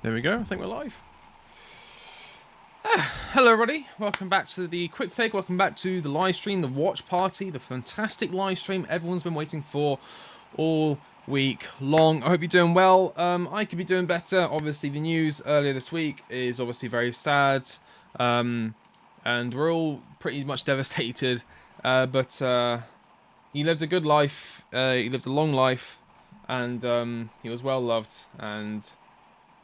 There we go. I think we're live. Hello, everybody. Welcome back to the quick take. Welcome back to the live stream, the watch party, the fantastic live stream everyone's been waiting for all week long. I hope you're doing well. I could be doing better. Obviously, the news earlier this week is obviously very sad, and we're all pretty much devastated. But he lived a good life. He lived a long life, and he was well loved and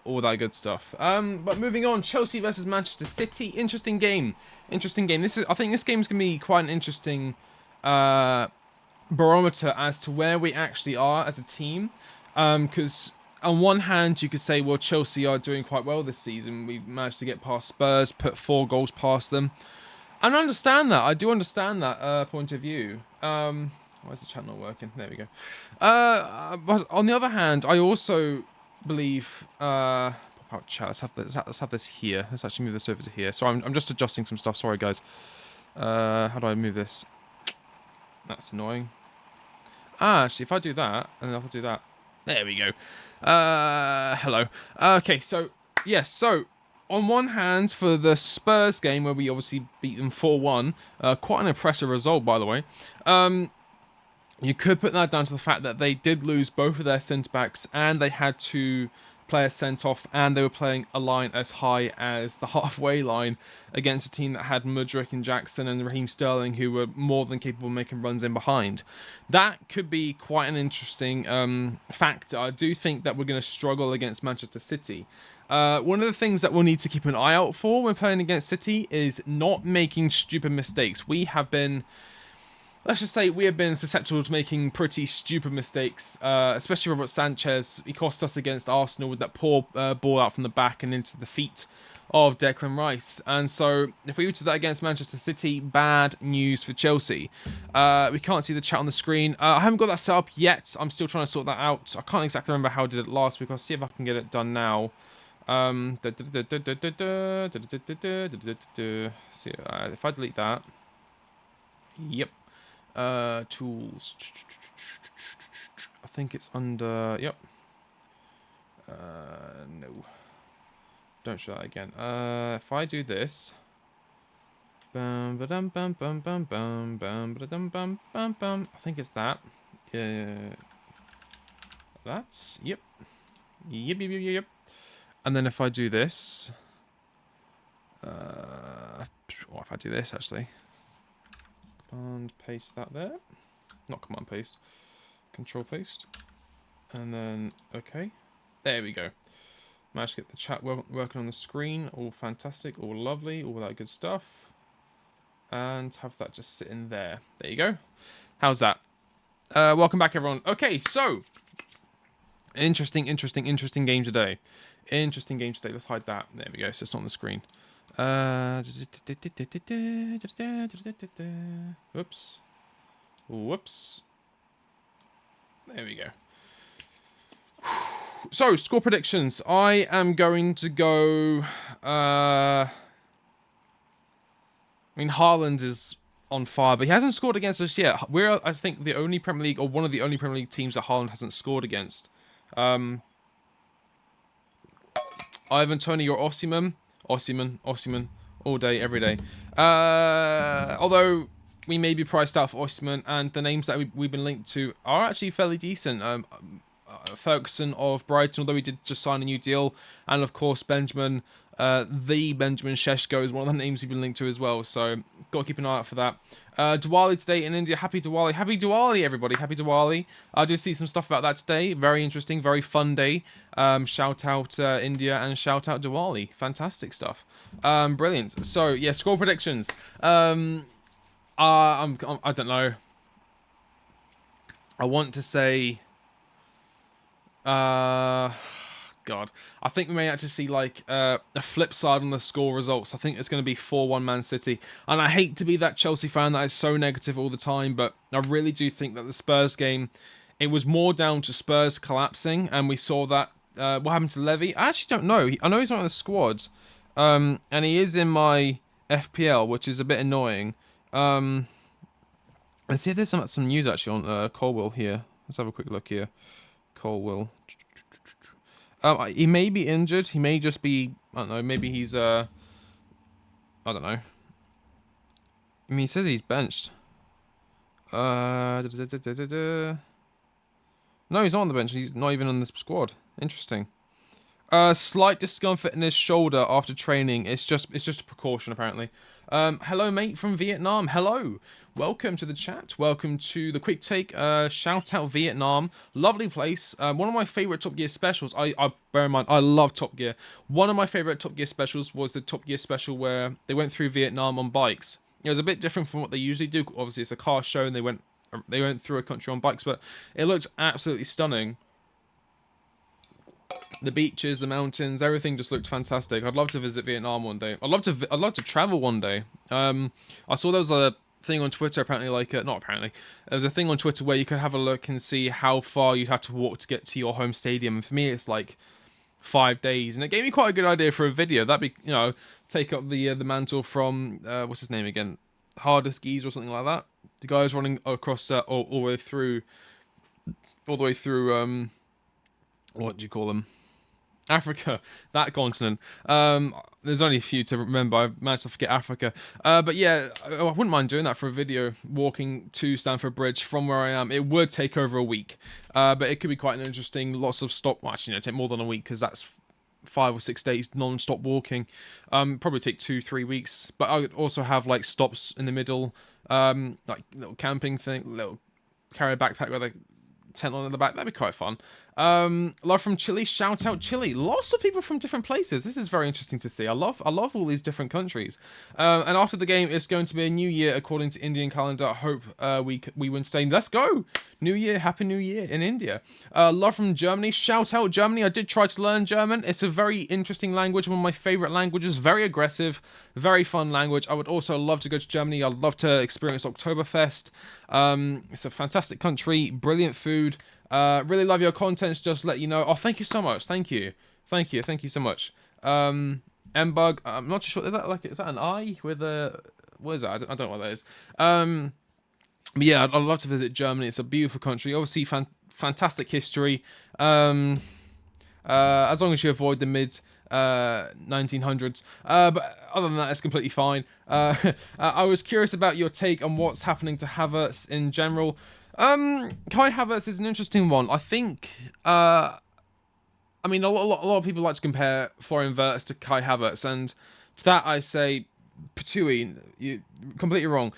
all that good stuff. But moving on, Chelsea versus Manchester City. Interesting game. Interesting game. I think this game's gonna be quite an interesting barometer as to where we actually are as a team. Because on one hand, you could say, well, Chelsea are doing quite well this season. We managed to get past Spurs, put 4 goals past them. And I understand that. I do understand that point of view. Why is the chat not working? There we go. But on the other hand, I also believe pop out chat. Let's have this here. Let's actually move this over to here. So I'm just adjusting some stuff. Sorry guys. How do I move this? That's annoying. Actually, if I do that and then if I do that, there we go. Hello. Okay, so yes. So on one hand, for the Spurs game where we obviously beat them 4-1, quite an impressive result, by the way. You could put that down to the fact that they did lose both of their centre-backs and they had 2 players sent off and they were playing a line as high as the halfway line against a team that had Mudryk and Jackson and Raheem Sterling, who were more than capable of making runs in behind. That could be quite an interesting factor. I do think that we're going to struggle against Manchester City. One of the things that we'll need to keep an eye out for when playing against City is not making stupid mistakes. We have been... Let's just say we have been susceptible to making pretty stupid mistakes, especially Robert Sanchez. He cost us against Arsenal with that poor ball out from the back and into the feet of Declan Rice. And so if we were to do that against Manchester City, bad news for Chelsea. We can't see the chat on the screen. I haven't got that set up yet. I'm still trying to sort that out. I can't exactly remember how I did it last week. I'll see if I can get it done now. See, if I delete that. Yep. Tools. I think it's under. Yep. No. Don't show that again. If I do this. Bum ba-dum bum bum bum bum bum ba-dum bum bum bum. I think it's that. Yeah. That's. Yep. Yep. And then if I do this. Or if I do this actually. And paste that there. Not command paste. Control paste. And then, okay. There we go. Managed to get the chat working on the screen. All fantastic, all lovely, all that good stuff. And have that just sitting there. There you go. How's that? Welcome back, everyone. Okay, so. Interesting game today. Interesting game today. Let's hide that. There we go. So it's not on the screen. Whoops. There we go. So, score predictions. I am going to go... I mean, Haaland is on fire, but he hasn't scored against us yet. We're, I think, the only Premier League, or one of the only Premier League teams that Haaland hasn't scored against. Ivan Toney or Osimhen, all day, every day. Although we may be priced out for Osimhen, and the names that we've been linked to are actually fairly decent. Ferguson of Brighton, although he did just sign a new deal, and of course Benjamin Šeško is one of the names we've been linked to as well. So got to keep an eye out for that. Diwali today in India. Happy Diwali, everybody. Happy Diwali. I did see some stuff about that today. Very interesting, very fun day. Shout out India and shout out Diwali. Fantastic stuff. Brilliant. So yeah, score predictions. I don't know. I want to say. God, I think we may actually see like a flip side on the score results. I think it's going to be 4-1 Man City, and I hate to be that Chelsea fan that is so negative all the time, but I really do think that the Spurs game, it was more down to Spurs collapsing, and we saw that. What happened to Levy? I actually don't know. I know he's not in the squad, and he is in my FPL, which is a bit annoying. Let's see if there's some news actually on Colwell here. Let's have a quick look here. Colwell. He may be injured. He may just be, I don't know, maybe he's, I don't know. I mean, he says he's benched. No, he's not on the bench. He's not even on the squad. Interesting. Slight discomfort in his shoulder after training. It's just a precaution, apparently. Hello, mate from Vietnam. Hello. Welcome to the chat. Welcome to the quick take. Shout out Vietnam. Lovely place. One of my favorite Top Gear specials. I bear in mind, I love Top Gear. One of my favorite Top Gear specials was the Top Gear special where they went through Vietnam on bikes. It was a bit different from what they usually do. Obviously, it's a car show and they went through a country on bikes, but it looked absolutely stunning. The beaches, the mountains, everything just looked fantastic. I'd love to visit Vietnam one day. I'd love to travel one day. I saw there was a thing on Twitter, apparently, not apparently. There was a thing on Twitter where you could have a look and see how far you'd have to walk to get to your home stadium. And for me, it's like 5 days, and it gave me quite a good idea for a video. That'd be, take up the mantle from what's his name again, Hardest Geese or something like that. The guys running across all the way through, what do you call them? Africa, that continent. There's only a few to remember. I managed to forget Africa. But yeah, I wouldn't mind doing that for a video, walking to Stamford Bridge from where I am. It would take over a week, but it could be quite an interesting, lots of stop. Well, actually, take more than a week because that's 5 or 6 days non-stop walking. Probably take 2-3 weeks. But I would also have like stops in the middle, like little camping thing, little carry a backpack with a tent on in the back. That'd be quite fun. Love from Chile. Shout out Chile. Lots of people from different places. This is very interesting to see. I love all these different countries. And after the game, it's going to be a new year according to Indian calendar. I hope we win today. Let's go. New year. Happy New Year in India. Love from Germany. Shout out Germany. I did try to learn German. It's a very interesting language. One of my favorite languages. Very aggressive. Very fun language. I would also love to go to Germany. I'd love to experience Oktoberfest. It's a fantastic country. Brilliant food. Really love your contents, just to let you know. Oh, thank you so much. Thank you so much. M-Bug, I'm not too sure, is that an I with a, what is that? I don't know what that is. But yeah, I'd love to visit Germany. It's a beautiful country. Obviously, fantastic history. As long as you avoid the mid 1900s. But other than that, it's completely fine. I was curious about your take on what's happening to Havertz in general. Kai Havertz is an interesting one. I think, I mean, a lot of people like to compare Florian Wirtz to Kai Havertz, and to that I say, Patui, you're completely wrong.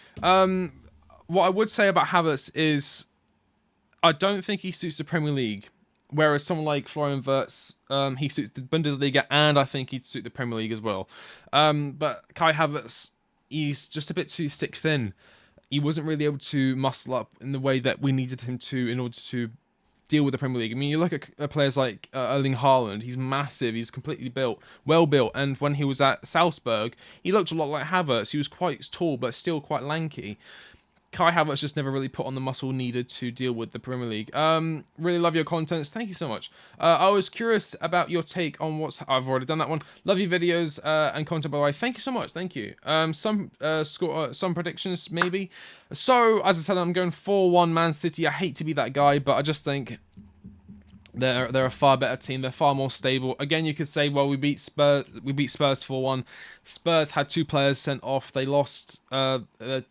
What I would say about Havertz is, I don't think he suits the Premier League, whereas someone like Florian Wirtz, he suits the Bundesliga, and I think he'd suit the Premier League as well. But Kai Havertz, he's just a bit too stick thin. He wasn't really able to muscle up in the way that we needed him to in order to deal with the Premier League. I mean, you look at players like Erling Haaland. He's massive. He's completely well built. And when he was at Salzburg, he looked a lot like Havertz. He was quite tall, but still quite lanky. Kai Havertz just never really put on the muscle needed to deal with the Premier League. Really love your contents. Thank you so much. I was curious about your take on I've already done that one. Love your videos and content, by the way. Thank you so much. Thank you. Some predictions, maybe. So, as I said, I'm going 4-1 Man City. I hate to be that guy, but I just think they're a far better team. They're far more stable. Again, you could say, well, we beat Spurs 4-1. Spurs had 2 players sent off. They lost their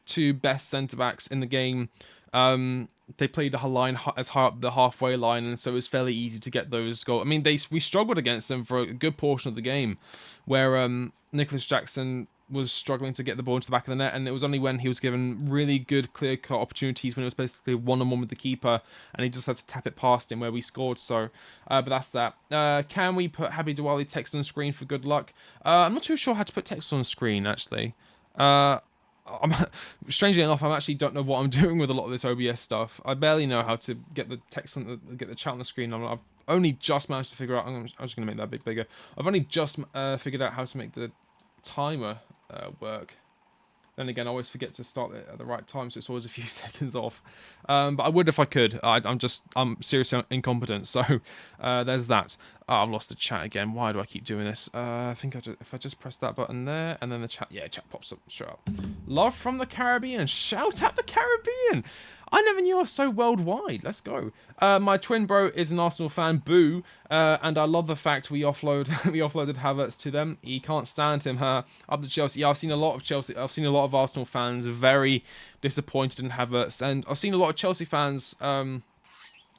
2 best centre-backs in the game. They played a line as high up the halfway line, and so it was fairly easy to get those goals. I mean, we struggled against them for a good portion of the game, where Nicholas Jackson was struggling to get the ball into the back of the net, and it was only when he was given really good clear-cut opportunities when it was basically one-on-one with the keeper, and he just had to tap it past him where we scored. So, but that's that. Can we put Happy Diwali text on screen for good luck? I'm not too sure how to put text on screen, actually. Strangely enough, I actually don't know what I'm doing with a lot of this OBS stuff. I barely know how to get the text get the chat on the screen. I've only just managed to figure out. I'm just going to make that a bit bigger. I've only just figured out how to make the timer work. Then again, I always forget to start it at the right time, so it's always a few seconds off. But I would if I could. I'm seriously incompetent, so there's that. Oh, I've lost the chat again. Why do I keep doing this? I think if I just press that button there, and then the chat, chat pops up straight up. Love from the Caribbean. Shout out the Caribbean. I never knew I was so worldwide. Let's go. My twin bro is an Arsenal fan. Boo. And I love the fact we offloaded Havertz to them. He can't stand him. Up to Chelsea. Yeah, I've seen a lot of Arsenal fans very disappointed in Havertz, and I've seen a lot of Chelsea fans,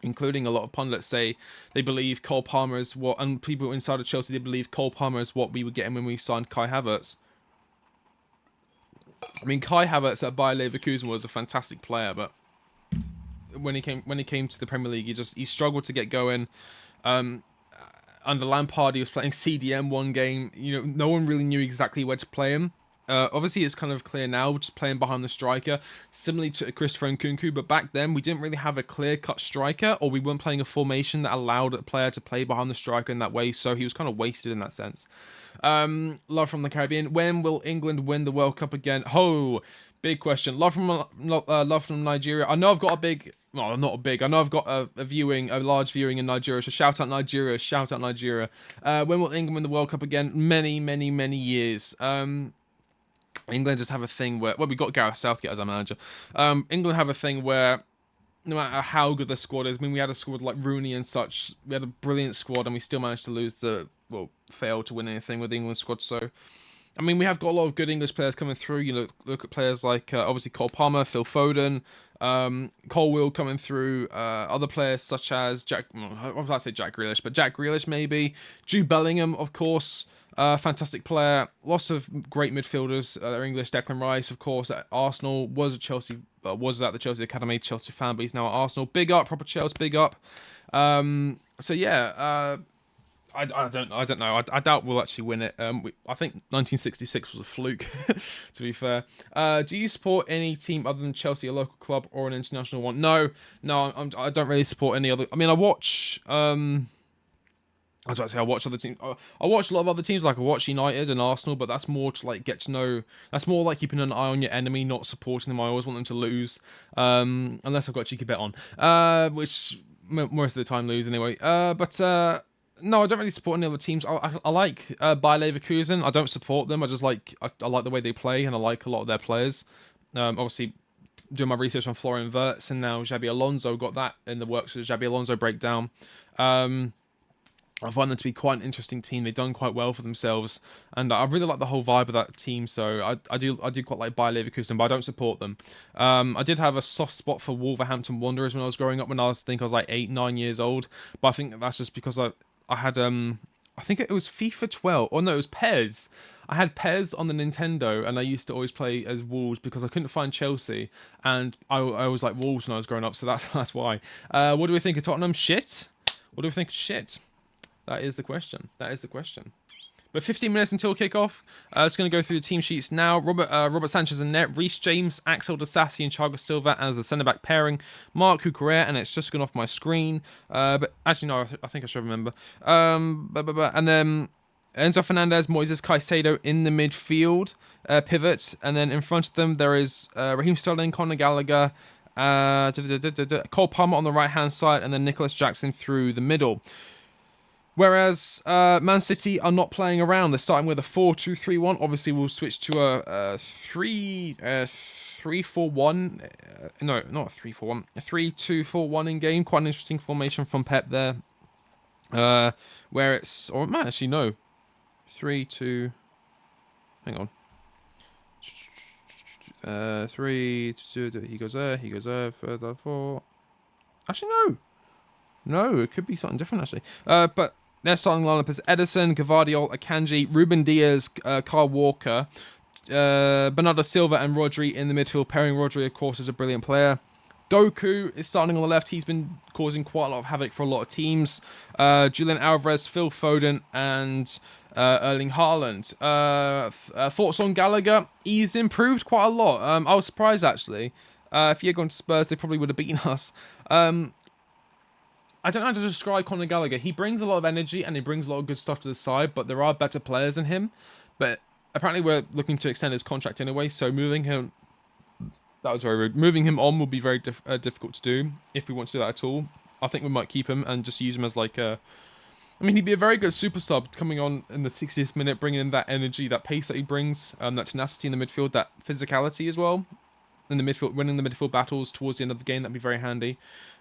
including a lot of pundits, say they believe Cole Palmer is what, and people inside of Chelsea, they believe Cole Palmer is what we were getting when we signed Kai Havertz. I mean, Kai Havertz at Bayer Leverkusen was a fantastic player, but when he came to the Premier League, he struggled to get going. Under Lampard, he was playing CDM one game. You know, no one really knew exactly where to play him. Obviously, it's kind of clear now, just playing behind the striker, similarly to Christopher Nkunku. But back then, we didn't really have a clear-cut striker, or we weren't playing a formation that allowed a player to play behind the striker in that way. So he was kind of wasted in that sense. Love from the Caribbean. When will England win the World Cup again? Oh, big question. Love from Nigeria. I know I've got a big... Well, not a big. I know I've got a large viewing in Nigeria. So shout out Nigeria. Shout out Nigeria. When will England win the World Cup again? Many, many, many years. England just have a thing where... Well, we got Gareth Southgate as our manager. England have a thing where no matter how good the squad is... I mean, we had a squad like Rooney and such. We had a brilliant squad and we still managed to lose fail to win anything with the England squad. So, I mean, we have got a lot of good English players coming through. You know, look at players like, obviously, Cole Palmer, Phil Foden, Cole Will coming through. Other players such as Jack... I was about to say Jack Grealish, but Jack Grealish maybe. Jude Bellingham, of course. Fantastic player. Lots of great midfielders. They're English. Declan Rice, of course, at Arsenal. Was at the Chelsea Academy. Chelsea fan, but he's now at Arsenal. Big up, proper Chelsea. Big up. So yeah, I don't know. I doubt we'll actually win it. I think 1966 was a fluke, to be fair. Do you support any team other than Chelsea, a local club, or an international one? No, I don't really support any other. I mean, I watch. I was about to say I watch other teams. I watch a lot of other teams, like I watch United and Arsenal, but that's more to like get to know. That's more like keeping an eye on your enemy, not supporting them. I always want them to lose, unless I've got a cheeky bet on, which most of the time lose anyway. No, I don't really support any other teams. I like Bayer Leverkusen. I don't support them. I just like I like the way they play, and I like a lot of their players. Obviously, doing my research on Florian Wirtz and now Xabi Alonso, got that in the works with the Xabi Alonso breakdown. I find them to be quite an interesting team. They've done quite well for themselves, and I really like the whole vibe of that team. So I do quite like Bayer Leverkusen, but I don't support them. I did have a soft spot for Wolverhampton Wanderers when I was growing up. When I was like 8, 9 years old, but I think that's just because I had I think it was FIFA 12, or no, it was PES. I had PES on the Nintendo, and I used to always play as Wolves because I couldn't find Chelsea, and I was like Wolves when I was growing up. So that's why. What do we think of Tottenham? Shit. What do we think of shit? That is the question. But 15 minutes until kickoff. Just going to go through the team sheets now. Robert Sanchez in net. Reece James, Axel Disasi, and Thiago Silva as the centre-back pairing. Marc Cucurella, and it's just gone off my screen. But actually, no, I think I should remember. And then Enzo Fernandez, Moises Caicedo in the midfield. Pivot. And then in front of them, there is Raheem Sterling, Conor Gallagher, Cole Palmer on the right-hand side, and then Nicholas Jackson through the middle. Whereas Man City are not playing around. They're starting with a 4-2-3-1. Obviously, we'll switch to a 3-4-1. No, not a 3-4-1. A 3-2-4-1 in game. Quite an interesting formation from Pep there. Where it's... Or, man, actually, no. 3-2... Hang on. 3... He goes there. Further 4... Actually, no. No, it could be something different, actually. But... Their starting lineup is Ederson, Gvardiol, Akanji, Ruben Diaz, Kyle Walker, Bernardo Silva and Rodri in the midfield pairing. Rodri, of course, is a brilliant player. Doku is starting on the left. He's been causing quite a lot of havoc for a lot of teams. Julian Alvarez, Phil Foden, and Erling Haaland. Thoughts on Gallagher? He's improved quite a lot. I was surprised, actually. If he had gone to Spurs, they probably would have beaten us. I don't know how to describe Conor Gallagher. He brings a lot of energy and he brings a lot of good stuff to the side, but there are better players than him. But apparently we're looking to extend his contract anyway, so moving him... That was very rude. Moving him on will be very difficult to do, if we want to do that at all. I think we might keep him and just use him as like a... I mean, he'd be a very good super sub coming on in the 60th minute, bringing in that energy, that pace that he brings, that tenacity in the midfield, that physicality as well. in the midfield, winning the midfield battles towards the end of the game. That'd be very handy.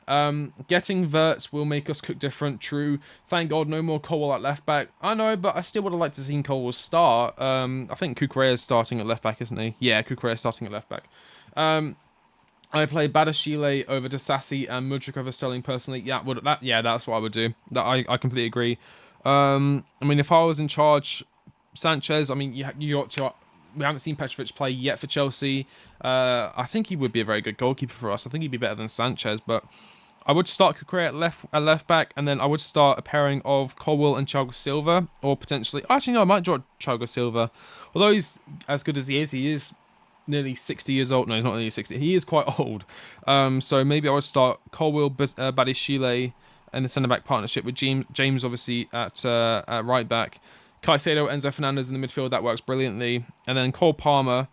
Getting Verts will make us cook different. True. Thank God, no more Colwell at left back. I know, but I still would have liked to see Colwell start. I think Kukurea is starting at left back, isn't he? Yeah, Kukurea is starting at left back. I play Badashile over Disasi and Mudryk over Sterling personally. Yeah, that's what I would do. I completely agree. I mean, if I was in charge, Sanchez. I mean, you got to. We haven't seen Petrovic play yet for Chelsea. I think he would be a very good goalkeeper for us. I think he'd be better than Sanchez, but I would start Kukurea at left back, and then I would start a pairing of Colwell and Thiago Silva, or potentially. Actually, no, I might draw Thiago Silva. Although he's as good as he is nearly 60 years old. No, he's not nearly 60. He is quite old. So maybe I would start Colwell, Badishile, and the centre back partnership with James obviously at right back. Caicedo, Enzo Fernandez in the midfield, that works brilliantly. And then Cole Palmer.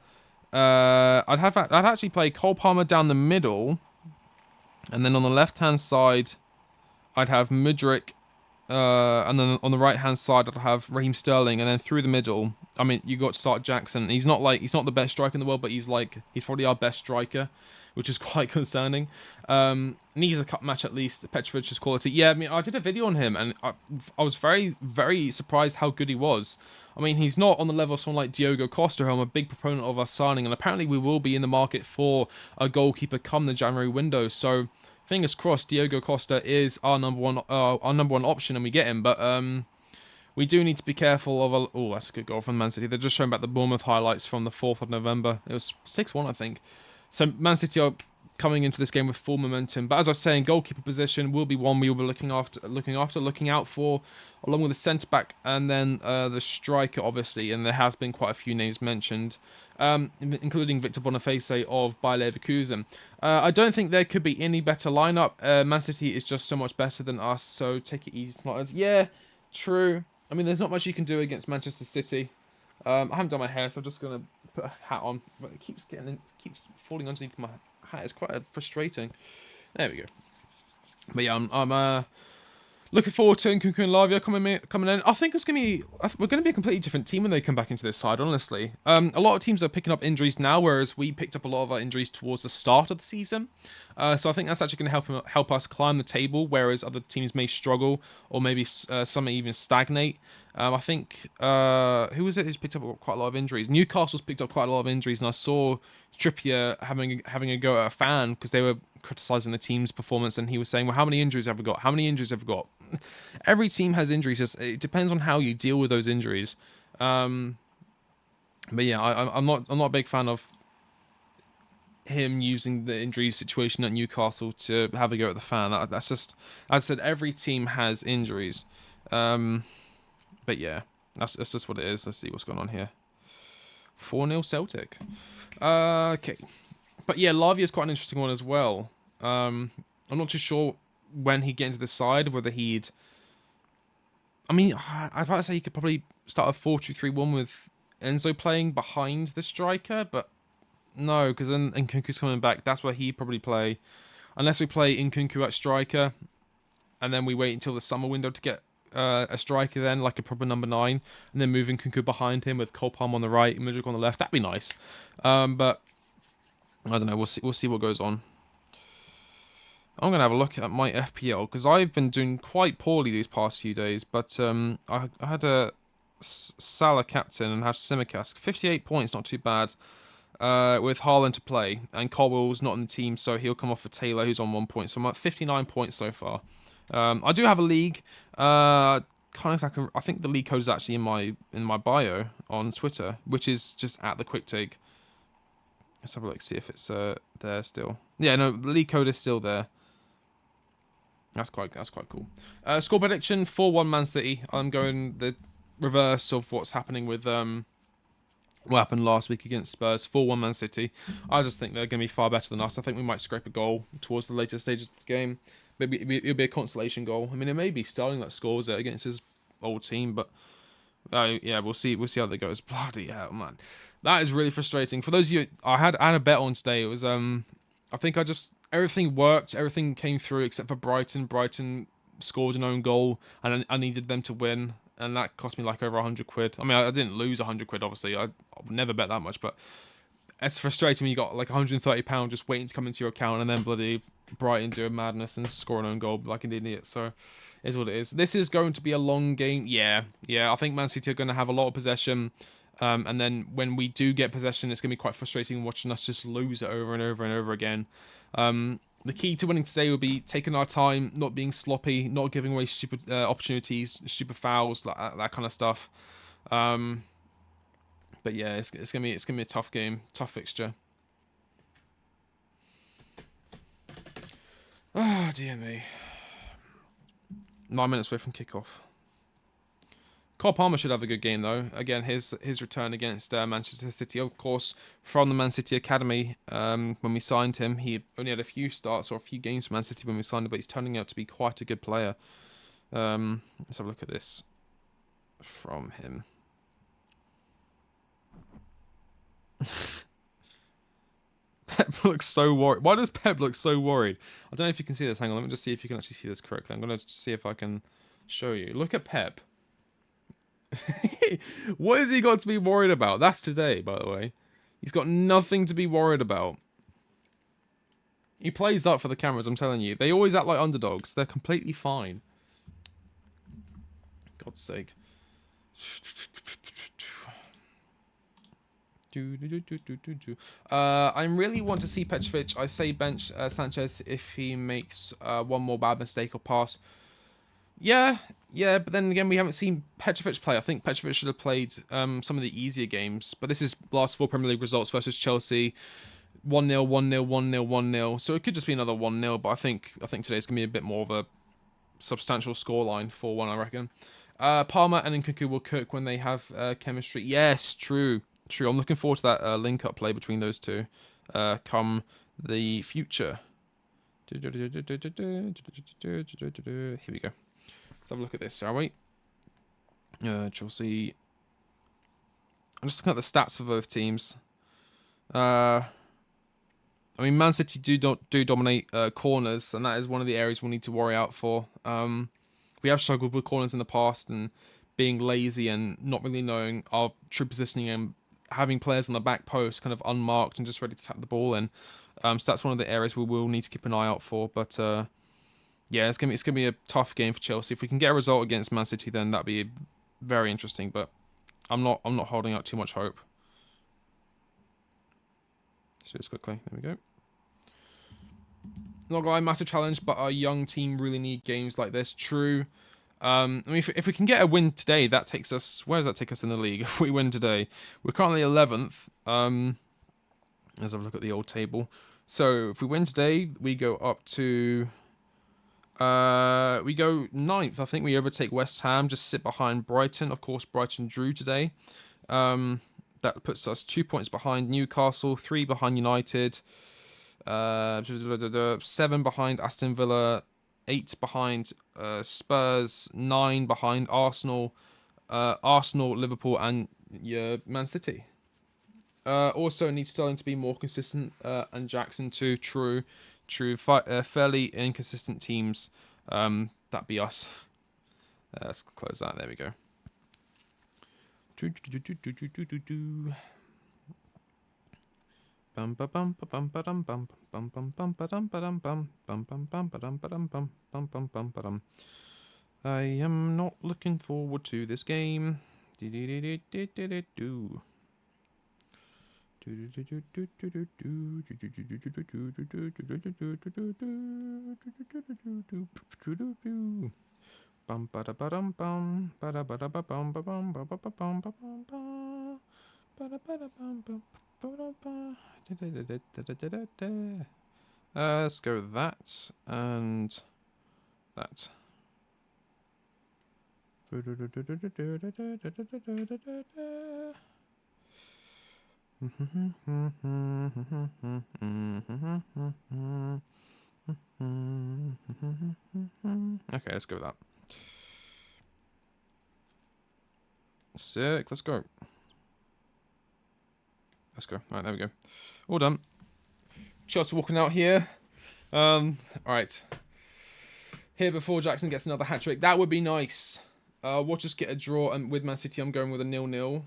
I'd actually play Cole Palmer down the middle. And then on the left-hand side, I'd have Mudryk. And then on the right-hand side, I'd have Raheem Sterling. And then through the middle, I mean, you got to start Jackson. He's not the best striker in the world, but he's probably our best striker, which is quite concerning. Needs a cup match at least. Petrovic's quality. Yeah, I mean, I did a video on him, and I was very, very surprised how good he was. I mean, he's not on the level of someone like Diogo Costa, who I'm a big proponent of us signing, and apparently we will be in the market for a goalkeeper come the January window. So fingers crossed, Diogo Costa is our number one option, and we get him. But we do need to be careful of. Oh, that's a good goal from Man City. They're just showing back the Bournemouth highlights from the 4th of November. It was 6-1, I think. So Man City are coming into this game with full momentum. But as I was saying, goalkeeper position will be one we will be looking out for, along with the centre back and then the striker, obviously. And there has been quite a few names mentioned, including Victor Boniface of Bayer Leverkusen. I don't think there could be any better lineup. Man City is just so much better than us, so take it easy tonight. Yeah, true. I mean, there's not much you can do against Manchester City. I haven't done my hair, so I'm just gonna put a hat on, but it keeps falling underneath my hat. It's quite frustrating. There we go. But yeah, I'm looking forward to Nkunku and Lavia coming in. I think we're gonna be a completely different team when they come back into this side. Honestly, a lot of teams are picking up injuries now, whereas we picked up a lot of our injuries towards the start of the season. So I think that's actually going to help us climb the table, whereas other teams may struggle or maybe some may even stagnate. I think who was it who's picked up quite a lot of injuries? Newcastle's picked up quite a lot of injuries, and I saw Trippier having a go at a fan because they were criticising the team's performance, and he was saying, "Well, how many injuries have we got? How many injuries have we got?" Every team has injuries. It depends on how you deal with those injuries. But yeah, I'm not a big fan of him using the injury situation at Newcastle to have a go at the fan. That's just, as I said, every team has injuries. But yeah, that's just what it is. Let's see what's going on here. 4-0 Celtic. Okay. But yeah, Lavia is quite an interesting one as well. I'm not too sure when he'd get into the side, whether he'd... I mean, I'd about to say he could probably start a 4-2-3-1 with Enzo playing behind the striker, but no, because then Nkunku's coming back. That's where he'd probably play. Unless we play Nkunku at striker, and then we wait until the summer window to get a striker then, like a proper number 9, and then move Nkunku behind him with Cole Palmer on the right, Mudryk on the left. That'd be nice. But I don't know. We'll see what goes on. I'm going to have a look at my FPL, because I've been doing quite poorly these past few days, but I had a Salah captain and have Simicast. 58 points, not too bad, with Haaland to play, and Colwell's not in the team, so he'll come off for Taylor, who's on 1 point, so I'm at 59 points so far. I do have a league, I think the league code is actually in my bio on Twitter, which is just at the quick take. Let's have a look, see if it's there still. Yeah, no, the league code is still there. That's quite cool. Score prediction 4-1 Man City. I'm going the reverse of what's happening with what happened last week against Spurs. 4-1 Man City. I just think they're going to be far better than us. I think we might scrape a goal towards the later stages of the game. Maybe it'll be a consolation goal. I mean, it may be Sterling that scores it against his old team, but yeah, we'll see how that goes. Bloody hell, man. That is really frustrating. For those of you, I had a bet on today. It was I think everything worked, everything came through except for Brighton. Brighton scored an own goal, and I needed them to win, and that cost me like over £100. I mean, I didn't lose £100, obviously. I would never bet that much, but it's frustrating when you got like £130 just waiting to come into your account, and then bloody Brighton do a madness and score an own goal like an idiot. So it is what it is. This is going to be a long game. Yeah. I think Man City are going to have a lot of possession. And then when we do get possession, it's going to be quite frustrating watching us just lose it over and over and over again. The key to winning today will be taking our time, not being sloppy, not giving away stupid opportunities, stupid fouls, like that kind of stuff. But yeah, it's gonna be a tough game, tough fixture. Oh dear me. 9 minutes away from kickoff. Cole Palmer should have a good game though. Again, his return against Manchester City, of course, from the Man City academy. When we signed him, he only had a few starts or a few games for Man City when we signed him, but he's turning out to be quite a good player. Let's have a look at this from him. Pep looks so worried. Why does Pep look so worried? I don't know if you can see this. Hang on, let me just see if you can actually see this correctly. I'm going to see if I can show you. Look at Pep. What has he got to be worried about? That's today, by the way. He's got nothing to be worried about. He plays up for the cameras, I'm telling you. They always act like underdogs. They're completely fine. God's sake. I really want to see Petrovic. I say bench Sanchez if he makes one more bad mistake or pass. Yeah, but then again, we haven't seen Petrovic play. I think Petrovic should have played some of the easier games. But this is last 4 Premier League results versus Chelsea. 1-0, 1-0, 1-0, 1-0. So it could just be another 1-0. But I think today's going to be a bit more of a substantial scoreline, 4-1, I reckon. Palmer and Nkunku will cook when they have chemistry. Yes, true. I'm looking forward to that link-up play between those two come the future. Here we go. Let's have a look at this, shall we? Chelsea. I'm just looking at the stats for both teams. I mean, Man City do dominate corners, and that is one of the areas we'll need to worry out for. We have struggled with corners in the past, and being lazy and not really knowing our true positioning and having players on the back post kind of unmarked and just ready to tap the ball in. So that's one of the areas we will need to keep an eye out for. But yeah, it's gonna be a tough game for Chelsea. If we can get a result against Man City, then that'd be very interesting. But I'm not holding out too much hope. Let's do this quickly. There we go. Not gonna lie, massive challenge, but our young team really need games like this. True. I mean, if we can get a win today, that takes us... Where does that take us in the league? If we win today, we're currently 11th. Let's have a look at the old table. So if we win today, we go up to... we go 9th. I think we overtake West Ham, just sit behind Brighton. Of course, Brighton drew today. That puts us 2 points behind Newcastle, 3 behind United, 7 behind Aston Villa, 8 behind Spurs, 9 behind Arsenal, Liverpool, and Man City. Also need Sterling to be more consistent, and Jackson too. True. Fairly inconsistent teams. That'd be us. Let's close that. There we go. I am not looking forward to this game. Let's go with that and that. Okay, let's go with that. Sick, let's go. Let's go. Alright, there we go. All done. Chelsea walking out here. Alright. Here before Jackson gets another hat-trick. That would be nice. We'll just get a draw, and with Man City I'm going with a 0-0.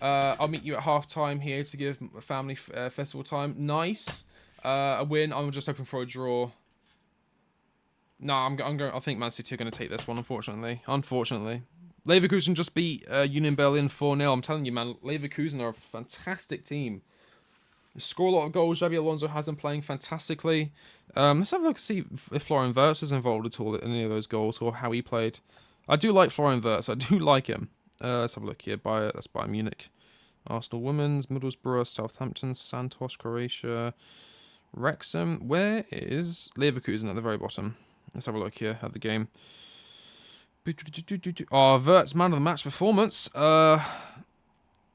I'll meet you at half-time here to give family festival time. Nice. A win. I'm just hoping for a draw. No, I'm going. I think Man City are going to take this one, unfortunately. Leverkusen just beat Union Berlin 4-0. I'm telling you, man, Leverkusen are a fantastic team. They score a lot of goals. Xabi Alonso has them playing fantastically. Let's have a look, see if Florian Wirtz was involved at all in any of those goals or how he played. I do like Florian Wirtz. I do like him. Let's have a look here. That's Bayern Munich. Arsenal Women's, Middlesbrough, Southampton, Santos, Croatia, Wrexham. Where is Leverkusen at the very bottom? Let's have a look here at the game. Oh, Wirtz, man of the match performance.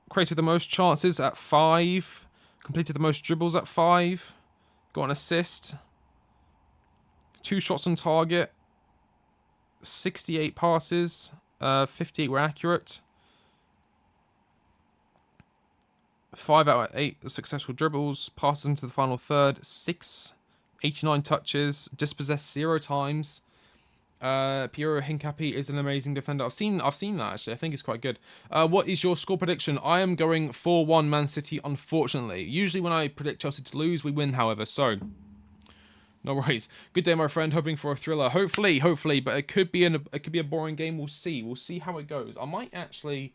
Created the most chances at 5. Completed the most dribbles at 5. Got an assist. 2 shots on target. 68 passes. 58 were accurate. 5 out of 8 successful dribbles. Passes into the final third. 6. 89 touches. Dispossessed 0 times. Piero Hincapi is an amazing defender. I've seen that actually. I think it's quite good. What is your score prediction? I am going 4-1 Man City, unfortunately. Usually when I predict Chelsea to lose, we win, however, so no worries. Good day, my friend. Hoping for a thriller. Hopefully, but it could be a boring game. We'll see. We'll see how it goes. I might actually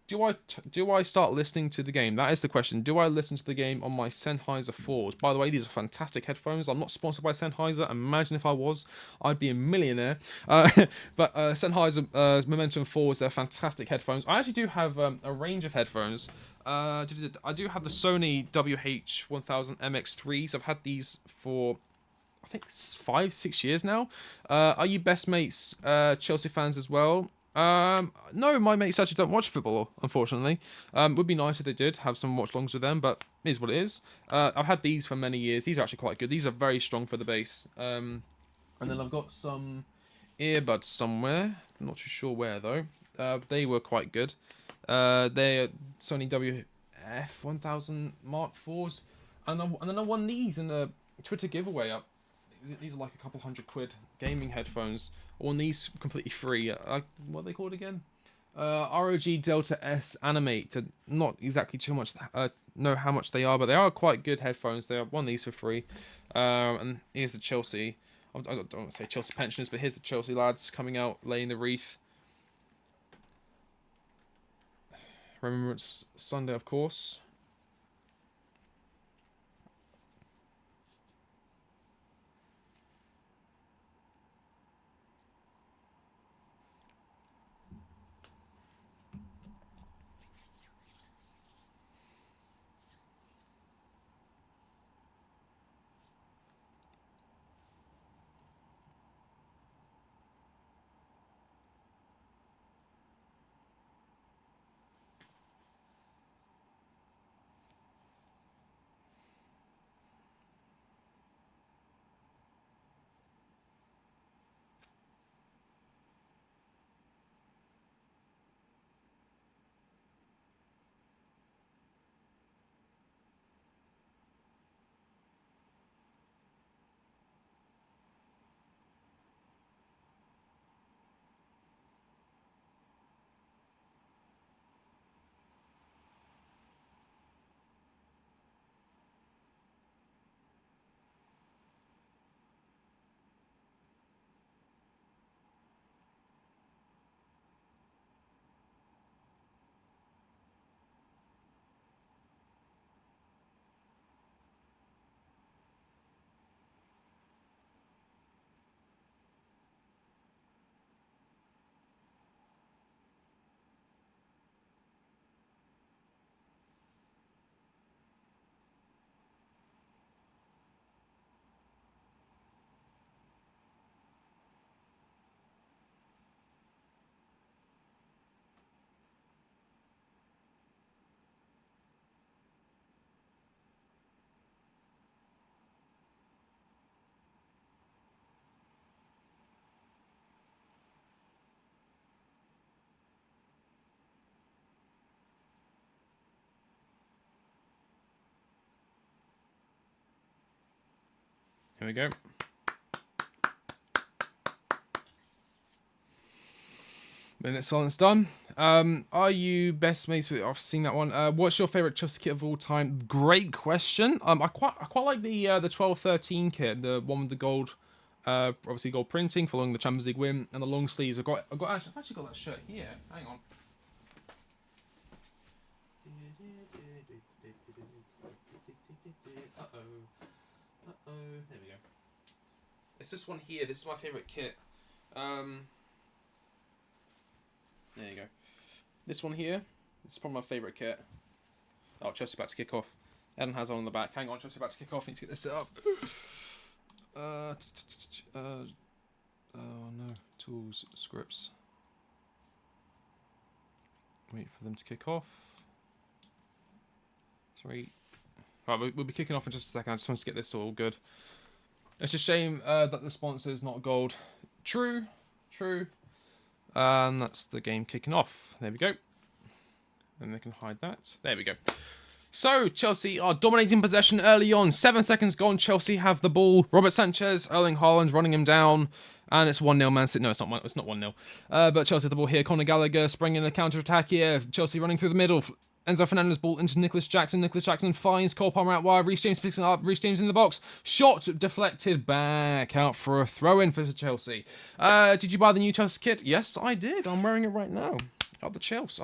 do I start listening to the game? That is the question. Do I listen to the game on my Sennheiser 4s? By the way, these are fantastic headphones. I'm not sponsored by Sennheiser. Imagine if I was. I'd be a millionaire. But Sennheiser Momentum 4s, they're fantastic headphones. I actually do have a range of headphones. I do have the Sony WH-1000 MX3s. I've had these for, I think, 5-6 years now. Are you best mates Chelsea fans as well? No, my mates actually don't watch football, unfortunately. Would be nice if they did have some watch-longs with them, but it is what it is. I've had these for many years. These are actually quite good. These are very strong for the bass. And then I've got some earbuds somewhere. I'm not too sure where, though. They were quite good. They're Sony WF-1000 Mark 4s. And then I won these in a Twitter giveaway. These are like a couple £100 gaming headphones. I won these completely free. What are they called again? ROG Delta S Animate. Not exactly too much know how much they are, but they are quite good headphones. I won these for free. And here's the Chelsea. I don't want to say Chelsea pensioners, but here's the Chelsea lads coming out, laying the wreath. Remembrance Sunday, of course. Here we go. Minute silence done. Are you best mates with? I've seen that one. What's your favorite Chelsea kit of all time? Great question. I quite like the 12-13 kit, the one with the gold, obviously gold printing following the Champions League win, and the long sleeves. I've actually got that shirt here. Hang on. There we go. It's this one here. This is my favorite kit. There you go. This one here. This is probably my favourite kit. Oh, Chelsea about to kick off. Eden has on the back. Hang on, Chelsea about to kick off. Need to get this set up. Oh no. Tools, scripts. Wait for them to kick off. 3. Right, we'll be kicking off in just a second. I just want to get this all good. It's a shame that the sponsor is not gold. True. And that's the game kicking off. There we go. Then they can hide that. There we go. So, Chelsea are dominating possession early on. 7 seconds gone. Chelsea have the ball. Robert Sanchez, Erling Haaland running him down. And it's 1-0 Man City. No, it's not 1-0. But Chelsea have the ball here. Conor Gallagher springing a counter-attack here. Chelsea running through the middle. Enzo Fernandez ball into Nicholas Jackson. Nicholas Jackson finds Cole Palmer out wide. Reece James picks it up. Reece James in the box. Shot deflected back out for a throw-in for Chelsea. Did you buy the new Chelsea kit? Yes, I did. I'm wearing it right now. Up the Chelsea.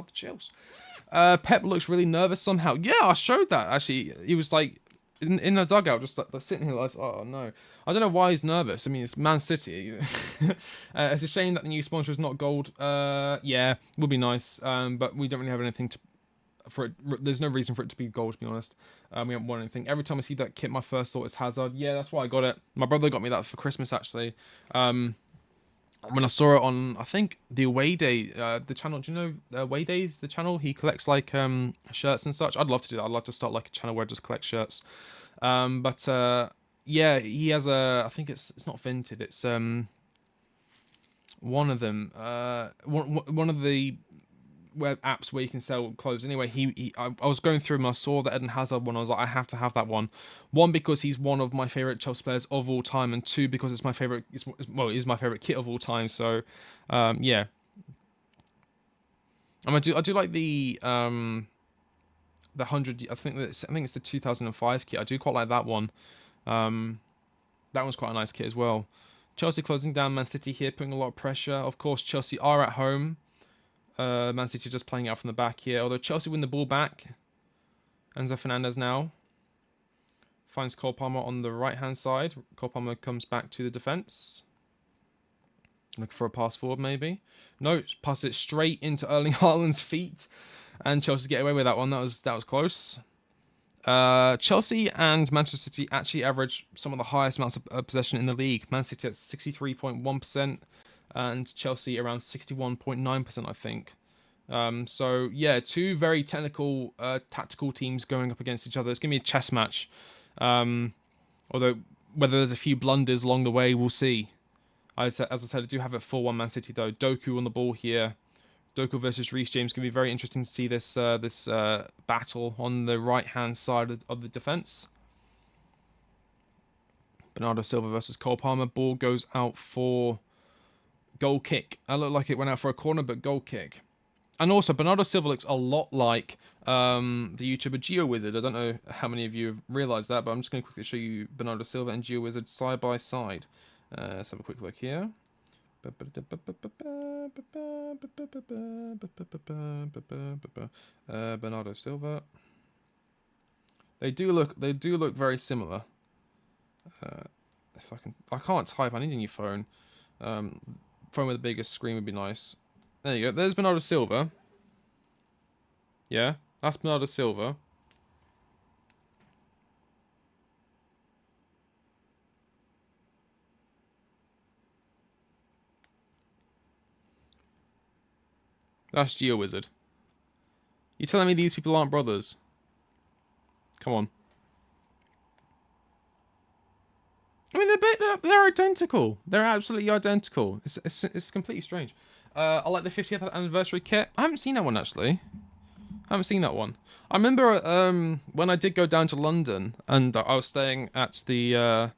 Pep looks really nervous somehow. Yeah, I showed that, actually. He was like in the dugout, just like sitting here like, oh no. I don't know why he's nervous. I mean, it's Man City. It's a shame that the new sponsor is not gold. Yeah, would be nice. But we don't really have anything to... There's no reason for it to be gold, to be honest. We haven't won anything. Every time I see that kit, my first thought is Hazard. Yeah, that's why I got it. My brother got me that for Christmas, actually. When I saw it on, I think, the Away Day, the channel. Do you know Away Days, the channel? He collects, like, shirts and such. I'd love to do that. I'd love to start, like, a channel where I just collect shirts. Yeah, he has a... I think it's not Vinted. It's one of them. One of the... web apps where you can sell clothes. Anyway, I was going through and I saw the Eden Hazard one. I was like, I have to have that one. One, because he's one of my favourite Chelsea players of all time, and 2, because it's my favourite. Well, it is my favourite kit of all time. So, yeah. I do like the 100. I think it's the 2005 kit. I do quite like that one. That one's quite a nice kit as well. Chelsea closing down Man City here, putting a lot of pressure. Of course, Chelsea are at home. Man City just playing out from the back here. Although Chelsea win the ball back. Enzo Fernandez now finds Cole Palmer on the right-hand side. Cole Palmer comes back to the defence. Looking for a pass forward, maybe. No, pass it straight into Erling Haaland's feet. And Chelsea get away with that one. That was close. Chelsea and Manchester City actually average some of the highest amounts of possession in the league. Man City at 63.1%. And Chelsea around 61.9%, I think. So, yeah, 2 very technical, tactical teams going up against each other. It's going to be a chess match. Although, whether there's a few blunders along the way, we'll see. As I said, I do have it 4-1 Man City, though. Doku on the ball here. Doku versus Reece James. Going to be very interesting to see this battle on the right-hand side of the defence. Bernardo Silva versus Cole Palmer. Ball goes out for... goal kick. I look like it went out for a corner, but goal kick. And also, Bernardo Silva looks a lot like the YouTuber GeoWizard. I don't know how many of you have realised that, but I'm just going to quickly show you Bernardo Silva and GeoWizard side by side. Let's have a quick look here. Bernardo Silva. They do look very similar. If I can't type. I need a new phone. Phone with the biggest screen would be nice. There you go. There's Bernardo Silva. Yeah, that's Bernardo Silva. That's GeoWizard. You telling me these people aren't brothers? Come on. I mean, they're identical. They're absolutely identical. It's completely strange. I like the 50th anniversary kit. I haven't seen that one, actually. I haven't seen that one. I remember when I did go down to London and I was staying at the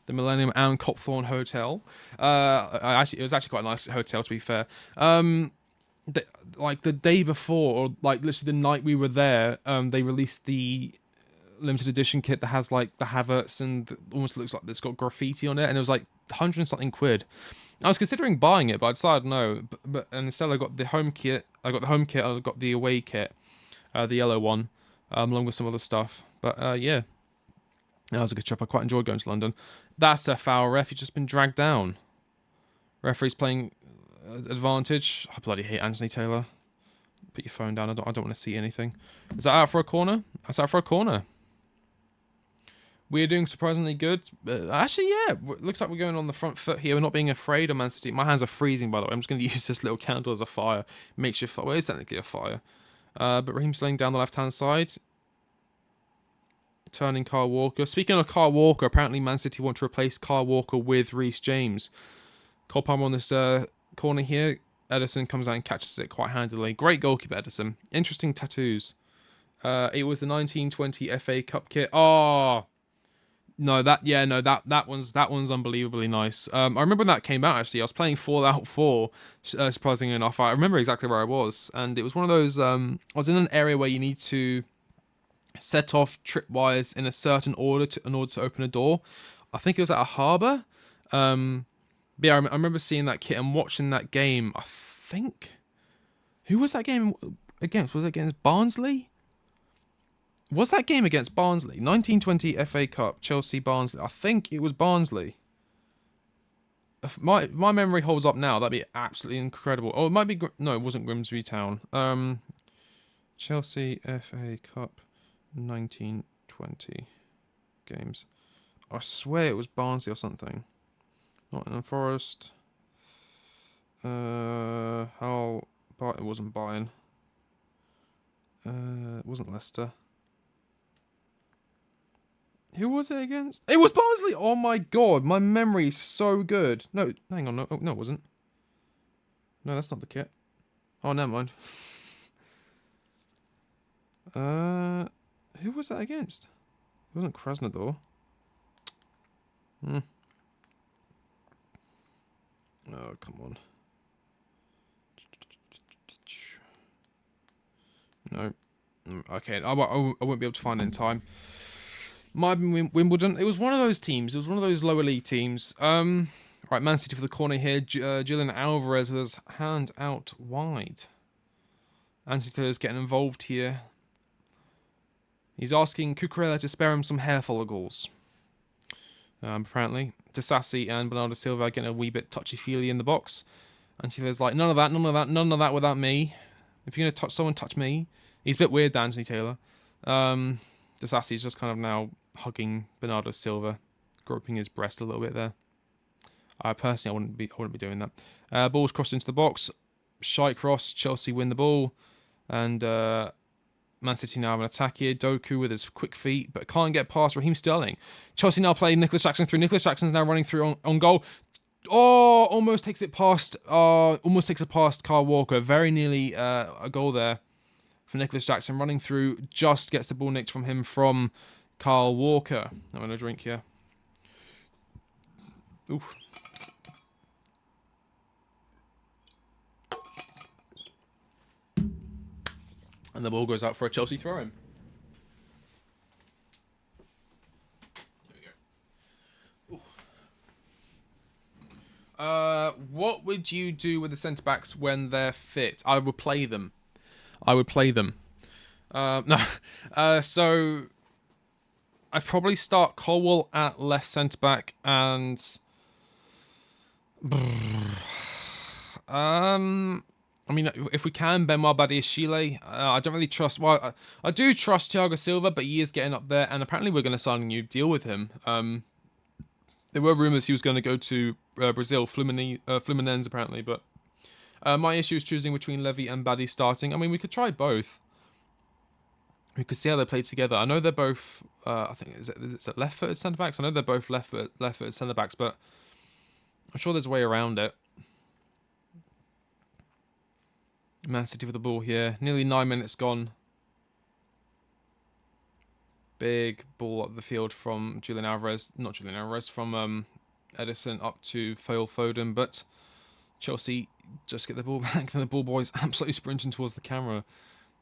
Millennium and Copthorne Hotel. It was actually quite a nice hotel, to be fair. like the day before, or like literally the night we were there, they released the limited edition kit that has like the Havertz and almost looks like it's got graffiti on it, and it was like 100 and something quid. I was considering buying it, but I decided no. But and instead I got the home kit. I got the away kit, the yellow one, along with some other stuff. But yeah, that was a good trip. I quite enjoyed going to London. That's a foul, ref. You've just been dragged down. Referee's playing advantage. I bloody hate Anthony Taylor. Put your phone down. I don't want to see anything. Is that out for a corner? That's out for a corner. We're doing surprisingly good. Actually, yeah. Looks like we're going on the front foot here. We're not being afraid of Man City. My hands are freezing, by the way. I'm just going to use this little candle as a fire. Makeshift fire. Well, it's technically a fire. But Raheem's laying down the left-hand side. Turning Kyle Walker. Speaking of Kyle Walker, apparently Man City want to replace Kyle Walker with Reece James. Cole Palmer on this corner here. Ederson comes out and catches it quite handily. Great goalkeeper, Ederson. Interesting tattoos. It was the 1920 FA Cup kit. Oh... No, that one's unbelievably nice. I remember when that came out, actually. I was playing Fallout 4, surprisingly enough. I remember exactly where I was. And it was one of those... I was in an area where you need to set off tripwires in a certain order in order to open a door. I think it was at a harbour. But yeah, I remember seeing that kit and watching that game. I think... Who was that game against? Was it against Barnsley? Was that game against Barnsley? 1920 FA Cup, Chelsea, Barnsley. I think it was Barnsley. If my memory holds up now, that'd be absolutely incredible. Oh, it might be... No, it wasn't Grimsby Town. Chelsea FA Cup 1920 games. I swear it was Barnsley or something. Nottingham Forest. It wasn't Bayern. It wasn't Leicester. Who was it against? It was Barnsley! Oh my god, my memory's so good. No, hang on, no, it wasn't. No, that's not the kit. Oh, never mind. Who was that against? It wasn't Krasnodar. Oh, come on. No. Okay, I won't be able to find it in time. Might have been Wimbledon. It was one of those teams. It was one of those lower league teams. Right, Man City for the corner here. Julian Alvarez with his hand out wide. Anthony Taylor's getting involved here. He's asking Cucurella to spare him some hair follicles. Apparently. Disassi and Bernardo Silva are getting a wee bit touchy-feely in the box. Anthony Taylor's like, none of that without me. If you're going to touch someone, touch me. He's a bit weird, Anthony Taylor. Disassi's just kind of now hugging Bernardo Silva, groping his breast a little bit there. Personally, I wouldn't be doing that. Ball's crossed into the box. Shy cross. Chelsea win the ball, and Man City now have an attack here. Doku with his quick feet, but can't get past Raheem Sterling. Chelsea now play Nicholas Jackson through. Nicholas Jackson's now running through on goal. Oh, almost takes it past. Almost takes it past Kyle Walker. Very nearly a goal there for Nicholas Jackson, running through. Just gets the ball nicked from him from Kyle Walker. I'm gonna drink here. Ooh. And the ball goes out for a Chelsea throw-in. There we go. What would you do with the centre-backs when they're fit? I would play them. No. So I'd probably start Colwell at left centre-back and... I mean, if we can, Benoit Badiashile. I don't really trust... Well, I do trust Thiago Silva, but he is getting up there, and apparently we're going to sign a new deal with him. There were rumours he was going to go to Brazil, Fluminense, apparently, but my issue is choosing between Levy and Badi starting. I mean, we could try both. We could see how they play together. I know they're both... I think, is it left-footed centre-backs? I know they're both left-footed centre-backs, but I'm sure there's a way around it. Man City with the ball here. Nearly 9 minutes gone. Big ball up the field from Julian Alvarez. Not Julian Alvarez. From Ederson up to Phil Foden. But Chelsea just get the ball back, and the ball boy's absolutely sprinting towards the camera.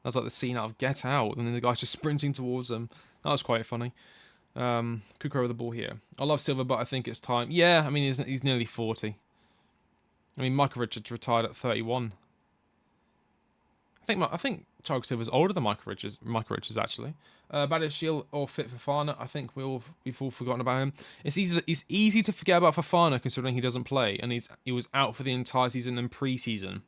That's like the scene out of Get Out, and then the guy's just sprinting towards them. That was quite funny. Kukra with the ball here. I love Silva, but I think it's time. Yeah, I mean, he's nearly 40. I mean, Michael Richards retired at 31. I think Thiago Silva's older than Michael Richards actually. Badiashile or Fit Fofana. I think we've all forgotten about him. It's easy to forget about Fofana considering he doesn't play and he was out for the entire season and pre-season.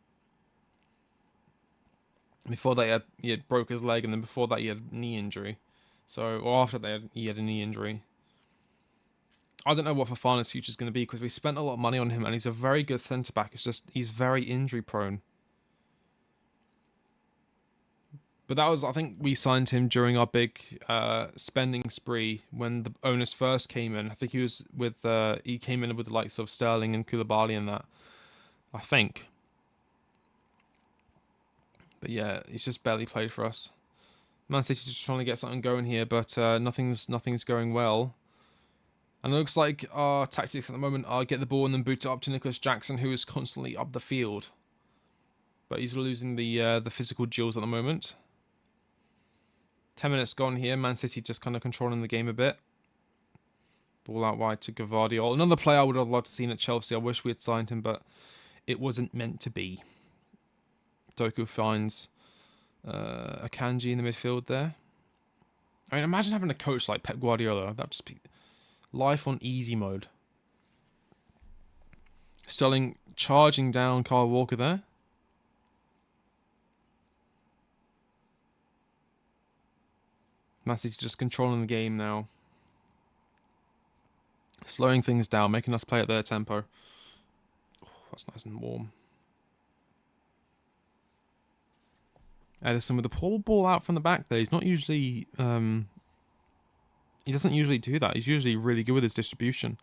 Before that, he had broke his leg, and then before that, he had a knee injury. Or after that, he had a knee injury. I don't know what Fofana's future is going to be because we spent a lot of money on him, and he's a very good centre back. It's just he's very injury prone. But that was, I think, we signed him during our big spending spree when the owners first came in. I think he came in with the likes of Sterling and Koulibaly and that. I think. But yeah, he's just barely played for us. Man City just trying to get something going here, but nothing's going well. And it looks like our tactics at the moment are get the ball and then boot it up to Nicholas Jackson, who is constantly up the field. But he's losing the physical duels at the moment. 10 minutes gone here. Man City just kind of controlling the game a bit. Ball out wide to Gvardiol. Another player I would have loved to see at Chelsea. I wish we had signed him, but it wasn't meant to be. Doku finds Akanji in the midfield there. I mean, imagine having a coach like Pep Guardiola. That'd just be life on easy mode. Sterling charging down Kyle Walker there. Man City just controlling the game now. Slowing things down, making us play at their tempo. Oh, that's nice and warm. Edison with the pull ball out from the back there. He's not usually... he doesn't usually do that. He's usually really good with his distribution.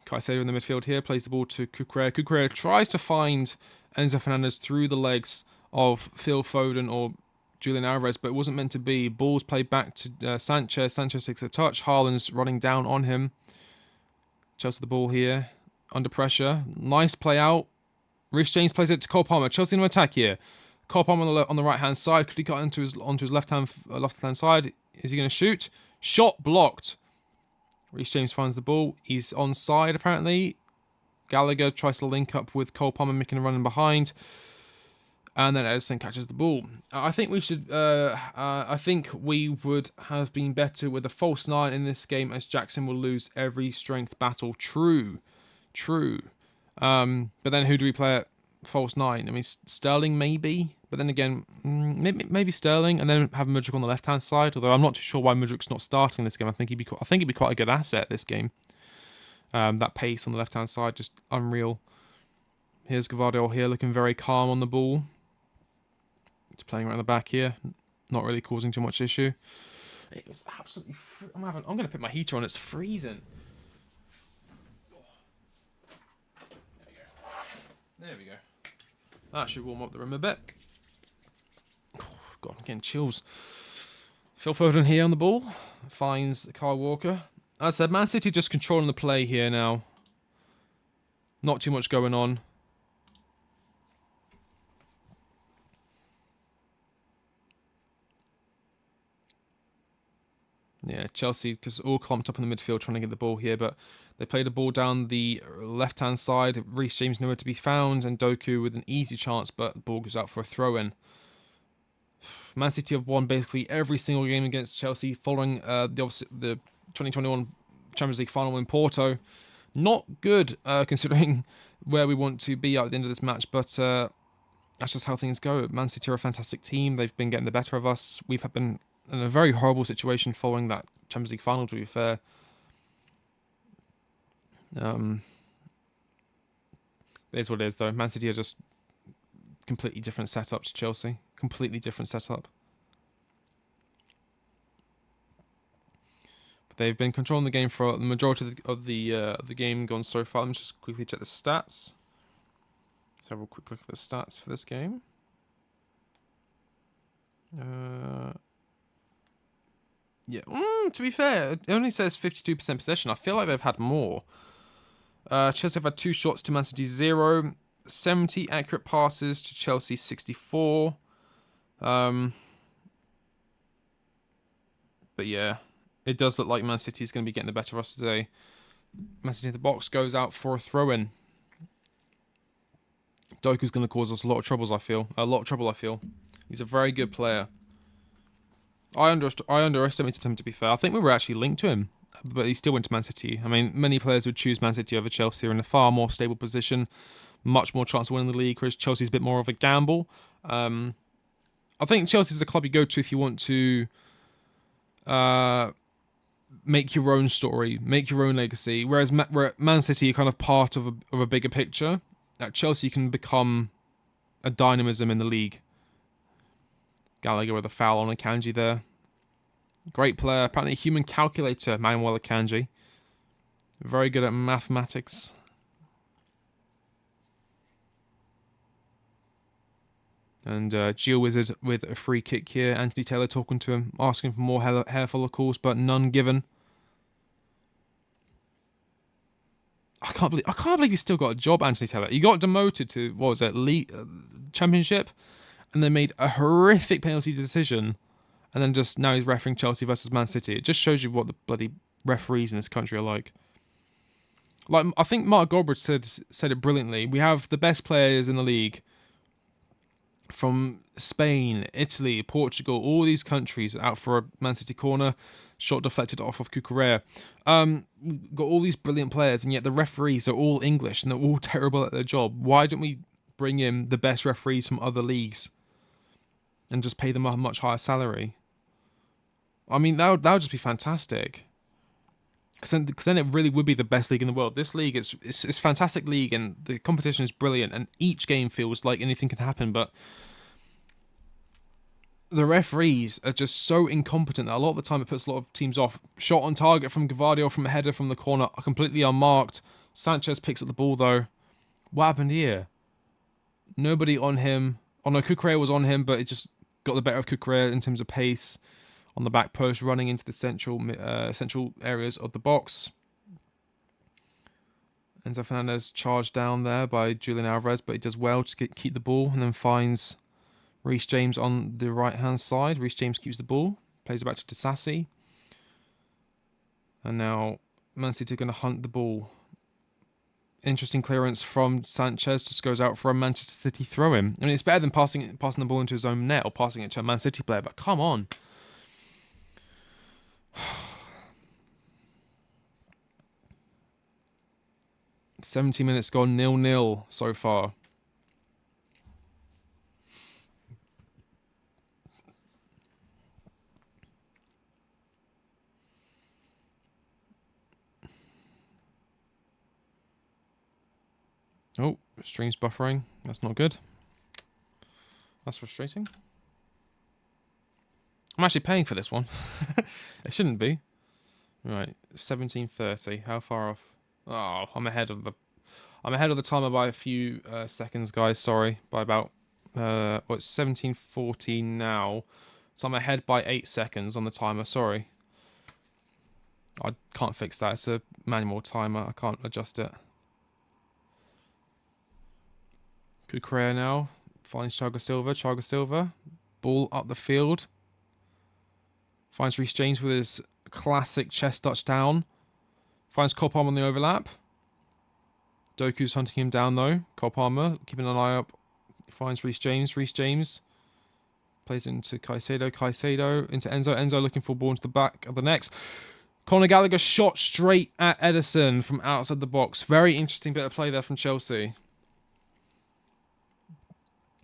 Caicedo in the midfield here. Plays the ball to Kukre. Kukre tries to find Enzo Fernandez through the legs of Phil Foden or Julian Alvarez, but it wasn't meant to be. Ball's played back to Sanchez. Sanchez takes a touch. Haaland's running down on him. Chelsea the ball here. Under pressure. Nice play out. Reece James plays it to Cole Palmer. Chelsea in attack here. Cole Palmer on the right hand side. Could he cut onto his left hand side? Is he going to shoot? Shot blocked. Reece James finds the ball. He's onside apparently. Gallagher tries to link up with Cole Palmer, making a run in behind. And then Edison catches the ball. I think we should. I think we would have been better with a false 9 in this game, as Jackson will lose every strength battle. True. But then who do we play at false 9? I mean, Sterling maybe. But then again, maybe Sterling, and then have Mudryk on the left hand side. Although I'm not too sure why Mudryk's not starting this game. I think he'd be quite a good asset this game. That pace on the left hand side, just unreal. Here's Gvardiol here, looking very calm on the ball. He's playing around the back here, not really causing too much issue. It was absolutely. I'm going to put my heater on. It's freezing. There we go. That should warm up the room a bit. Oh, God, I'm getting chills. Phil Foden here on the ball. Finds Kyle Walker. As I said, Man City just controlling the play here now. Not too much going on. Yeah, Chelsea just all clumped up in the midfield trying to get the ball here, but they played the ball down the left-hand side. Reece James nowhere to be found, and Doku with an easy chance, but the ball goes out for a throw-in. Man City have won basically every single game against Chelsea following the 2021 Champions League final in Porto. Not good, considering where we want to be at the end of this match, but that's just how things go. Man City are a fantastic team. They've been getting the better of us. We've been in a very horrible situation following that Champions League final, to be fair. It is what it is, though. Man City are just completely different setup to Chelsea. Completely different setup. But they've been controlling the game for the majority of the game gone so far. Let me just quickly check the stats. Let's have a quick look at the stats for this game. Yeah, to be fair, it only says 52% possession. I feel like they've had more. Chelsea have had 2 shots to Man City's 0. 70 accurate passes to Chelsea 64. But yeah, it does look like Man City is going to be getting the better of us today. Man City in the box goes out for a throw-in. Doku's going to cause us a lot of troubles, I feel. A lot of trouble, I feel. He's a very good player. I underestimated him, to be fair. I think we were actually linked to him, but he still went to Man City. I mean, many players would choose Man City over Chelsea. They're in a far more stable position, much more chance of winning the league, whereas Chelsea's a bit more of a gamble. I think Chelsea's the club you go to if you want to make your own story, make your own legacy, whereas Man City are kind of part of a bigger picture. At Chelsea, you can become a dynamism in the league. Gallagher with a foul on Akanji there. Great player. Apparently a human calculator, Manuel Akanji. Very good at mathematics. And GeoWizard with a free kick here. Anthony Taylor talking to him, asking for more hair follicles, but none given. I can't believe he's still got a job, Anthony Taylor. He got demoted to, what was it, League Championship, and they made a horrific penalty decision, and then just now he's refereeing Chelsea versus Man City. It just shows you what the bloody referees in this country are like. Like, I think Mark Goldbridge said it brilliantly. We have the best players in the league from Spain, Italy, Portugal, all these countries out for a Man City corner. Shot deflected off of Cucurella. Got all these brilliant players, and yet the referees are all English and they're all terrible at their job. Why don't we bring in the best referees from other leagues and just pay them a much higher salary? I mean, that would just be fantastic. Because then it really would be the best league in the world. This league, it's a fantastic league, and the competition is brilliant, and each game feels like anything can happen, but the referees are just so incompetent that a lot of the time it puts a lot of teams off. Shot on target from Gvardiol from a header from the corner, completely unmarked. Sanchez picks up the ball though. What happened here? Nobody on him. Oh no, Cucurella was on him, but it just got the better of Cucurella in terms of pace. On the back post, running into the central areas of the box. Enzo Fernandez charged down there by Julian Alvarez, but he does well to keep the ball and then finds Reece James on the right-hand side. Reece James keeps the ball, plays it back to Disasi. And now Man City are going to hunt the ball. Interesting clearance from Sanchez, just goes out for a Manchester City throw-in. I mean, it's better than passing the ball into his own net or passing it to a Man City player, but come on. 70 minutes gone, 0-0 so far. Oh, stream's buffering. That's not good. That's frustrating. I'm actually paying for this one. It shouldn't be. Right, 17:30. How far off? Oh, I'm ahead of the timer by a few seconds, guys. Sorry, by about it's 17:14 now, so I'm ahead by 8 seconds on the timer. Sorry, I can't fix that. It's a manual timer. I can't adjust it. Cucurella now finds Thiago Silva. Ball up the field. Finds Reece James with his classic chest touchdown. Finds Cole Palmer on the overlap. Doku's hunting him down though. Cole Palmer keeping an eye up. Finds Reece James. Reece James plays into Caicedo. Caicedo into Enzo. Enzo looking for a ball into the back of the next. Conor Gallagher shot straight at Ederson from outside the box. Very interesting bit of play there from Chelsea.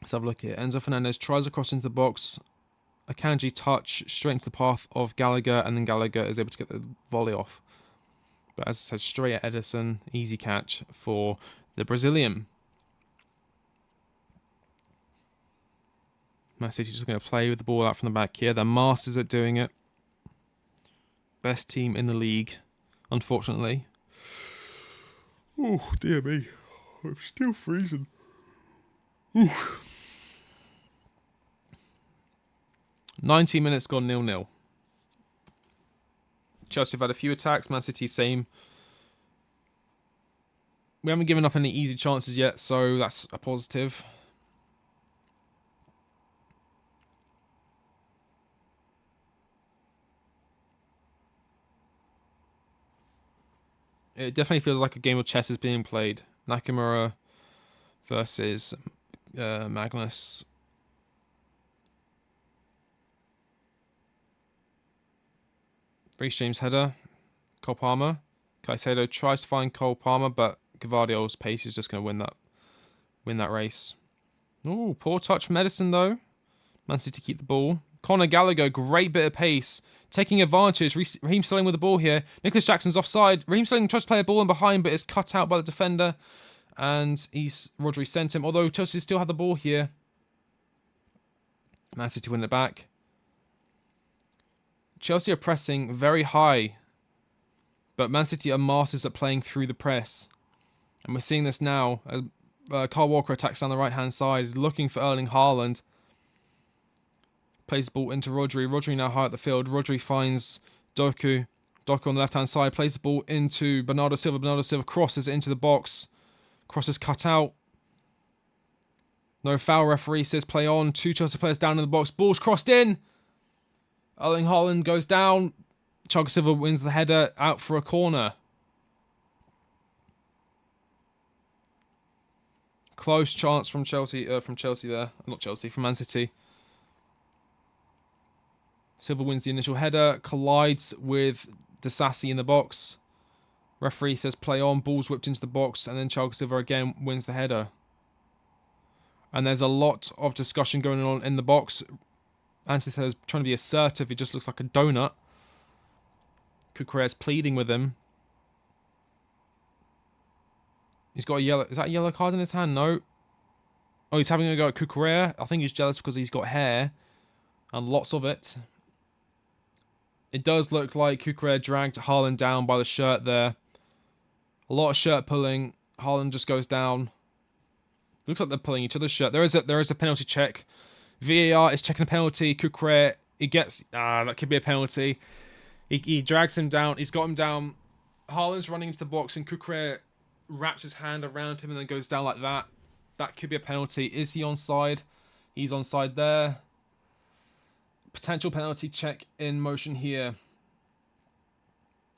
Let's have a look here. Enzo Fernandez tries across into the box. Akanji touch straight into the path of Gallagher, and then Gallagher is able to get the volley off. But as I said, straight at Ederson. Easy catch for the Brazilian. Man City just going to play with the ball out from the back here. They're masters at doing it. Best team in the league, unfortunately. Oh, dear me. I'm still freezing. Ooh. 19 minutes gone, 0-0. Chelsea have had a few attacks. Man City, same. We haven't given up any easy chances yet, so that's a positive. It definitely feels like a game of chess is being played. Nakamura versus Magnus. Reece James header. Cole Palmer. Caicedo tries to find Cole Palmer, but Gavardio's pace is just going to win that race. Ooh, poor touch from Edison though. Man City keep the ball. Conor Gallagher, great bit of pace. Taking advantage. Raheem Sterling with the ball here. Nicholas Jackson's offside. Raheem Sterling tries to play a ball in behind, but it's cut out by the defender. And Rodri sent him. Although Chelsea still have the ball here. Man City win it back. Chelsea are pressing very high. But Man City are masters at playing through the press. And we're seeing this now. Kyle Walker attacks down the right-hand side, looking for Erling Haaland. Plays the ball into Rodri. Rodri now high at the field. Rodri finds Doku. Doku on the left-hand side. Plays the ball into Bernardo Silva. Bernardo Silva crosses it into the box. Cross is cut out. No foul. Referee says play on. 2 Chelsea players down in the box. Ball's crossed in. Erling Haaland goes down. Thiago Silva wins the header out for a corner. Close chance from Chelsea there. Not Chelsea, from Man City. Silva wins the initial header, collides with Disasi in the box. Referee says play on, ball's whipped into the box, and then Thiago Silva again wins the header. And there's a lot of discussion going on in the box. Anthony Taylor's trying to be assertive, he just looks like a donut. Cucurella's pleading with him. He's got a yellow... Is that a yellow card in his hand? No. Oh, he's having a go at Cucurella. I think he's jealous because he's got hair. And lots of it. It does look like Cucurella dragged Haaland down by the shirt there. A lot of shirt pulling. Haaland just goes down. Looks like they're pulling each other's shirt. There is a penalty check. VAR is checking a penalty. Cucurella, he gets... that could be a penalty. He drags him down. He's got him down. Haaland's running into the box and Cucurella wraps his hand around him and then goes down like that. That could be a penalty. Is he onside? He's onside there. Potential penalty check in motion here.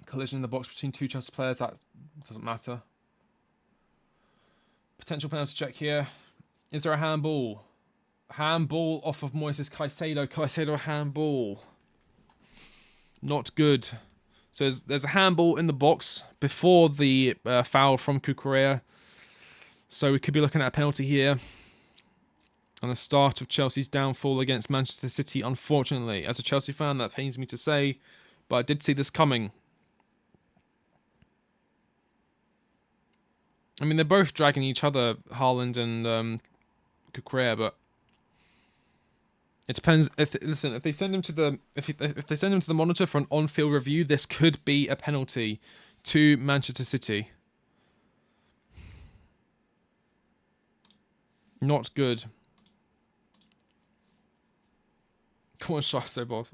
Collision in the box between 2 Chelsea players. That doesn't matter. Potential penalty check here. Is there a handball? Handball off of Moises Caicedo. Caicedo handball. Not good. So there's a handball in the box before the foul from Cucurella. So we could be looking at a penalty here. And the start of Chelsea's downfall against Manchester City, unfortunately. As a Chelsea fan, that pains me to say, but I did see this coming. I mean, they're both dragging each other, Haaland and Cucurella, but it depends. If they send him to the if they send him to the monitor for an on-field review, this could be a penalty to Manchester City. Not good. Come on, Shaso Bob.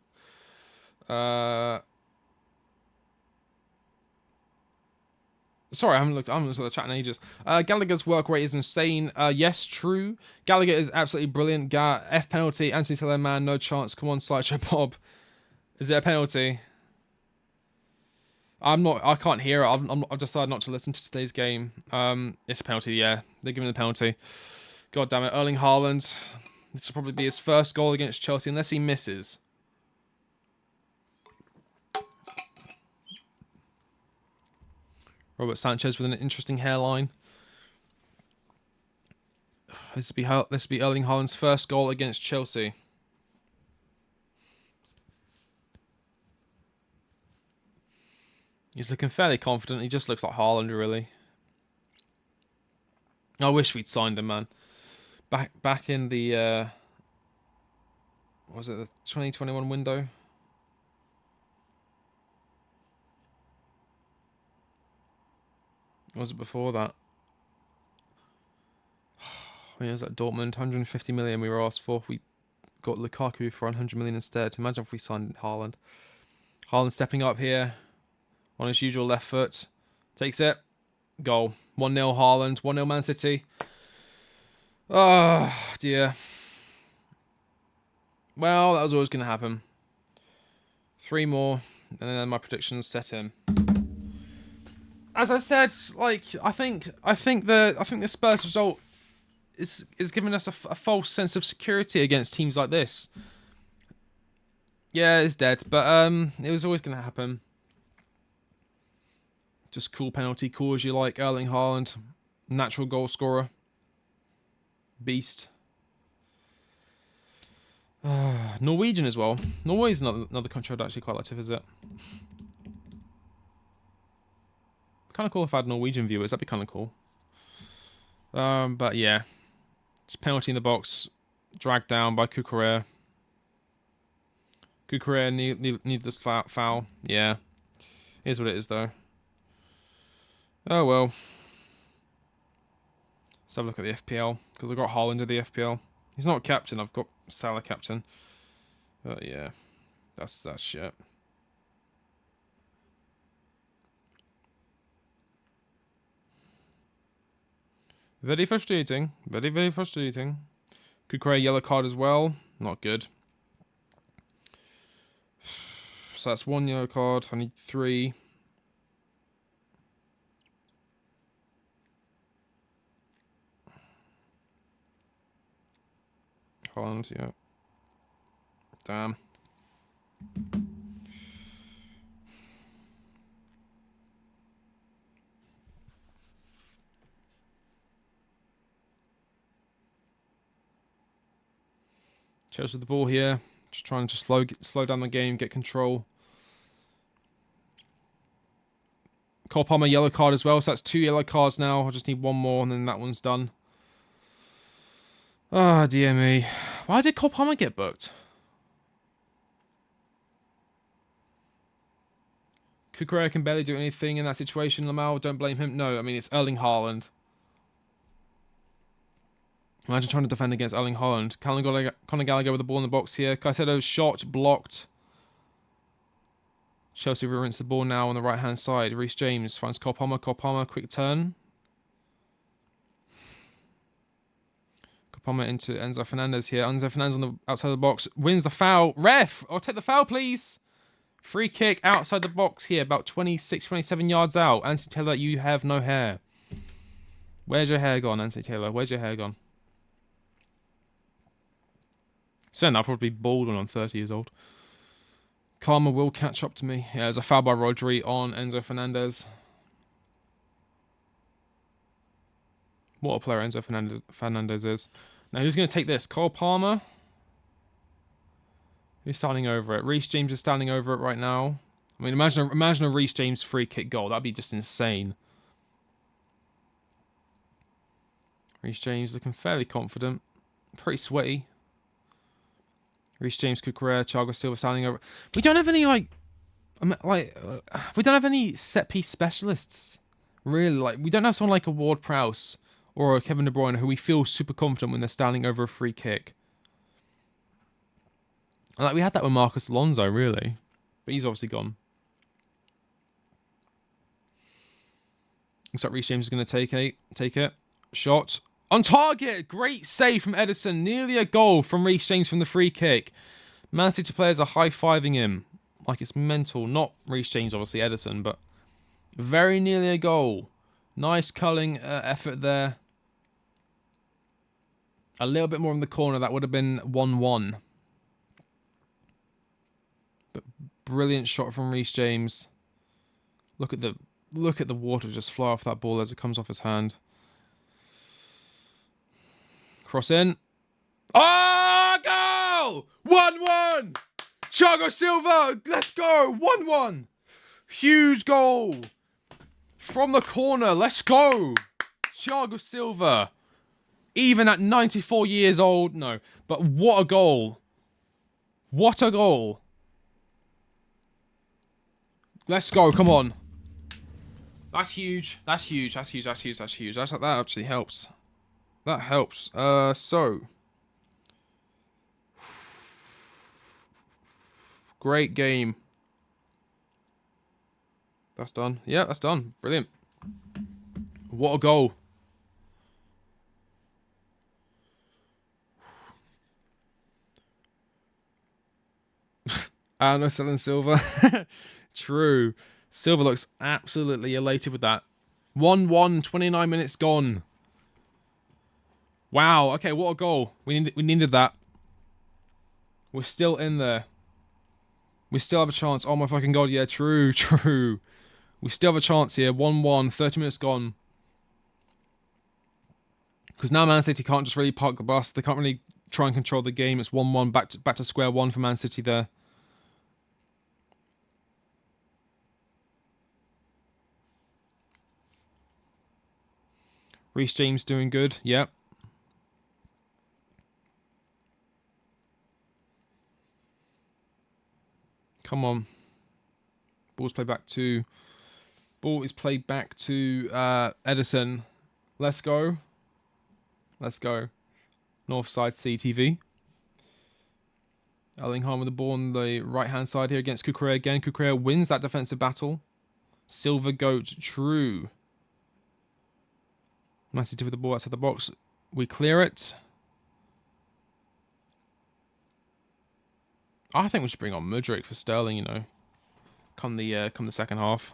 Sorry, I haven't looked at the chat in ages. Gallagher's work rate is insane. Yes, true. Gallagher is absolutely brilliant. F penalty. Anthony Taylor, man, no chance. Come on, Sideshow Bob. Is it a penalty? I can't hear it. I've decided not to listen to today's game. It's a penalty, yeah. They're giving the penalty. God damn it. Erling Haaland. This will probably be his first goal against Chelsea, unless he misses. Robert Sanchez with an interesting hairline. This will be Erling Haaland's first goal against Chelsea. He's looking fairly confident. He just looks like Haaland, really. I wish we'd signed him, man. Back in the was it the 2021 window? Or was it before that? I mean, it was like Dortmund, 150 million we were asked for. We got Lukaku for 100 million instead. Imagine if we signed Haaland. Haaland stepping up here on his usual left foot. Takes it. Goal. 1-0 Haaland. 1-0 Man City. Oh, dear. Well, that was always going to happen. 3 more, and then my predictions set in. As I said, like I think the Spurs result is giving us a false sense of security against teams like this. Yeah, it's dead, but it was always going to happen. Just cool penalty, cool as you like. Erling Haaland, natural goal scorer, beast. Norwegian as well. Norway's another country I'd actually quite like to visit. Kind of cool if I had Norwegian viewers. That'd be kind of cool. But yeah, just penalty in the box, dragged down by Kukurea. Kukurea need this foul. Yeah, here's what it is though. Oh well. Let's have a look at the FPL because I've got Haaland in the FPL. He's not captain. I've got Salah captain. But yeah, that's shit. Very frustrating. Very, very frustrating. Kukurea yellow card as well. Not good. So that's 1 yellow card. I need 3. Holland, yeah. Damn. Chelsea with the ball here. Just trying to slow down the game, get control. Cole Palmer yellow card as well, so that's 2 yellow cards now. I just need 1 more and then that one's done. Ah, dear me. Why did Cole Palmer get booked? Kukurea can barely do anything in that situation. Lamau, don't blame him. No, I mean, it's Erling Haaland. Imagine trying to defend against Erling Haaland. Conor Gallagher with the ball in the box here. Caicedo shot, blocked. Chelsea rinse the ball now on the right-hand side. Reece James finds Cole Palmer. Cole Palmer, quick turn. Palmer into Enzo Fernandez here. Enzo Fernandez on the outside of the box. Wins the foul. Ref! I'll take the foul, please. Free kick outside the box here. About 26, 27 yards out. Anthony Taylor, you have no hair. Where's your hair gone, Anthony Taylor? Where's your hair gone? I'll probably be bald when I'm 30 years old. Karma will catch up to me. Yeah, there's a foul by Rodri on Enzo Fernandez. What a player Enzo Fernandez is. Now, who's going to take this? Cole Palmer? Who's standing over it? Reece James is standing over it right now. I mean, imagine a Reece James free kick goal. That'd be just insane. Reece James looking fairly confident. Pretty sweaty. Reece James, Kukurea, Thiago Silva standing over. We don't have any, we don't have any set-piece specialists. Really, we don't have someone like a Ward-Prowse or a Kevin De Bruyne who we feel super confident when they're standing over a free kick. We had that with Marcus Alonso, really. But he's obviously gone. Looks like Reece James is going to take it. Shot. On target! Great save from Ederson. Nearly a goal from Reece James from the free kick. Man City players are high-fiving him. Like it's mental. Not Reece James, obviously, Ederson, but very nearly a goal. Nice culling effort there. A little bit more in the corner. That would have been 1-1. But brilliant shot from Reece James. Look at the water just fly off that ball as it comes off his hand. Cross in. Oh, goal! 1-1! Thiago Silva! Let's go! 1-1! Huge goal! From the corner, let's go! Thiago Silva. Even at 94 years old, no. But what a goal. What a goal. Let's go, come on. That's huge. That's huge. That's huge. That's huge. That's huge. That actually helps. That helps. So. Great game. That's done. Yeah, that's done. Brilliant. What a goal. No selling Silva. True. Silva looks absolutely elated with that. 1-1, 29 minutes gone. Wow, okay, what a goal. We needed that. We're still in there. We still have a chance. Oh my fucking god, yeah, true, true. We still have a chance here. 1-1, 30 minutes gone. Because now Man City can't just really park the bus. They can't really try and control the game. It's 1-1, back to square one for Man City there. Reece James doing good, yep. Come on. Ball is played back to Edison. Let's go. Let's go. Northside CTV. Ellingham with the ball on the right-hand side here against Cucurella again. Cucurella wins that defensive battle. Silver Goat, true. Man City with the ball outside the box. We clear it. I think we should bring on Mudryk for Sterling, you know. Come the second half.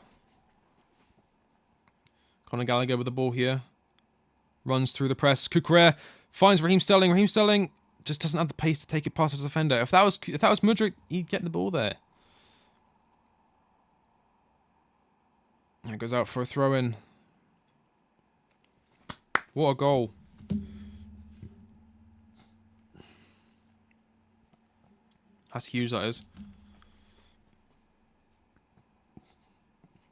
Conor Gallagher with the ball here. Runs through the press. Cucurella finds Raheem Sterling. Raheem Sterling just doesn't have the pace to take it past the defender. If that was Mudryk, he'd get the ball there. That goes out for a throw-in. What a goal. That's huge, that is.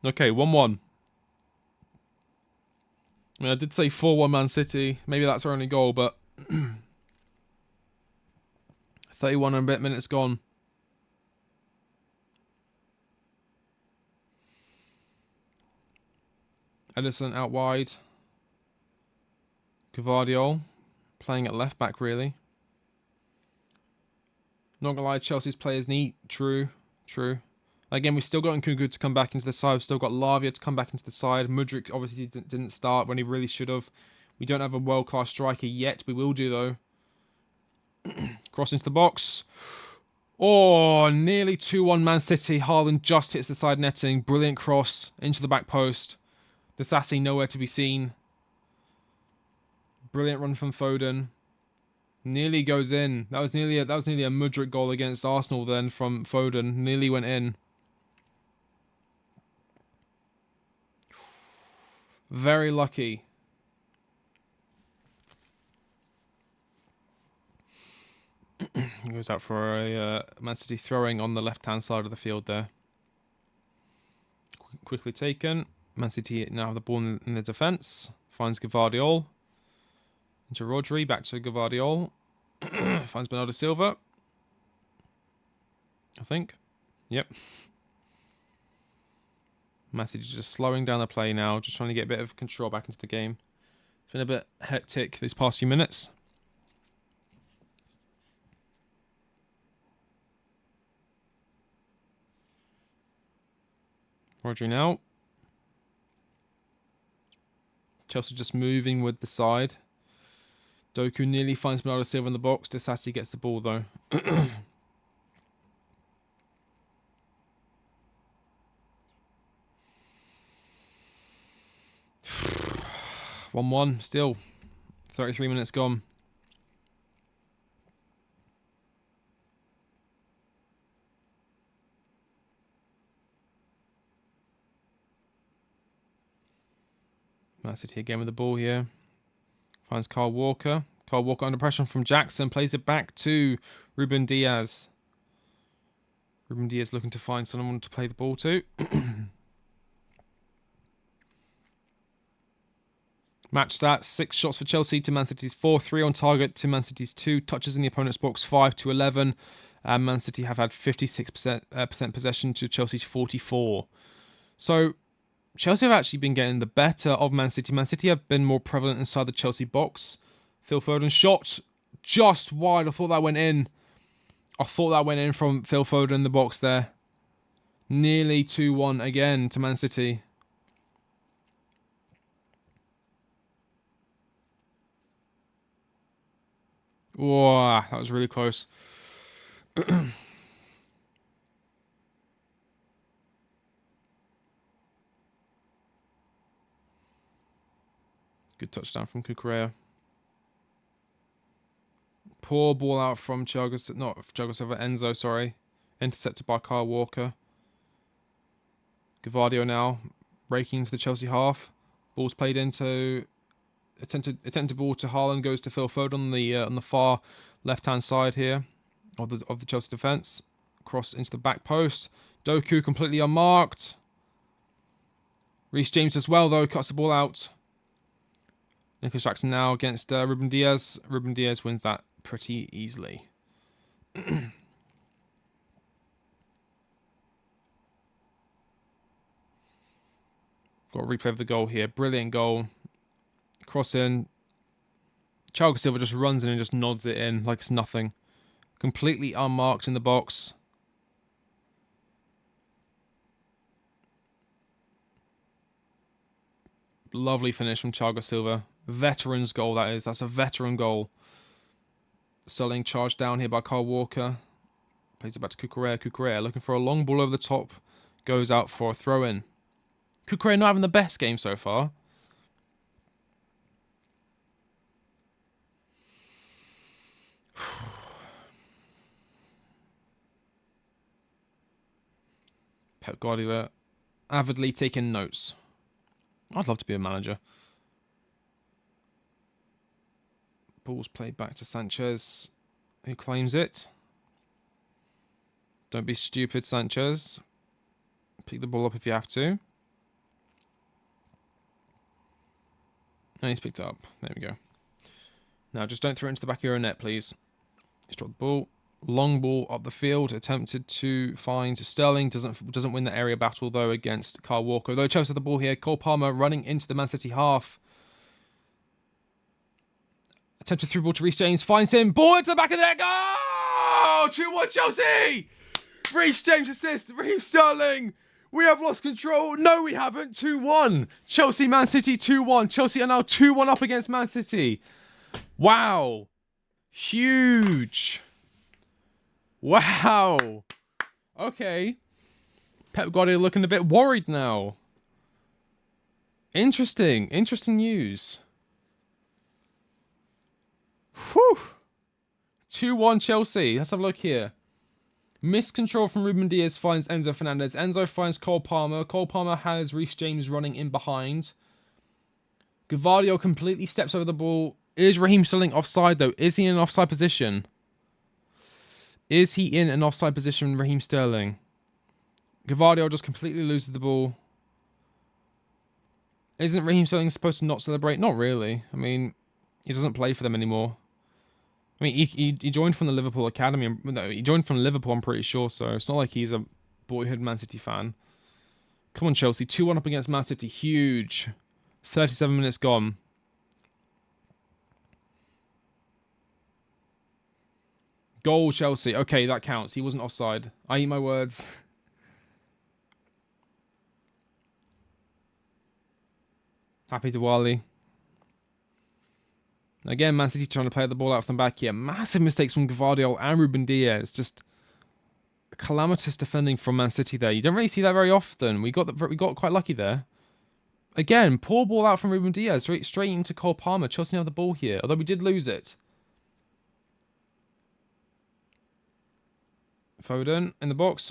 Okay, 1-1. I mean, I did say 4-1 Man City. Maybe that's our only goal, but 31 and a bit minutes gone. Edison out wide. Gvardiol playing at left back, really. Not gonna lie, Chelsea's players neat. True, true. Again, we've still got Nkunku to come back into the side. We've still got Lavia to come back into the side. Mudryk obviously didn't start when he really should have. We don't have a world-class striker yet. We will do, though. Cross into the box. Oh, nearly 2-1 Man City. Haaland just hits the side netting. Brilliant cross into the back post. Disasi nowhere to be seen. Brilliant run from Foden. Nearly goes in. That was nearly a Mudryk goal against Arsenal then from Foden. Nearly went in. Very lucky. He goes out for a Man City throwing on the left-hand side of the field there. Quickly taken. Man City now have the ball in the defence. Finds Gvardiol. Into Rodri. Back to Gvardiol. Finds Bernardo Silva. I think. Yep. Man City just slowing down the play now. Just trying to get a bit of control back into the game. It's been a bit hectic these past few minutes. Rodri now. Chelsea just moving with the side. Doku nearly finds Bernardo Silva in the box. Disasi gets the ball, though. 1-1 still. 33 minutes gone. Man City again with the ball here. Finds Kyle Walker. Kyle Walker under pressure from Jackson. Plays it back to Ruben Diaz. Ruben Diaz looking to find someone to play the ball to. Match stats. 6 shots for Chelsea to Man City's 4. 3 on target to Man City's 2. Touches in the opponent's box 5 to 11. Man City have had 56% possession to Chelsea's 44. So Chelsea have actually been getting the better of Man City. Man City have been more prevalent inside the Chelsea box. Phil Foden shot just wide. I thought that went in. I thought that went in from Phil Foden in the box there. Nearly 2-1 again to Man City. Whoa, that was really close. Good touchdown from Kukurea. Poor ball out from Enzo, sorry. Intercepted by Kyle Walker. Gavardio now breaking into the Chelsea half. Ball's played into attempted ball to Haaland, goes to Phil Foden on the far left-hand side here of the Chelsea defence. Cross into the back post. Doku completely unmarked. Reece James as well, though, cuts the ball out. Nicholas Jackson now against Ruben Diaz. Ruben Diaz wins that pretty easily. Got a replay of the goal here. Brilliant goal. Cross in. Thiago Silva just runs in and just nods it in like it's nothing. Completely unmarked in the box. Lovely finish from Thiago Silva. Veteran's goal, that is. That's a veteran goal. Sterling charged down here by Kyle Walker. Plays it back to Kukurea. Kukurea looking for a long ball over the top. Goes out for a throw-in. Kukurea not having the best game so far. Pep Guardiola avidly taking notes. I'd love to be a manager. Ball's played back to Sanchez, who claims it. Don't be stupid, Sanchez. Pick the ball up if you have to. And he's picked it up. There we go. Now, just don't throw it into the back of your own net, please. He's dropped the ball. Long ball up the field. Attempted to find Sterling. Doesn't win the area battle, though, against Kyle Walker. Though Chelsea have the ball here. Cole Palmer running into the Man City half. Attempted through ball to Reece James. Finds him. Ball into the back of the net. Go! 2-1 Chelsea! Reece James assist. Raheem Sterling. We have lost control. No, we haven't. 2-1. Chelsea, Man City 2-1. Chelsea are now 2-1 up against Man City. Wow. Huge. Wow. Okay. Pep Guardiola looking a bit worried now. Interesting. Interesting news. Whew. 2-1 Chelsea. Let's have a look here. Missed control from Ruben Diaz finds Enzo Fernandez. Enzo finds Cole Palmer. Cole Palmer has Reece James running in behind. Gavardio completely steps over the ball. Is Raheem Sterling offside, though? Is he in an offside position? Is he in an offside position, Raheem Sterling? Gavardio just completely loses the ball. Isn't Raheem Sterling supposed to not celebrate? Not really. I mean, he doesn't play for them anymore. I mean, he joined from the Liverpool Academy. No, he joined from Liverpool, I'm pretty sure, so it's not like he's a boyhood Man City fan. Come on, Chelsea. 2-1 up against Man City. Huge. 37 minutes gone. Goal, Chelsea. Okay, that counts. He wasn't offside. I eat my words. Happy Diwali. Again, Man City trying to play the ball out from the back here. Massive mistakes from Gavardio and Ruben Diaz. Just calamitous defending from Man City there. You don't really see that very often. We got quite lucky there. Again, poor ball out from Ruben Diaz. Straight into Cole Palmer. Chelsea have the ball here. Although we did lose it. Foden in the box.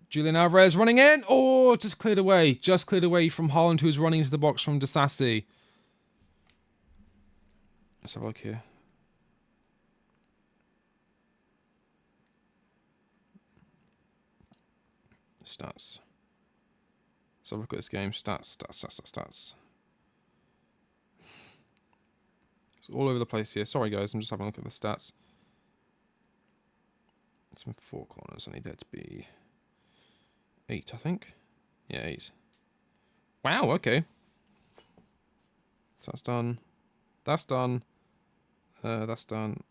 Julian Alvarez running in. Oh, just cleared away. Just cleared away from Haaland, who was running into the box from Disasi. Let's have a look here. Stats. Let's have a look at this game. Stats. It's all over the place here. Sorry, guys. I'm just having a look at the stats. It's been 4 corners. I need that to be 8, I think. Yeah, 8. Wow, okay. So that's done. That's done. That's done.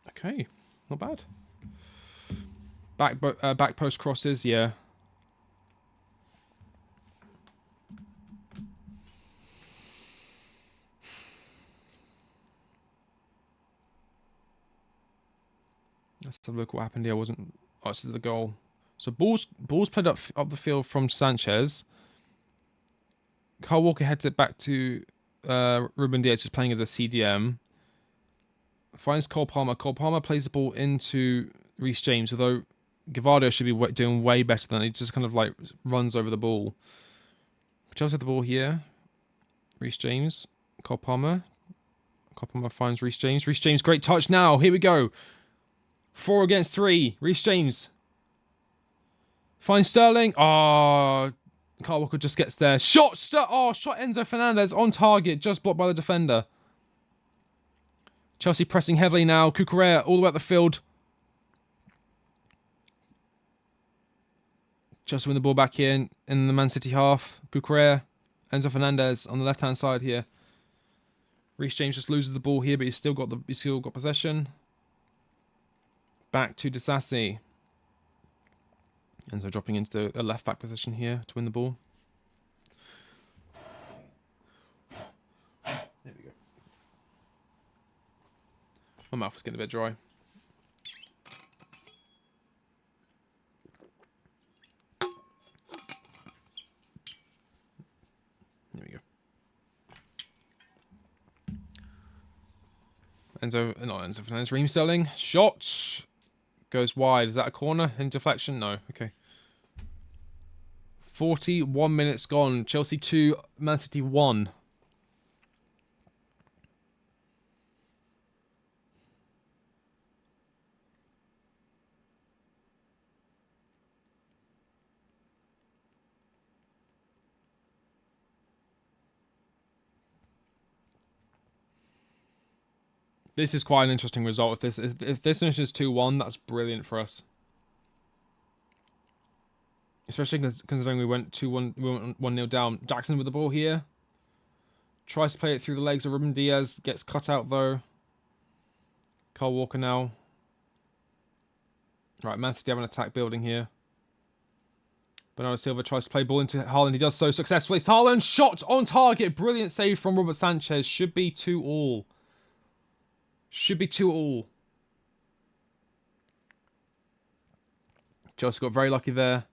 Okay, not bad. Back post crosses, yeah. Let's have a look what happened here. Wasn't... Oh, this is the goal. So balls played up the field from Sanchez. Kyle Walker heads it back to Ruben Diaz, who's playing as a CDM. Finds Cole Palmer. Cole Palmer plays the ball into Reece James, although Gavardo should be doing way better than that. He just kind of like runs over the ball. Chelsea have the ball here. Reece James. Cole Palmer. Cole Palmer finds Reece James. Reece James, great touch now. Here we go. 4 against 3. Reece James. Finds Sterling. Oh, Kyle Walker just gets there. Shot Enzo Fernandez on target. Just blocked by the defender. Chelsea pressing heavily now. Cucurella all the way up the field. Chelsea win the ball back in the Man City half. Cucurella. Enzo Fernandez on the left-hand side here. Reece James just loses the ball here, but he's still got possession. Back to Disasi. Enzo dropping into a left-back position here to win the ball. There we go. My mouth is getting a bit dry. There we go. Enzo Fernandez, Raheem Sterling. Shot. Goes wide. Is that a corner? Any deflection? No. Okay. 41 minutes gone. Chelsea 2, Man City 1. This is quite an interesting result. If this finishes 2-1, that's brilliant for us. Especially considering we went 2-1, we went 1-0 down. Jackson with the ball here. Tries to play it through the legs of Ruben Diaz. Gets cut out though. Kyle Walker now. Right, Man City have an attack building here. Bernardo Silva tries to play ball into Haaland. He does so successfully. Haaland shot on target. Brilliant save from Robert Sanchez. Should be 2-2. Should be 2-2. Chelsea got very lucky there.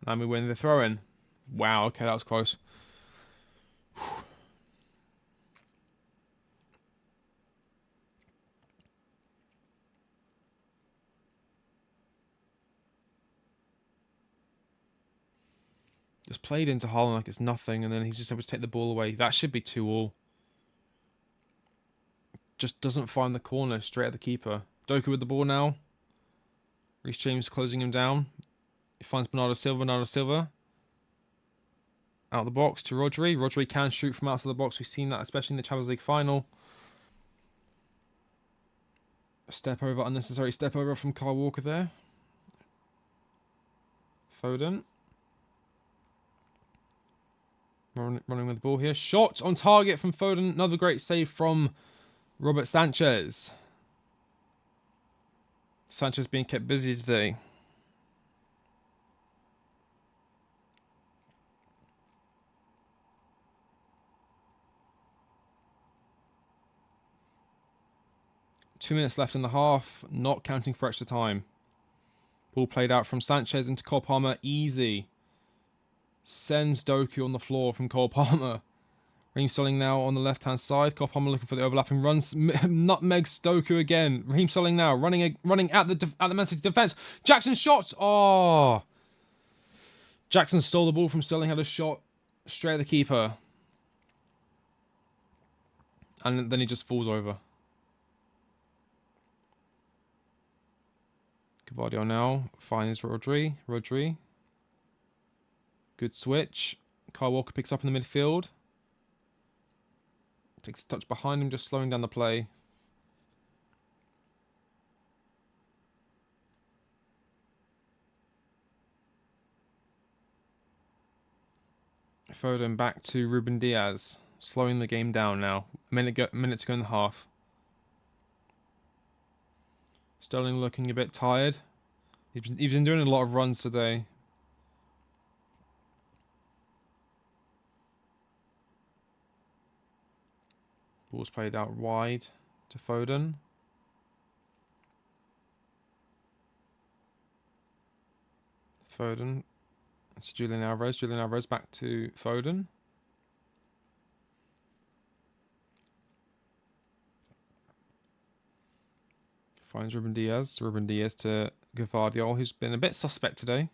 And we win the throw-in. Wow, okay, that was close. Just played into Haaland like it's nothing, and then he's just able to take the ball away. That should be 2-2. Just doesn't find the corner straight at the keeper. Doku with the ball now. Reece James closing him down. He finds Bernardo Silva. Bernardo Silva. Out of the box to Rodri. Rodri can shoot from outside the box. We've seen that, especially in the Champions League final. A step over, unnecessary step over from Kyle Walker there. Foden. Running with the ball here. Shot on target from Foden. Another great save from Robert Sanchez. Sanchez being kept busy today. Two minutes left in the half, not counting for extra time. Ball played out from Sanchez into Cole Palmer, easy. Sends Doku on the floor from Cole Palmer. Raheem Sterling now on the left-hand side. Cole Palmer looking for the overlapping runs. Nutmegs Doku again. Raheem Sterling now running at the Man City defense. Jackson shot. Oh, Jackson stole the ball from Sterling. Had a shot straight at the keeper, and then he just falls over. Gavardio now finds Rodri. Rodri. Good switch. Kyle Walker picks up in the midfield. Takes a touch behind him, just slowing down the play. Foden back to Ruben Diaz. Slowing the game down now. A minute to go in the half. Sterling looking a bit tired. He's been doing a lot of runs today. Ball's played out wide to Foden. Foden. It's Julian Alvarez. Julian Alvarez back to Foden. Finds Ruben Diaz. Ruben Diaz to Gvardiol, who's been a bit suspect today.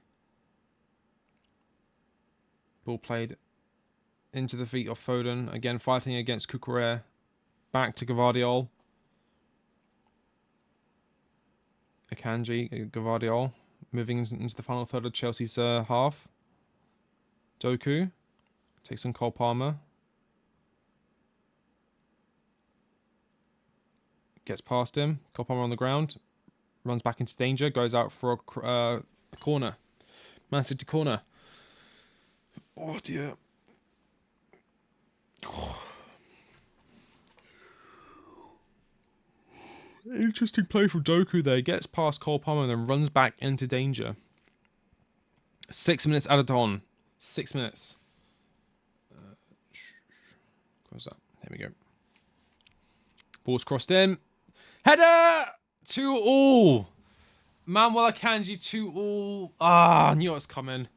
Ball played into the feet of Foden. Again, fighting against Cucurella. Back to Gvardiol. Akanji, Gvardiol. Moving into the final third of Chelsea's half. Doku. Takes on Cole Palmer. Gets past him. Cole Palmer on the ground. Runs back into danger. Goes out for a corner. Man City corner. Oh dear. Interesting play from Doku there. Gets past Cole Palmer and then runs back into danger. 6 minutes added on. 6 minutes. Close that. There we go. Ball's crossed in. Header! 2-2. Manuel Akanji 2-2. I knew it was coming.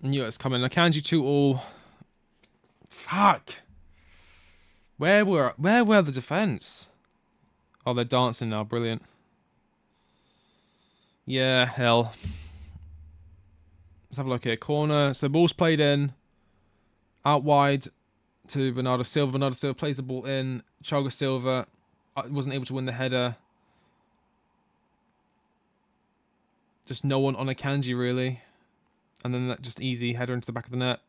Akanji 2-2. Fuck. Where were the defense? Oh, they're dancing now. Brilliant. Yeah, hell. Let's have a look here. Corner. So ball's played in. Out wide to Bernardo Silva. Bernardo Silva plays the ball in. Thiago Silva wasn't able to win the header. Just no one on Akanji, really. And then that just easy header into the back of the net.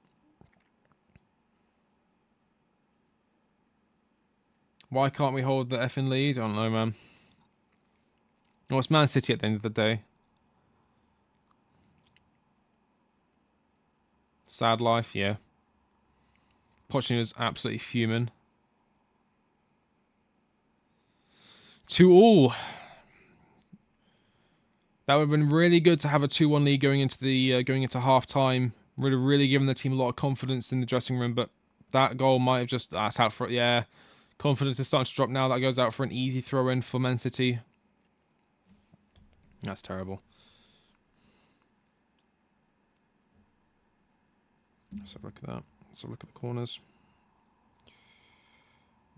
Why can't we hold the effing lead? I don't know, man. Well, it's Man City at the end of the day. Sad life, yeah. Pochettino's absolutely fuming. 2-2. That would have been really good to have a 2-1 lead going into half time. Would have really given the team a lot of confidence in the dressing room, but that goal might have just that's out for it. Yeah, confidence is starting to drop now. That goes out for an easy throw in for Man City. That's terrible. Let's have a look at that. Let's have a look at the corners.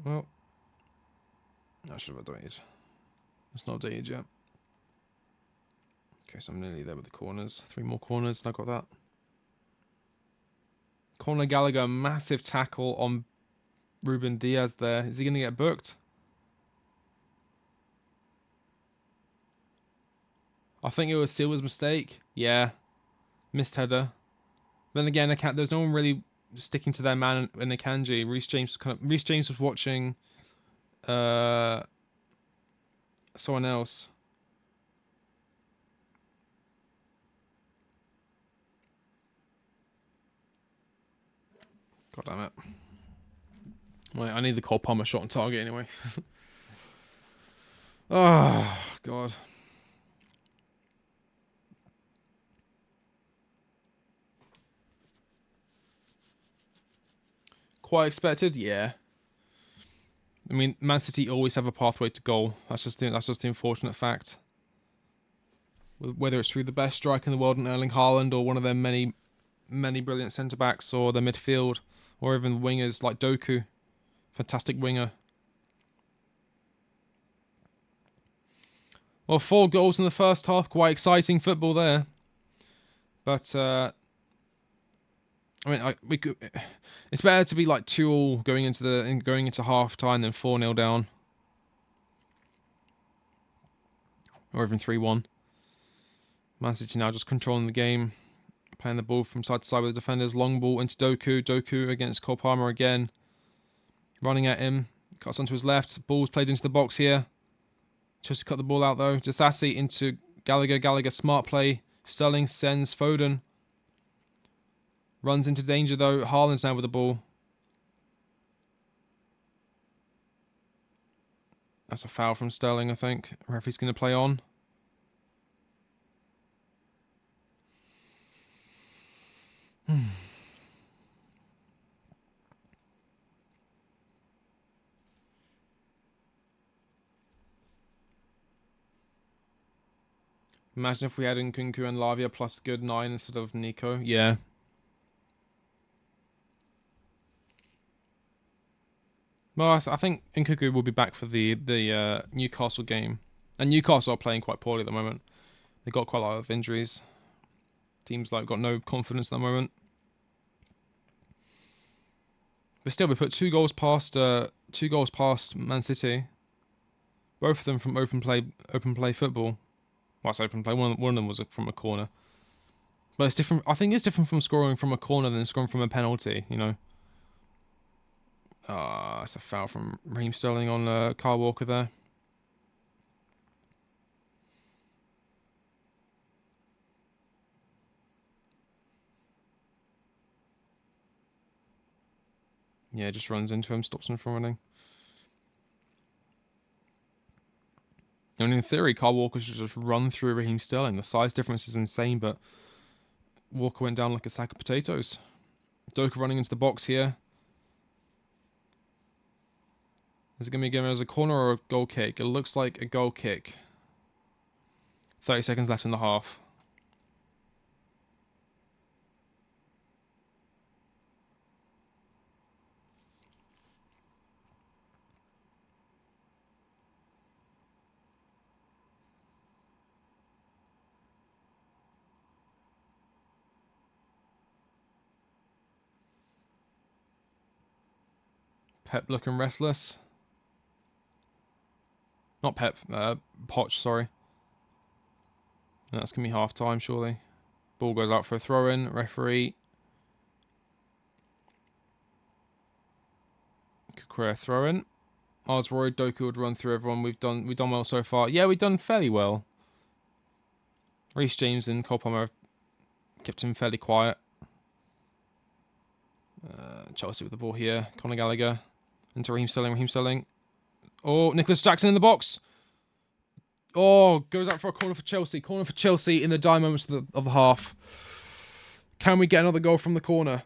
Well, I should have updated. It's not updated yet. Okay, so I'm nearly there with the corners. 3 more corners, and I got that. Conor Gallagher, massive tackle on Ruben Diaz there. Is he going to get booked? I think it was Silva's mistake. Yeah. Missed header. Then again, there's no one really sticking to their man in Akanji. Reece James was watching someone else. God damn it. Wait, I need the Cole Palmer shot on target anyway. Oh, God. Quite expected, yeah. I mean, Man City always have a pathway to goal. That's just the unfortunate fact. Whether it's through the best striker in the world in Erling Haaland or one of their many brilliant centre-backs or their midfield or even wingers like Doku. Fantastic winger. Well, 4 goals in the first half. Quite exciting football there. But, I mean, it's better to be like 2-2 going into half time than 4-0 down. Or even 3-1. Man City now just controlling the game. Playing the ball from side to side with the defenders. Long ball into Doku. Doku against Cole Palmer again. Running at him. Cuts onto his left. Ball's played into the box here. Just cut the ball out though. Disasi into Gallagher. Gallagher, smart play. Sterling sends Foden. Runs into danger though. Haaland's now with the ball. That's a foul from Sterling, I think. Referee's going to play on. Imagine if we had Nkunku and Lavia plus good 9 instead of Nico. Yeah. Well, I think Nkunku will be back for the Newcastle game. And Newcastle are playing quite poorly at the moment. They've got quite a lot of injuries. Teams like got no confidence at the moment. But still, we put 2 goals past Man City. Both of them from open play football. Well, it's open play. One of them was from a corner. But it's different. I think it's different from scoring from a corner than scoring from a penalty. You know. It's a foul from Raheem Sterling on Kyle Walker there. Yeah, just runs into him, stops him from running. And in theory, Kyle Walker should just run through Raheem Sterling. The size difference is insane, but Walker went down like a sack of potatoes. Doku running into the box here. Is it going to be given as a corner or a goal kick? It looks like a goal kick. 30 seconds left in the half. Pep looking restless. Not Pep, Poch, sorry. And that's going to be half time, surely. Ball goes out for a throw-in. Referee. Kukurea throw-in. I was worried Doku would run through everyone. We've done well so far. Yeah, we've done fairly well. Reece James and Cole Palmer kept him fairly quiet. Chelsea with the ball here. Conor Gallagher into Raheem Sterling. Oh, Nicholas Jackson in the box. Oh, goes out for a corner for Chelsea. Corner for Chelsea in the dying moments of the half. Can we get another goal from the corner?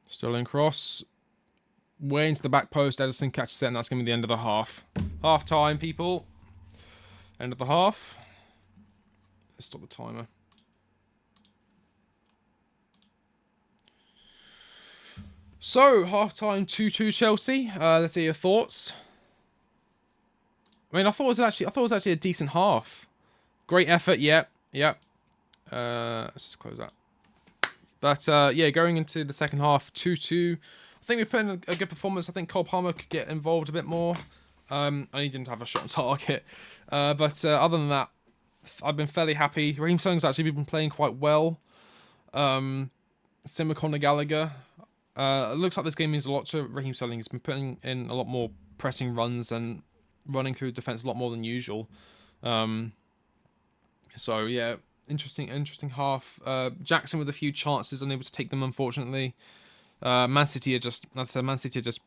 Sterling cross. Way into the back post. Edison catches it, and that's going to be the end of the half. Half time, people. End of the half. Let's stop the timer. So, half time 2-2 Chelsea. Let's see your thoughts. I mean, I thought it was actually a decent half. Great effort, yep. Let's just close that. But yeah, going into the second half, 2-2. I think we put in a good performance. I think Cole Palmer could get involved a bit more. And he didn't have a shot on target. But other than that, I've been fairly happy. Raheem Sterling's actually been playing quite well. Similar Conor Gallagher. It looks like this game means a lot to Raheem Sterling. He's been putting in a lot more pressing runs and running through defence a lot more than usual. So yeah, interesting half. Jackson with a few chances, unable to take them, unfortunately. Man City are just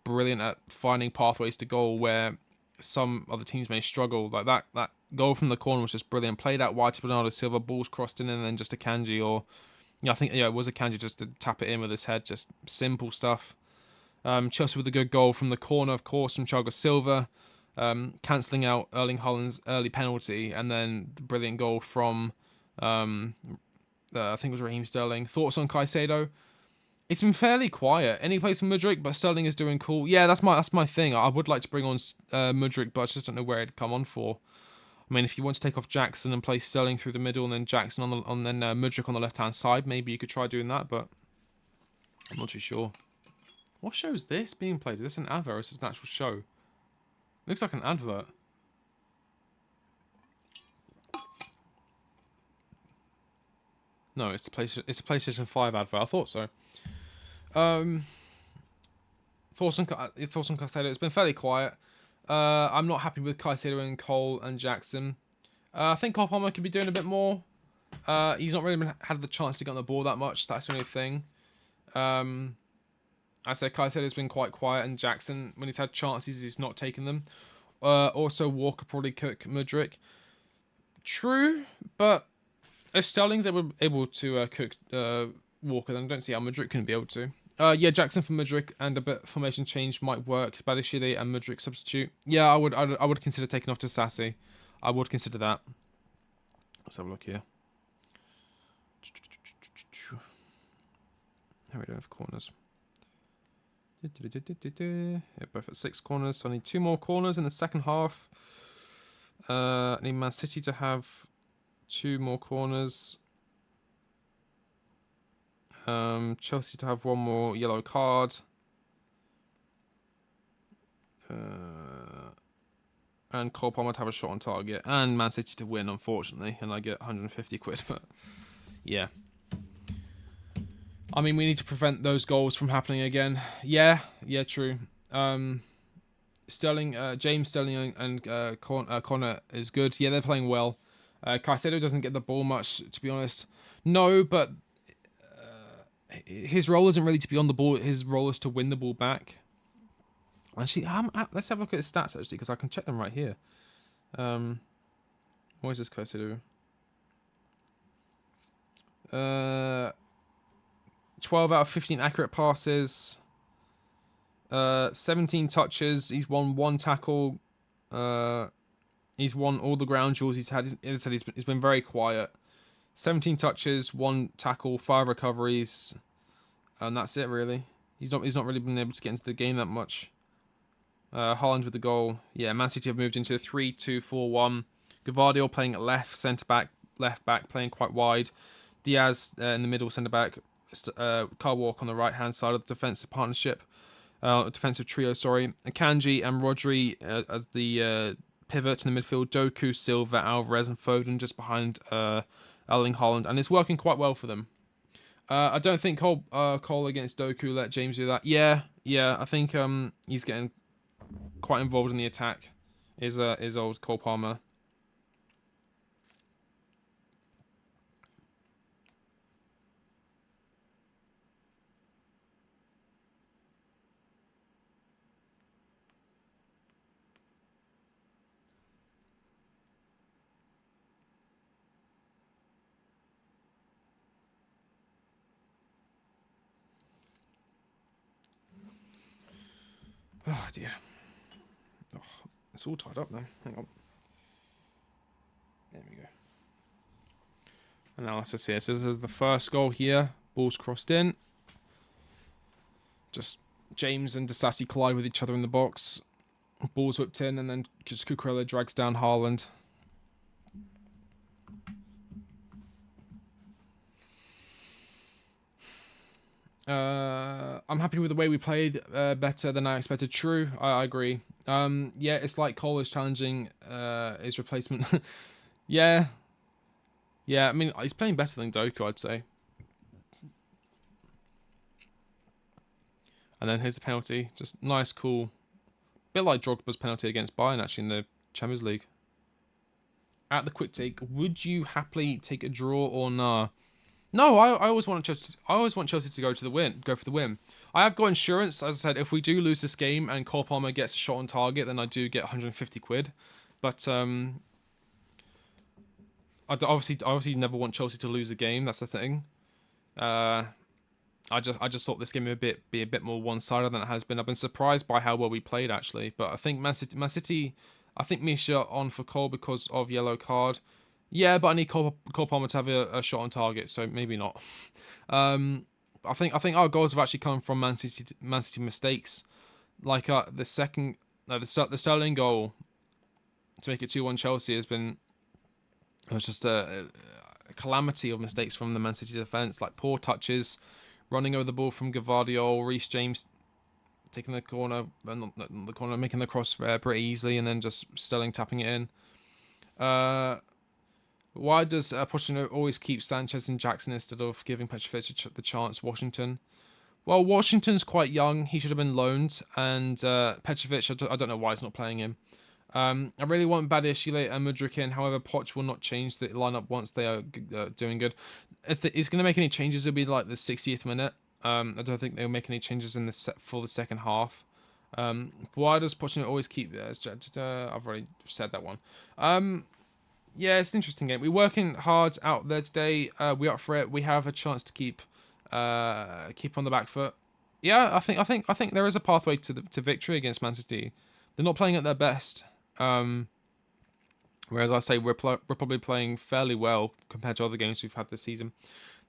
brilliant at finding pathways to goal where some other teams may struggle. Like that goal from the corner was just brilliant. Played out wide to Bernardo Silva, balls crossed in, and then just a Kanji or I think it was a Kanji just to tap it in with his head. Just simple stuff. Chelsea with a good goal from the corner, of course, from Thiago Silva, cancelling out Erling Haaland's early penalty, and then the brilliant goal from I think it was Raheem Sterling. Thoughts on Caicedo? It's been fairly quiet. Any place from Mudryk, but Sterling is doing cool. Yeah, that's my thing. I would like to bring on Mudryk, but I just don't know where it'd come on for. I mean, if you want to take off Jackson and play Sterling through the middle, and then Jackson Mudryk on the left hand side, maybe you could try doing that. But I'm not too sure. What show is this being played? Is this an advert or is this an actual show? Looks like an advert. No, it's a PlayStation 5 advert. I thought so. Thoughts on Caicedo? It's been fairly quiet. I'm not happy with Caicedo and Cole and Jackson. I think Cole Palmer could be doing a bit more. He's not really had the chance to get on the ball that much. That's the only thing. I said Caicedo's been quite quiet, and Jackson, when he's had chances, he's not taken them. Also, Walker probably cook Mudryk. True, but If Sterling's able to cook Walker, then I don't see how Mudryk couldn't be able to. Yeah, Jackson for Mudryk and a bit formation change might work. Badishile and Mudryk substitute. Yeah, I would consider taking off to Sassy. I would consider that. Let's have a look here. How are we doing for corners? Yeah, both at 6 corners. So I need 2 more corners in the second half. I need Man City to have 2 more corners. Chelsea to have 1 more yellow card. And Cole Palmer to have a shot on target. And Man City to win, unfortunately. And I get 150 quid. But yeah. I mean, we need to prevent those goals from happening again. Yeah, true. Sterling, James Sterling and Connor is good. Yeah, they're playing well. Caicedo doesn't get the ball much, to be honest. No, but his role isn't really to be on the ball. His role is to win the ball back. Actually, let's have a look at his stats, actually, because I can check them right here. What is this Caicedo? 12 out of 15 accurate passes. 17 touches. He's won 1 tackle. He's won all the ground duels he's had. As I said, he's been very quiet. 17 touches, 1 tackle, 5 recoveries, and that's it really. He's not really been able to get into the game that much. Haaland with the goal. Yeah, Man City have moved into a 3-2-4-1. Gvardiol playing at left, centre back, left back, playing quite wide. Diaz in the middle, centre back. Kyle Walker on the right hand side of the defensive partnership, defensive trio. Sorry, Akanji and Rodri as the pivot in the midfield. Doku, Silva, Alvarez, and Foden just behind Erling Haaland, and it's working quite well for them. I don't think Cole against Doku let James do that. Yeah. I think he's getting quite involved in the attack. Is old Cole Palmer. Oh dear. Oh, it's all tied up now. Hang on. There we go. Analysis here. So this is the first goal here. Ball's crossed in. Just James and Disasi collide with each other in the box. Ball's whipped in, and then just Cucurella drags down Haaland. I'm happy with the way we played, better than I expected. True, I agree. Yeah, it's like Cole is challenging his replacement. Yeah, I mean, he's playing better than Doku, I'd say. And then here's the penalty. Just nice, cool. Bit like Drogba's penalty against Bayern, actually, in the Champions League. At the quick take, would you happily take a draw or nah? No, I always want Chelsea. I always want Chelsea to go for the win. I have got insurance, as I said. If we do lose this game and Cole Palmer gets a shot on target, then I do get 150 quid. But I obviously never want Chelsea to lose a game. That's the thing. I just thought this game would be a bit more one-sided than it has been. I've been surprised by how well we played, actually. But I think Man City. I think Misha on for Cole because of yellow card. Yeah, but I need Cole Palmer to have a shot on target, so maybe not. I think our goals have actually come from Man City mistakes, like the Sterling goal to make it 2-1 Chelsea it was just a calamity of mistakes from the Man City defense, like poor touches, running over the ball from Gvardiol, Reece James taking the corner, making the cross pretty easily, and then just Sterling tapping it in. Why does Pochettino always keep Sanchez and Jackson instead of giving Petrovic the chance? Washington. Well, Washington's quite young. He should have been loaned. And Petrovic, I don't know why he's not playing him. I really want Badiashile and Mudryk in. However, Poch will not change the lineup once they are doing good. If he's going to make any changes, it'll be like the 60th minute. I don't think they'll make any changes in for the second half. Why does Pochettino always keep... I've already said that one. Yeah, it's an interesting game. We're working hard out there today. We're up for it. We have a chance to keep on the back foot. Yeah, I think there is a pathway to victory against Man City. They're not playing at their best. Whereas I say we're probably playing fairly well compared to other games we've had this season.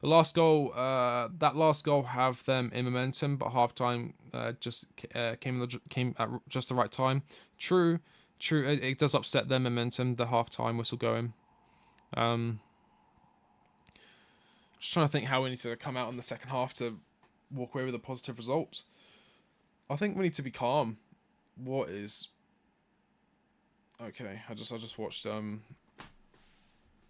The last goal, that last goal have them in momentum, but halftime just came at just the right time. True. It does upset their momentum. The halftime whistle going. Just trying to think how we need to come out in the second half to walk away with a positive result. I think we need to be calm. What is? Okay, I just watched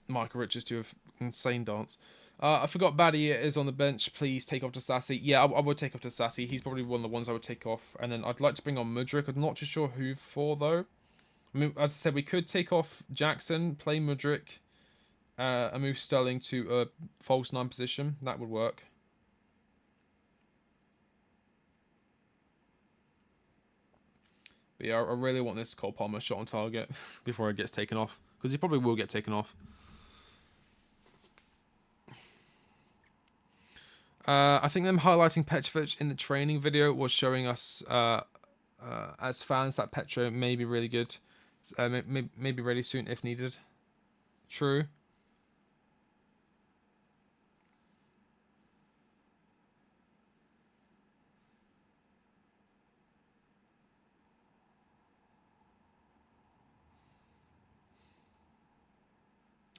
Michael Richards do an insane dance. I forgot Baddie is on the bench. Please take off to Sassy. Yeah, I would take off to Sassy. He's probably one of the ones I would take off. And then I'd like to bring on Mudryk. I'm not too sure who for, though. I mean, as I said, we could take off Jackson, play Mudryk, and move Sterling to a false 9 position. That would work. But yeah, I really want this Cole Palmer shot on target before it gets taken off. Because he probably will get taken off. I think them highlighting Petrovic in the training video was showing us, as fans, that Petro may be really good. May be ready soon if needed. True.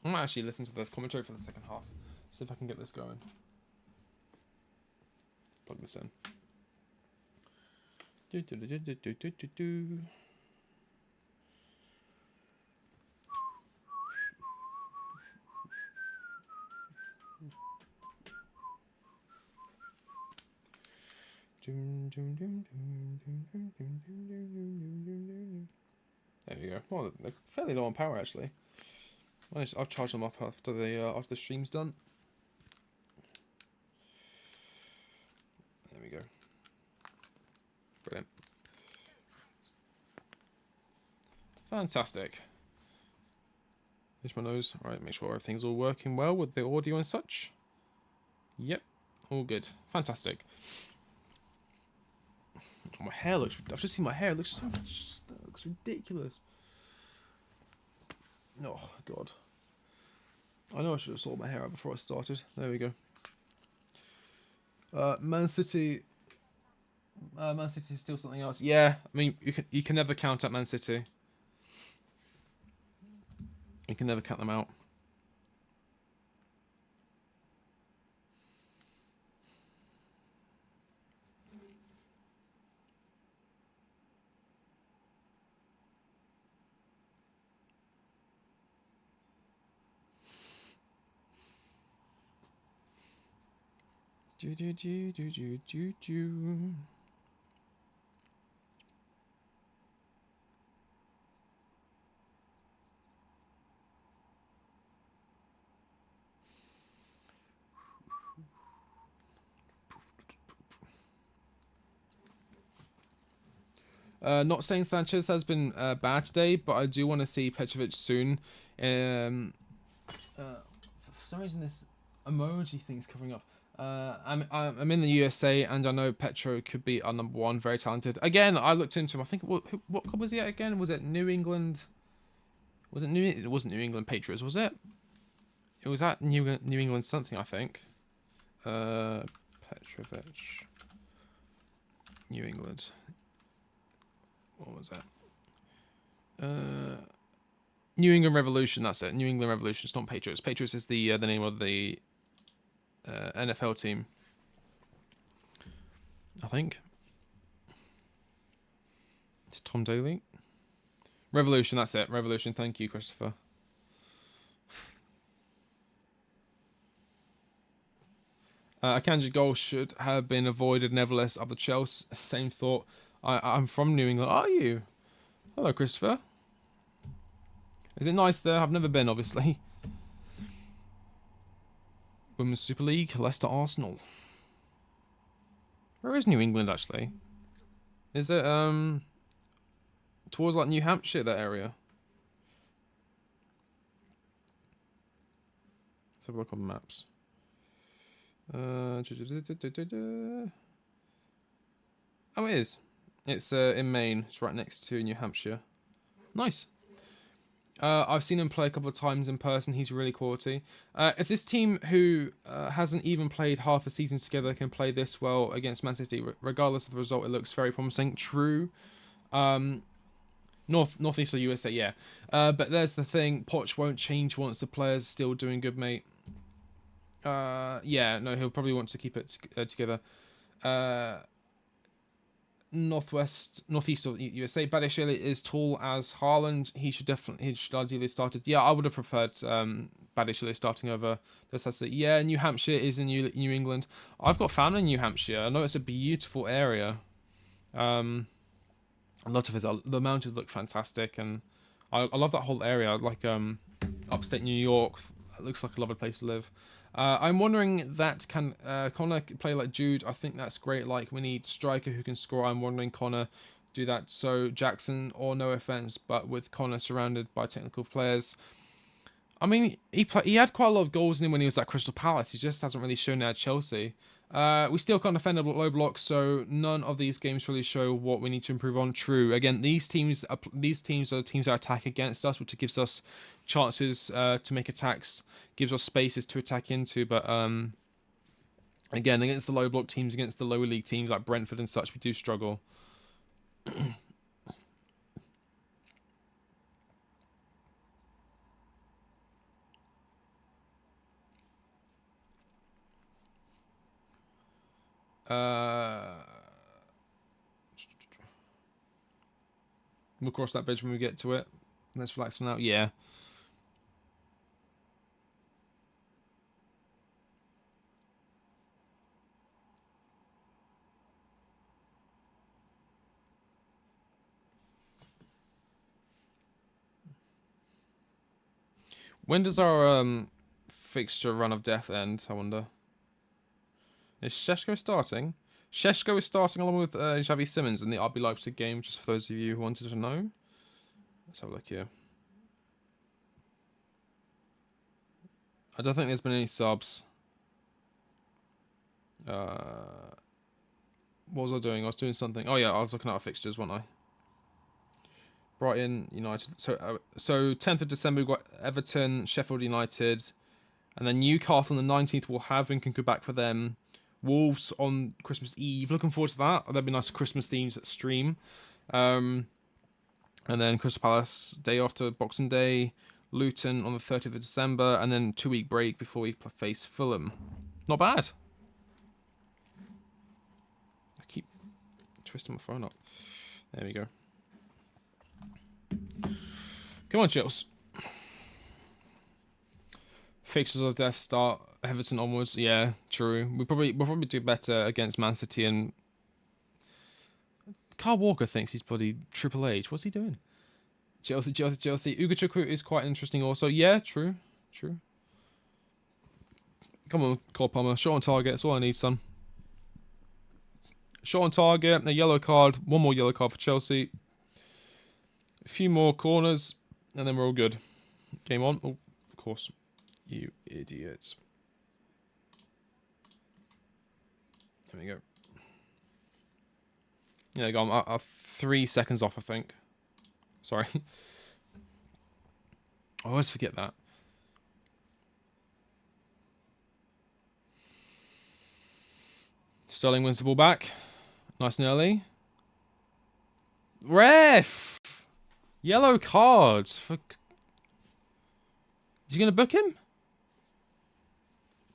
I might actually listen to the commentary for the second half. See if I can get this going. Plug this in. There we go. Well, they're fairly low on power actually. I'll charge them up after the stream's done. There we go. Brilliant. Fantastic. Here's my nose. Alright, make sure everything's all working well with the audio and such. Yep, all good. Fantastic. Oh, my hair looks... I've just seen my hair. It looks so much... It looks ridiculous. Oh, God. I know I should have sorted my hair out before I started. There we go. Man City... Man City is still something else. Yeah, I mean, you can never count out Man City. You can never count them out. Not saying Sanchez has been bad today, but I do want to see Petrovic soon. For some reason, this emoji thing's covering up. I'm in the USA, and I know Petro could be our number one, very talented. Again, I looked into him. I think what club was he at again? Was it New England? Was it New? It wasn't New England Patriots, was it? It was at New England something, I think. Petrovic, New England. What was that? New England Revolution. That's it. New England Revolution. It's not Patriots. Patriots is the name of the NFL team, I think. It's Tom Daly. Revolution. That's it. Revolution. Thank you, Christopher. Akanji goal should have been avoided. Nevertheless, of the Chelsea. Same thought. I'm from New England. Are you? Hello, Christopher. Is it nice there? I've never been, obviously. Women's Super League, Leicester, Arsenal. Where is New England, actually? Is it, towards, like, New Hampshire, that area? have a look on maps. Oh, it is. It's in Maine. It's right next to New Hampshire. Nice. I've seen him play a couple of times in person. He's really quality. If this team who hasn't even played half a season together can play this well against Man City, regardless of the result, it looks very promising. True. Northeast of USA, yeah. But there's the thing. Poch won't change once the player's still doing good, mate. Yeah, no, he'll probably want to keep it together. Northeast of USA. Badiashile is tall as Haaland. He should ideally started. Yeah, I would have preferred Badiashile starting over. Yeah, New Hampshire is in New England. I've got family in New Hampshire. I know it's a beautiful area. A lot of the mountains look fantastic, and I love that whole area. Like upstate New York, it looks like a lovely place to live. I'm wondering that can Connor play like Jude? I think that's great. Like, we need striker who can score. I'm wondering Connor do that. So Jackson, or no offense, but with Connor surrounded by technical players. I mean, he had quite a lot of goals in him when he was at Crystal Palace. He just hasn't really shown that at Chelsea. We still can't defend a low block, so none of these games really show what we need to improve on. True. Again, these teams are the teams that attack against us, which gives us chances to make attacks, gives us spaces to attack into. But again, against the low block teams, against the lower league teams like Brentford and such, we do struggle. We'll cross that bridge when we get to it. Let's relax for now. Yeah. When does our fixture run of death end, I wonder? Is Šeško starting? Šeško is starting along with Xavi Simons in the RB Leipzig game, just for those of you who wanted to know. Let's have a look here. I don't think there's been any subs. What was I doing? I was doing something. Oh yeah, I was looking at our fixtures, wasn't I? Brighton, United. So 10th of December, we've got Everton, Sheffield United, and then Newcastle on the 19th. We'll have Nkunku back for them. Wolves on Christmas Eve. Looking forward to that. That'd be a nice Christmas themed stream. And then Crystal Palace day after Boxing Day. Luton on the 30th of December, and then 2-week break before we face Fulham. Not bad. I keep twisting my phone up. There we go. Come on, Chills. Fixtures of death start Everton onwards. Yeah, true. We'll probably do better against Man City, and Carl Walker thinks he's bloody Triple H. What's he doing? Chelsea. Ugochukwu is quite interesting also. Yeah, true. Come on, Cole Palmer. Shot on target. That's all I need, son. Shot on target. A yellow card. One more yellow card for Chelsea. A few more corners, and then we're all good. Game on. Oh, of course. You idiots. There we go. Yeah, go on. I'm 3 seconds off, I think. Sorry. I always forget that. Sterling wins the ball back. Nice and early. Ref! Yellow card. Is he going to book him?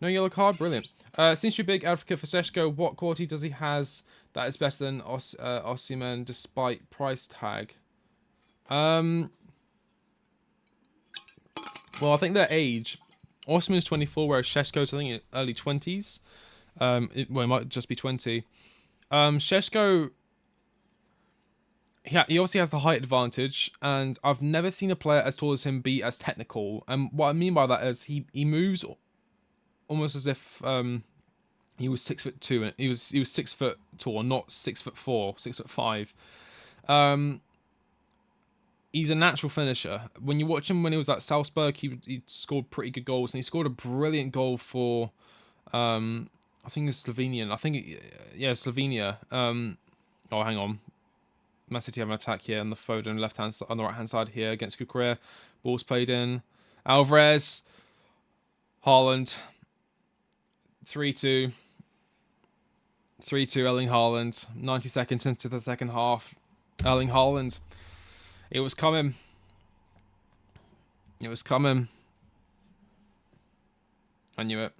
No yellow card? Brilliant. Since you're a big advocate for Šeško, what quality does he has that is better than Osimhen despite price tag? Well, I think their age. Osimhen's 24, whereas Šeško's, I think, early 20s. It might just be 20. Šeško, he obviously has the height advantage, and I've never seen a player as tall as him be as technical. And what I mean by that is he moves almost as if he was 6'2", and he was 6 foot tall, not 6'4", 6'5". He's a natural finisher. When you watch him when he was at Salzburg, he scored pretty good goals, and he scored a brilliant goal for, I think it's Slovenian. Yeah, Slovenia. Oh, hang on. Man City have an attack here on the Foden left hand on the right hand side here against Kukurea. Ball's played in. Alvarez, Haaland. 3-2. 3-2 Erling Haaland. 90 seconds into the second half. Erling Haaland. It was coming. It was coming. I knew it.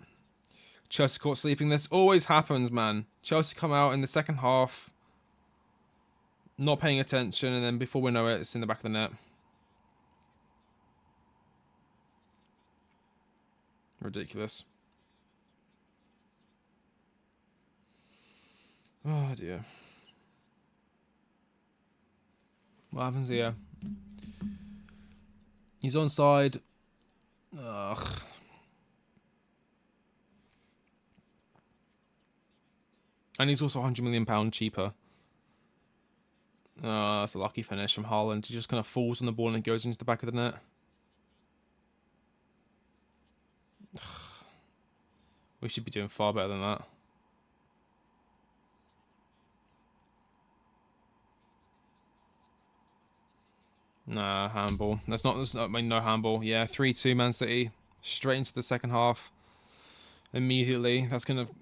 Chelsea caught sleeping. This always happens, man. Chelsea come out in the second half, not paying attention, and then before we know it, it's in the back of the net. Ridiculous. Oh, dear. What happens here? He's onside. Ugh. And he's also £100 million cheaper. That's a lucky finish from Haaland. He just kind of falls on the ball and goes into the back of the net. We should be doing far better than that. Nah, handball. That's not I mean, no handball. Yeah, 3-2 Man City. Straight into the second half. Immediately. That's going to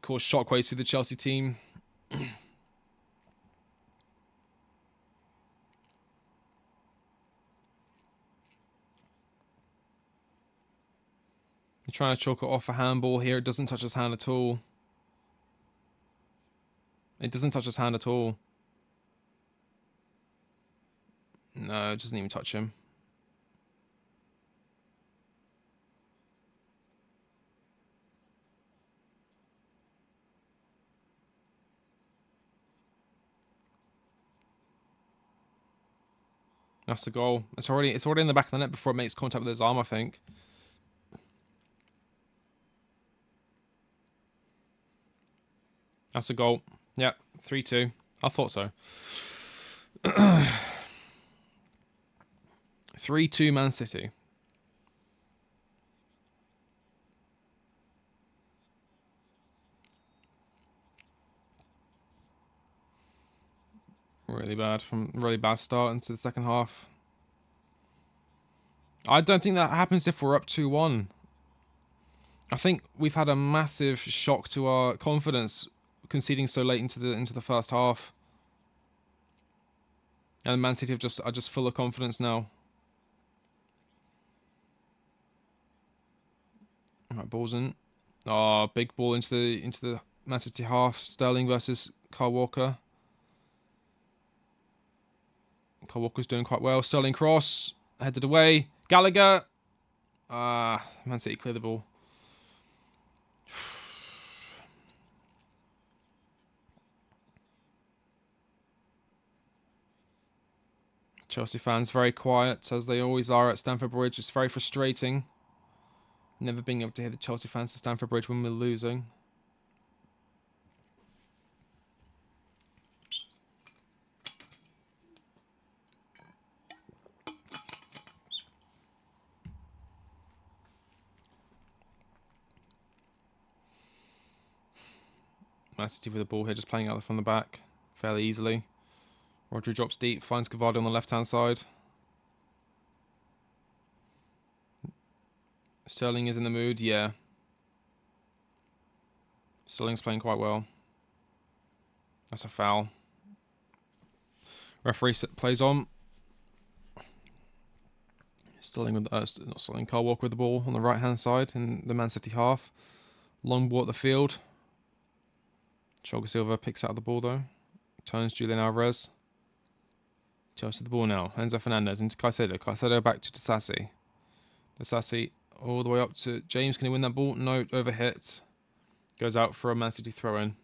cause shockwaves through the Chelsea team. You're trying to chalk it off a handball here. It doesn't touch his hand at all. It doesn't touch his hand at all. No, it doesn't even touch him. That's the goal. It's already in the back of the net before it makes contact with his arm, I think. That's a goal. Yep, 3-2. I thought so. 3-2 Man City. Really bad start into the second half. I don't think that happens if we're up 2-1. I think we've had a massive shock to our confidence conceding so late into the first half. And Man City are just full of confidence now. Alright, ball's in. Oh, big ball into the Man City half. Sterling versus Kyle Walker. Kyle Walker's doing quite well. Sterling cross. Headed away. Gallagher. Man City clear the ball. Chelsea fans very quiet, as they always are at Stamford Bridge. It's very frustrating. Never being able to hear the Chelsea fans at Stamford Bridge when we're losing. Man City with the ball here, just playing out from the back fairly easily. Rodri drops deep, finds Cavardi on the left-hand side. Sterling is in the mood, yeah. Sterling's playing quite well. That's a foul. Referee plays on. Sterling with not Sterling, Kyle Walker with the ball on the right-hand side in the Man City half. Long ball at the field. Thiago Silva picks out the ball though. Turns Julian Alvarez. Chelsea the ball now. Enzo Fernandez into Caicedo. Caicedo back to Disasi. Disasi all the way up to James. Can he win that ball? No, overhit. Goes out for a Man City throw-in.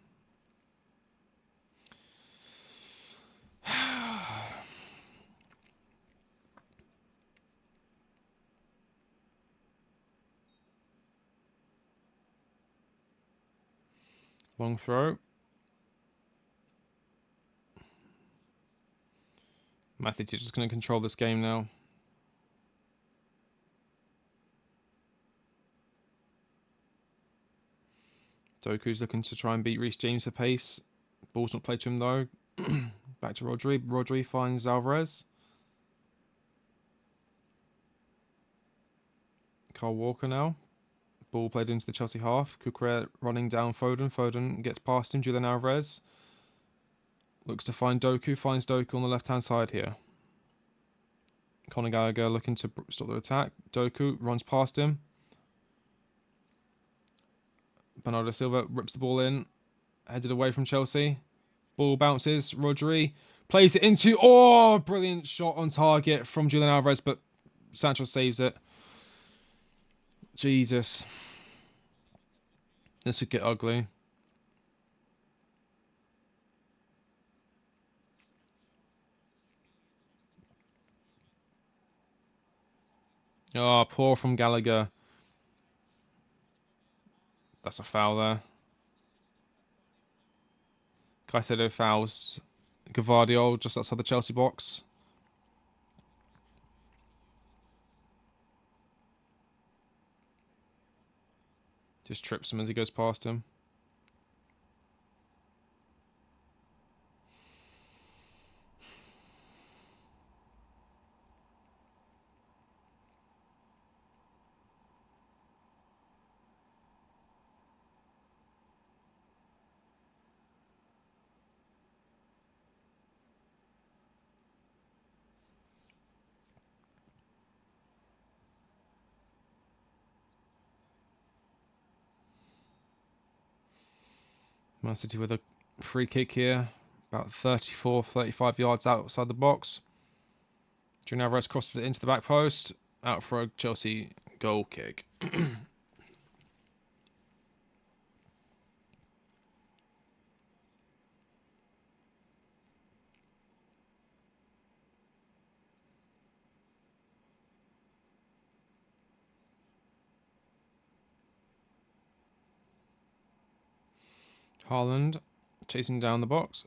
Long throw. Man City just going to control this game now. Doku's looking to try and beat Reece James for pace. Ball's not played to him though. Back to Rodri. Rodri finds Alvarez. Kyle Walker now. Ball played into the Chelsea half. Cucurella running down Foden. Foden gets past him. Julian Alvarez looks to find Doku. Finds Doku on the left-hand side here. Conor Gallagher looking to stop the attack. Doku runs past him. Bernardo Silva rips the ball in. Headed away from Chelsea. Ball bounces. Rodri plays it into... Oh, brilliant shot on target from Julian Alvarez, but Sancho saves it. Jesus. This could get ugly. Oh, poor from Gallagher. That's a foul there. Caicedo fouls Gavardiol just outside the Chelsea box. Just trips him as he goes past him. Man City with a free kick here. About 34, 35 yards outside the box. Julian Alvarez crosses it into the back post. Out for a Chelsea goal kick. Haaland chasing down the box.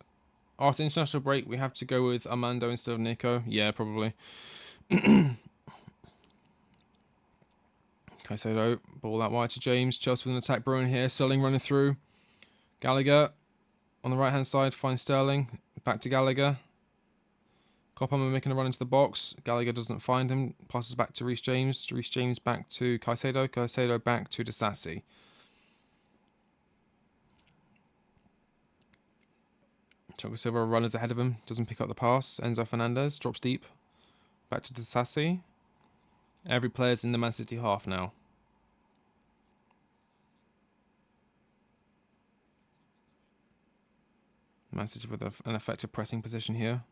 After international break, we have to go with Armando instead of Nico. Yeah, probably. Caicedo, ball out wide to James. Chelsea with an attack brewing here. Sterling running through. Gallagher on the right-hand side finds Sterling. Back to Gallagher. Cophammer making a run into the box. Gallagher doesn't find him. Passes back to Reece James. Reece James back to Caicedo. Caicedo back to Disasi. Thiago Silva runners ahead of him, doesn't pick up the pass. Enzo Fernandez drops deep. Back to Disasi. Every player's in the Man City half now. Man City with an effective pressing position here.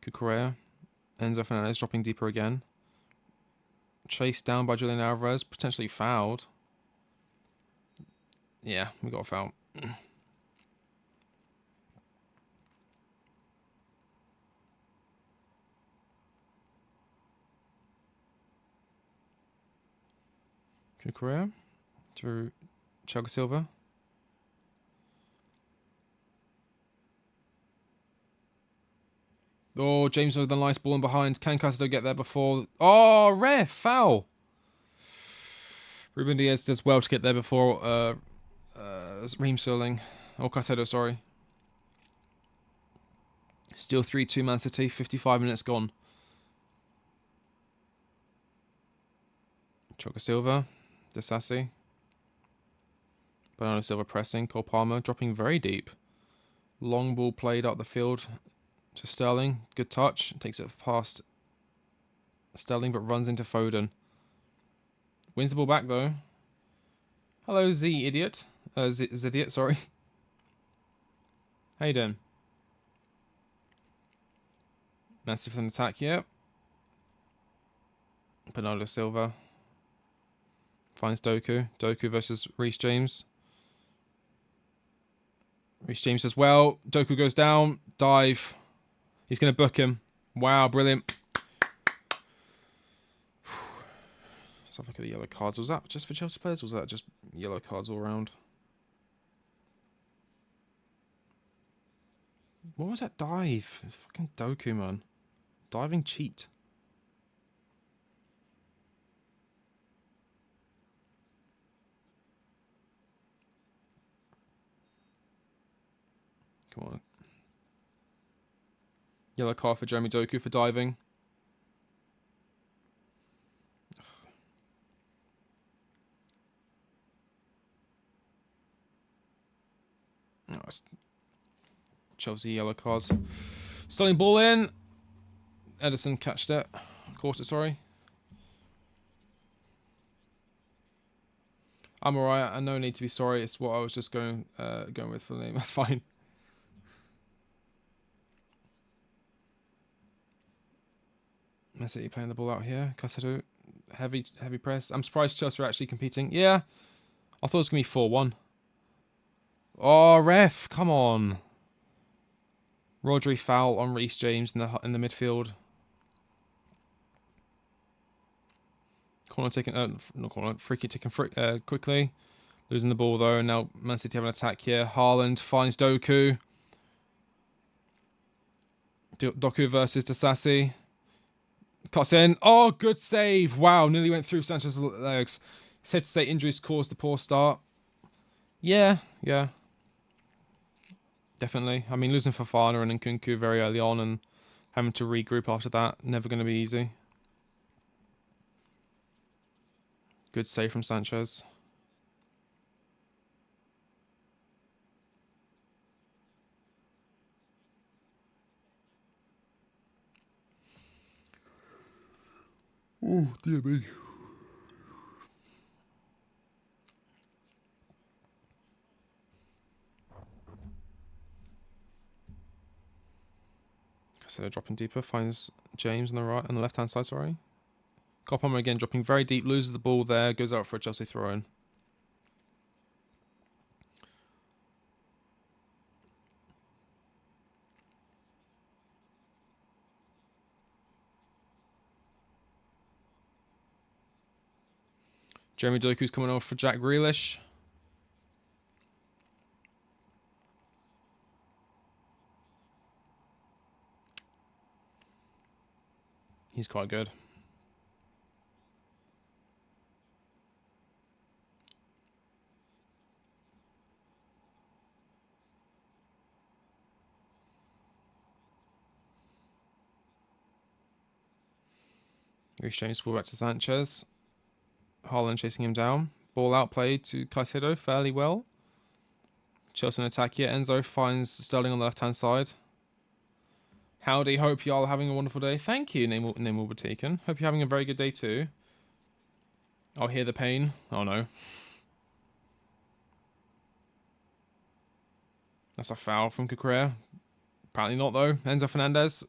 Cucurella. Enzo Fernandez dropping deeper again. Chased down by Julian Alvarez, potentially fouled. Yeah, we got a foul. Cucurella to Thiago Silva. Oh, James with a nice ball in behind. Can Caicedo get there before? Oh, ref, foul. Ruben Diaz does well to get there before Raheem Sterling. Oh, Caicedo, sorry. Still 3-2 Man City, 55 minutes gone. Thiago Silva. Disasi. Bernardo Silva pressing. Cole Palmer dropping very deep. Long ball played up the field to Sterling. Good touch. Takes it past Sterling but runs into Foden. Wins the ball back though. Hello Z idiot. Zidiot, sorry. How you doing? Massive an attack here. Bernardo Silva. Finds Doku. Doku versus Reece James. Reece James as well. Doku goes down. Dive. He's going to book him. Wow, brilliant. Let's have a look at the yellow cards. Was that just for Chelsea players? Or was that just yellow cards all around? What was that dive? Fucking Doku, man. Diving cheat. Come on. Yellow card for Jeremy Doku for diving. Oh, Chelsea yellow cards. Sterling ball in. Edison catched it. Caught it, sorry. I'm alright. I no need to be sorry. It's what I was just going with for the name. That's fine. Man City playing the ball out here. Casado, heavy press. I'm surprised Chelsea are actually competing. Yeah, I thought it was gonna be 4-1. Oh, ref, come on. Rodri foul on Reece James in the midfield. Corner taken, not corner, free kick taken quickly. Losing the ball though, and now Man City have an attack here. Haaland finds Doku. Doku versus Disasi. Cuts in. Oh, good save. Wow, nearly went through Sanchez's legs. Safe to say injuries caused the poor start. Yeah. Definitely. I mean, losing Fofana and Nkunku very early on and having to regroup after that, never going to be easy. Good save from Sanchez. Oh, dear me. So dropping deeper, finds James on the left hand side, sorry. Cophammer again dropping very deep, loses the ball there, goes out for a Chelsea throw in. Jeremy Doku's coming over for Jack Grealish. He's quite good. Reece James ball back to Sanchez. Haaland chasing him down. Ball outplayed to Caicedo fairly well. Chelsea on attack here. Enzo finds Sterling on the left-hand side. Howdy, hope y'all are having a wonderful day. Thank you, name will be taken. Hope you're having a very good day too. I'll hear the pain. Oh no. That's a foul from Kukurea. Apparently not though. Enzo Fernandez.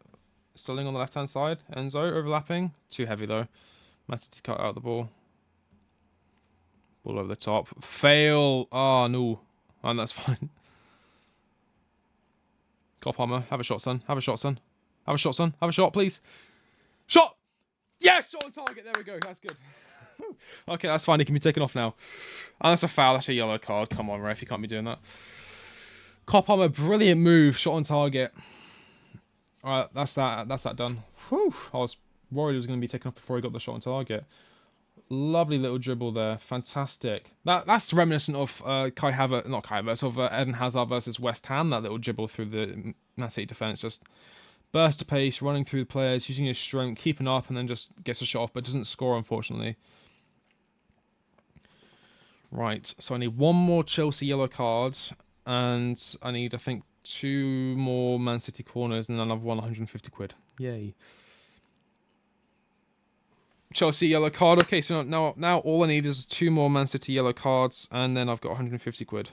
Sterling on the left-hand side. Enzo overlapping. Too heavy though. Man City cut out the ball. Ball over the top. Fail. Oh no. And that's fine. Cop Hammer. Have a shot, son. Have a shot, son. Have a shot, son. Have a shot, please. Shot! Yes! Shot on target. There we go. That's good. Okay, that's fine. He can be taken off now. And that's a foul. That's a yellow card. Come on, ref. You can't be doing that. Cop Hammer. Brilliant move. Shot on target. Alright, that's that done. Whew. I was worried it was going to be taken off before he got the shot on target. Lovely little dribble there. Fantastic. That's reminiscent of Kai Havertz, of Eden Hazard versus West Ham. That little dribble through the Man City defence. Just burst of pace, running through the players, using his strength, keeping up, and then just gets a shot off, but doesn't score, unfortunately. Right, so I need one more Chelsea yellow card, and I need, I think, 2 more Man City corners, and then I've won 150 quid. Yay. Chelsea yellow card. Okay, so now all I need is 2 more Man City yellow cards, and then I've got 150 quid.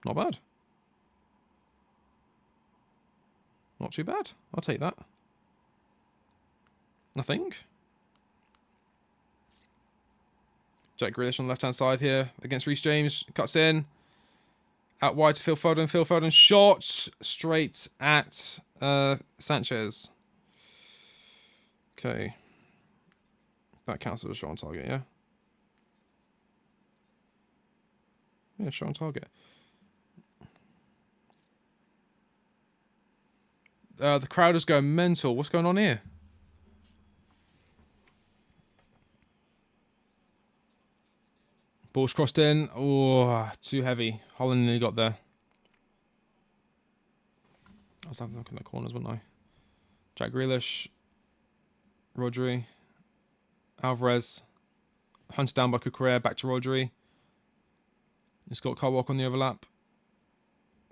Not bad. Not too bad. I'll take that. I think. Jack Grealish on the left-hand side here against Reece James. Cuts in. Out wide to Phil Foden. Phil Foden shot straight at Sanchez. Okay. That counts as a shot on target, yeah? Yeah, shot on target. The crowd is going mental. What's going on here? Ball's crossed in. Oh, too heavy. Holland nearly got there. I was having a look in the corners, wasn't I? Jack Grealish. Rodri. Alvarez. Hunted down by Cucurella. Back to Rodri. He's got Kyle Walker on the overlap.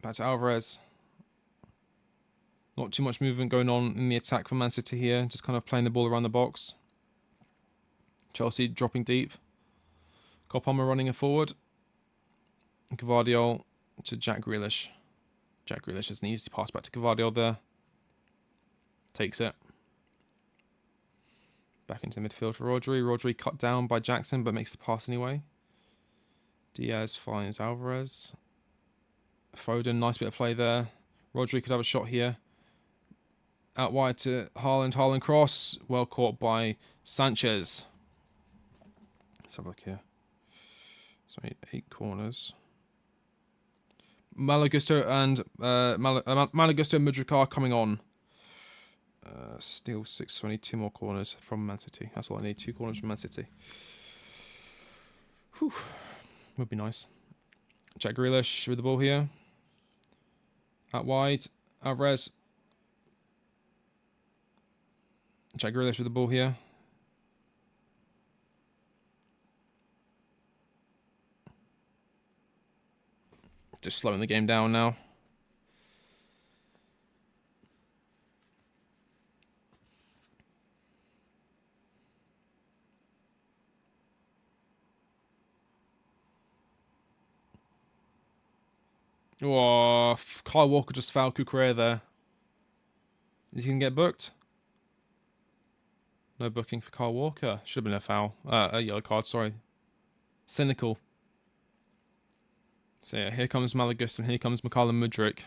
Back to Alvarez. Not too much movement going on in the attack for Man City here. Just kind of playing the ball around the box. Chelsea dropping deep. Cole Palmer running it forward. Gvardiol to Jack Grealish. Jack Grealish has an easy pass back to Gvardiol there. Takes it. Back into the midfield for Rodri. Rodri cut down by Jackson, but makes the pass anyway. Diaz finds Alvarez. Foden, nice bit of play there. Rodri could have a shot here. Out wide to Haaland. Haaland cross. Well caught by Sanchez. Let's have a look here. Sorry, 8 corners. Malagusto and Malagusto and Mudryk are coming on. Still 6-20. 2 more corners from Man City. That's all I need. 2 corners from Man City. Whew. Would be nice. Jack Grealish with the ball here. Out wide. Alvarez. Jack Grealish with the ball here. Just slowing the game down now. Oh, Kyle Walker just fouled Cucurella there. Is he going to get booked? No booking for Kyle Walker. Should have been a foul. A yellow card, sorry. Cynical. So yeah, here comes Malagusto and here comes Mykhailo Mudryk.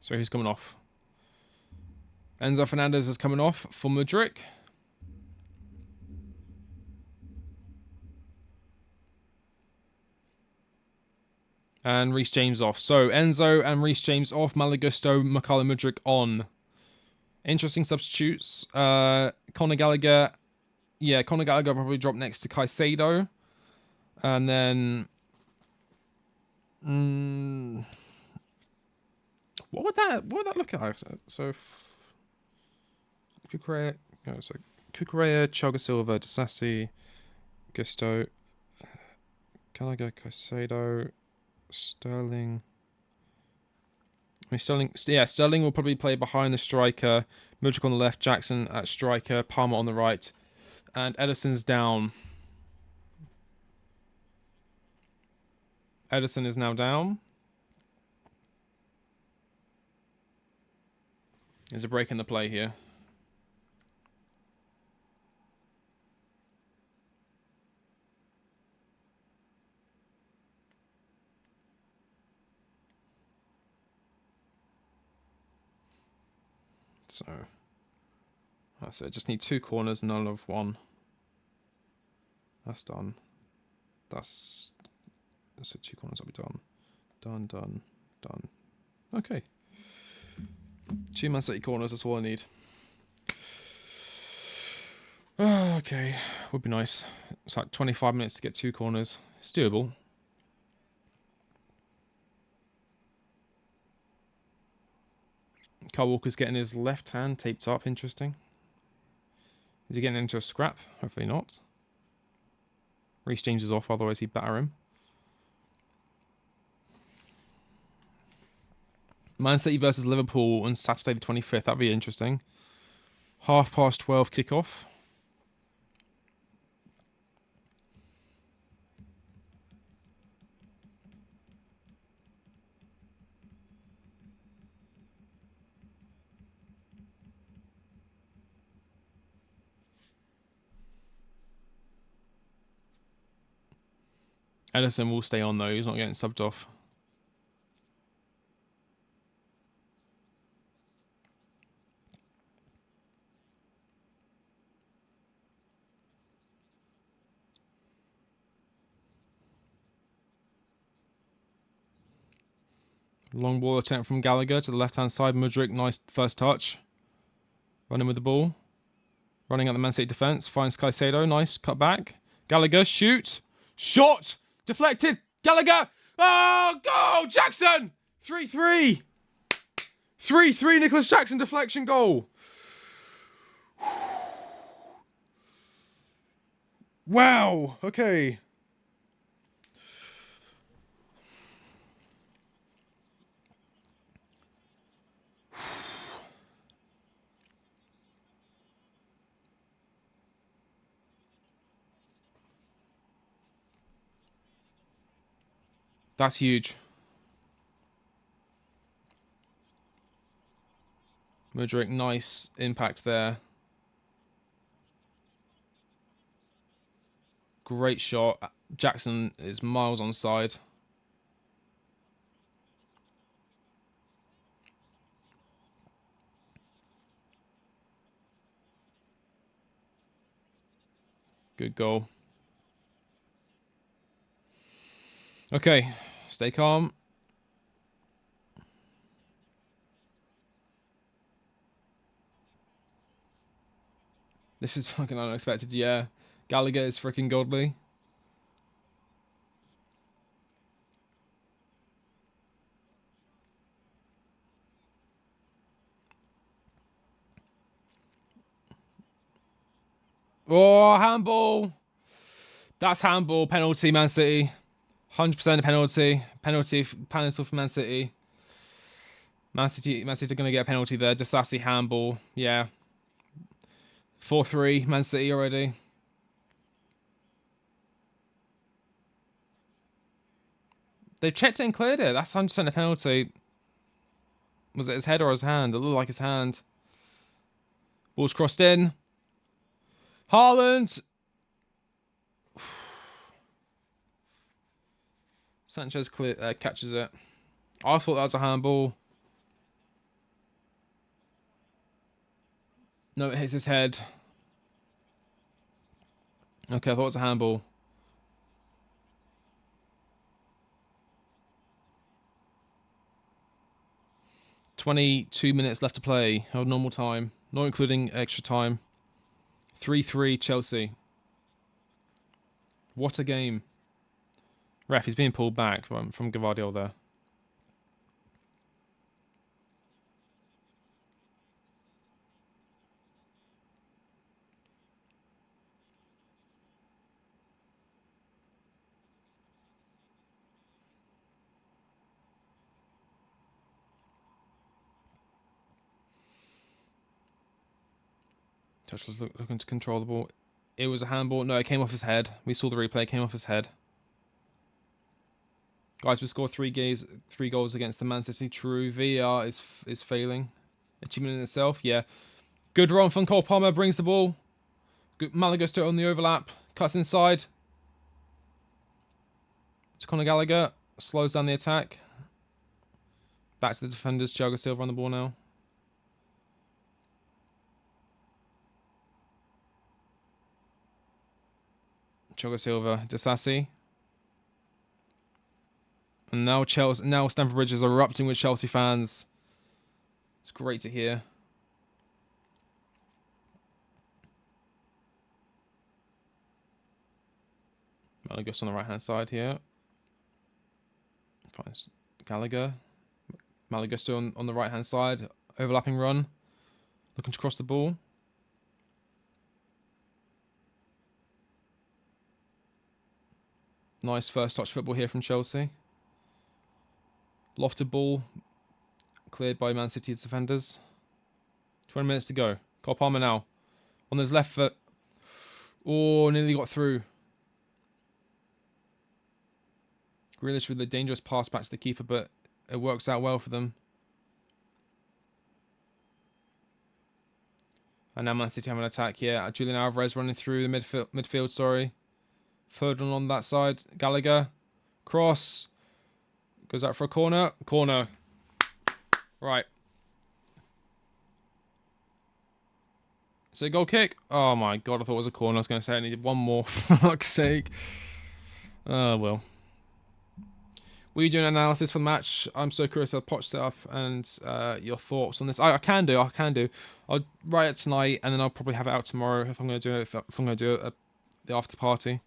So who's coming off? Enzo Fernandez is coming off for Mudryk. And Reece James off. So Enzo and Reece James off. Malagusto, Mykhailo Mudryk on. Interesting substitutes. Conor Gallagher. Yeah, Conor Gallagher probably dropped next to Caicedo. And then... what would that look like? So... Cucurella, Thiago Silva, Disasi, Gusto, Gallagher, Caicedo, Sterling... Sterling will probably play behind the striker. Mudryk on the left, Jackson at striker, Palmer on the right, and Ederson's down. Ederson is now down. There's a break in the play here. So, that's it. Just need 2 corners, none of 1. That's done. So 2 corners will be done. Done. Okay. 2 Man City corners, that's all I need. Okay, would be nice. It's like 25 minutes to get 2 corners. It's doable. Kyle Walker's getting his left hand taped up. Interesting. Is he getting into a scrap? Hopefully not. Reece James is off, otherwise he'd batter him. Man City versus Liverpool on Saturday the 25th. That'd be interesting. 12:30 kickoff. Ederson will stay on though, he's not getting subbed off. Long ball attempt from Gallagher to the left-hand side. Mudryk, nice first touch. Running with the ball. Running at the Man City defence. Finds Caicedo. Nice cut back. Gallagher, shoot. Shot! Deflected. Gallagher! Oh, goal! Jackson! 3-3. 3-3, Nicholas Jackson deflection goal. Wow. Okay. That's huge. Mudryk, nice impact there. Great shot. Jackson is miles onside. Good goal. Okay, stay calm. This is fucking unexpected, yeah. Gallagher is freaking godly. Oh, handball. That's handball. Penalty, Man City. 100% penalty. Penalty for Man City. Man City are going to get a penalty there. Disassi handball. Yeah. 4-3. Man City already. They've checked it and cleared it. That's 100% a penalty. Was it his head or his hand? It looked like his hand. Ball's crossed in. Haaland. Sanchez catches it. I thought that was a handball. No, it hits his head. Okay, I thought it was a handball. "22 minutes left to play. Held normal time. Not including extra time. 3-3 Chelsea. What a game. Ref, he's being pulled back from Gvardiol there. Touch was looking to control the ball. It was a handball. No, it came off his head. We saw the replay. It came off his head. Guys, we scored 3 goals against the Man City. True. VAR is failing. Achievement in itself. Yeah. Good run from Cole Palmer. Brings the ball. Good. Malaga stood on the overlap. Cuts inside. To Conor Gallagher. Slows down the attack. Back to the defenders. Thiago Silva on the ball now. Thiago Silva. Disassi. And now Stamford Bridge is erupting with Chelsea fans. It's great to hear. Malagus on the right-hand side here. Finds Gallagher. Malagus on the right-hand side. Overlapping run. Looking to cross the ball. Nice first touch football here from Chelsea. Lofted ball. Cleared by Man City's defenders. 20 minutes to go. Cole Palmer now. On his left foot. Oh, nearly got through. Grealish with a dangerous pass back to the keeper, but it works out well for them. And now Man City have an attack here. Julian Alvarez running through the midfield, sorry. Third one on that side. Gallagher. Cross. Goes out for a corner. Corner. Right. Is it a goal kick? Oh my god, I thought it was a corner. I was going to say I needed one more. For fuck's sake. Oh well. Were you doing an analysis for the match? I'm so curious of Poch stuff and your thoughts on this. I can do. I'll write it tonight, and then I'll probably have it out tomorrow if I'm going to do it. If I'm going to do the after party.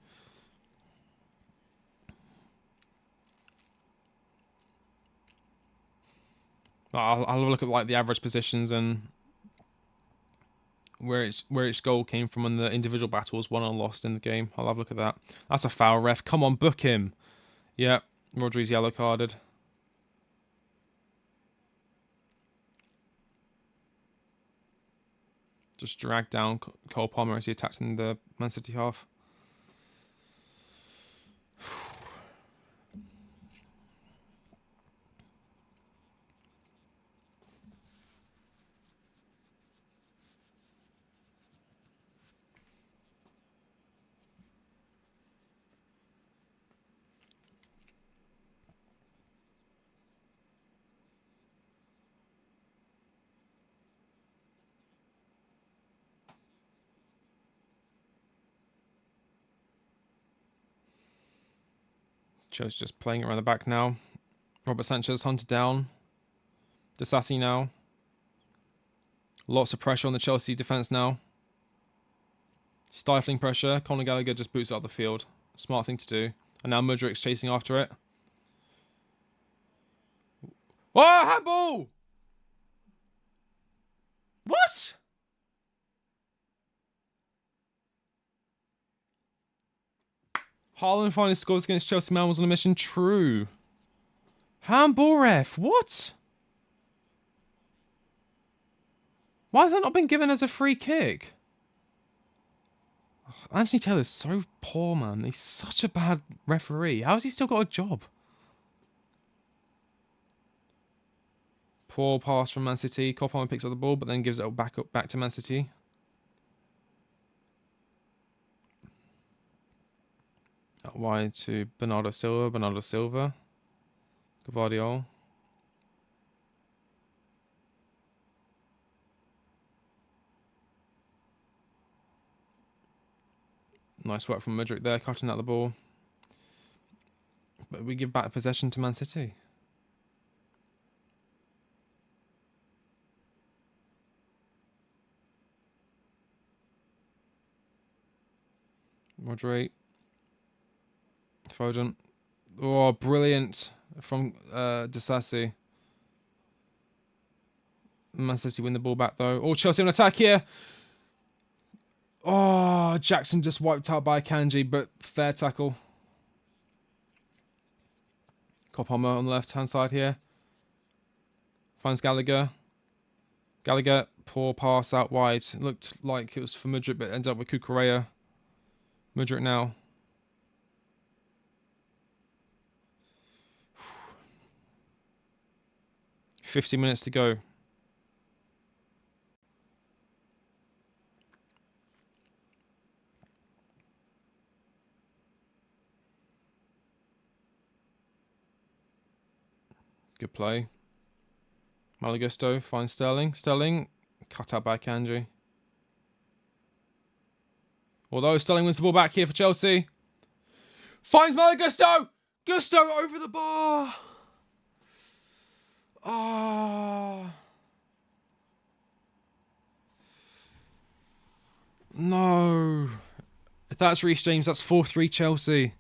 I'll have a look at like the average positions and where its goal came from and the individual battles won and lost in the game. I'll have a look at that. That's a foul, ref. Come on, book him. Yeah, Rodri's yellow carded. Just drag down Cole Palmer as he attacked in the Man City half. Joe's just playing it around the back now. Robert Sanchez hunted down. Disassi now. Lots of pressure on the Chelsea defence now. Stifling pressure. Conor Gallagher just boots it up the field. Smart thing to do. And now Mudrik's chasing after it. Oh, handball! What? Haaland finally scores against Chelsea. Man was on a mission. True. Handball ref. What? Why has that not been given as a free kick? Anthony Taylor's so poor, man. He's such a bad referee. How has he still got a job? Poor pass from Man City. Cole picks up the ball, but then gives it back to Man City. Out wide to Bernardo Silva. Gvardiol. Nice work from Mudryk there, cutting out the ball. But we give back possession to Man City. Mudryk. Foden. Oh, brilliant from Disassi. Man City win the ball back though. Oh, Chelsea on attack here. Oh, Jackson just wiped out by Kanji, but fair tackle. Kopama on the left-hand side here. Finds Gallagher. Gallagher, poor pass out wide. It looked like it was for Mudryk, but ends up with Kukurea. Mudryk now. $50 minutes to go. Good play. Malagusto finds Sterling. Sterling cut out by Kanji. Although Sterling wins the ball back here for Chelsea. Finds Malagusto! Gusto over the bar! Ah. No. If that's Reece James, that's 4-3 Chelsea.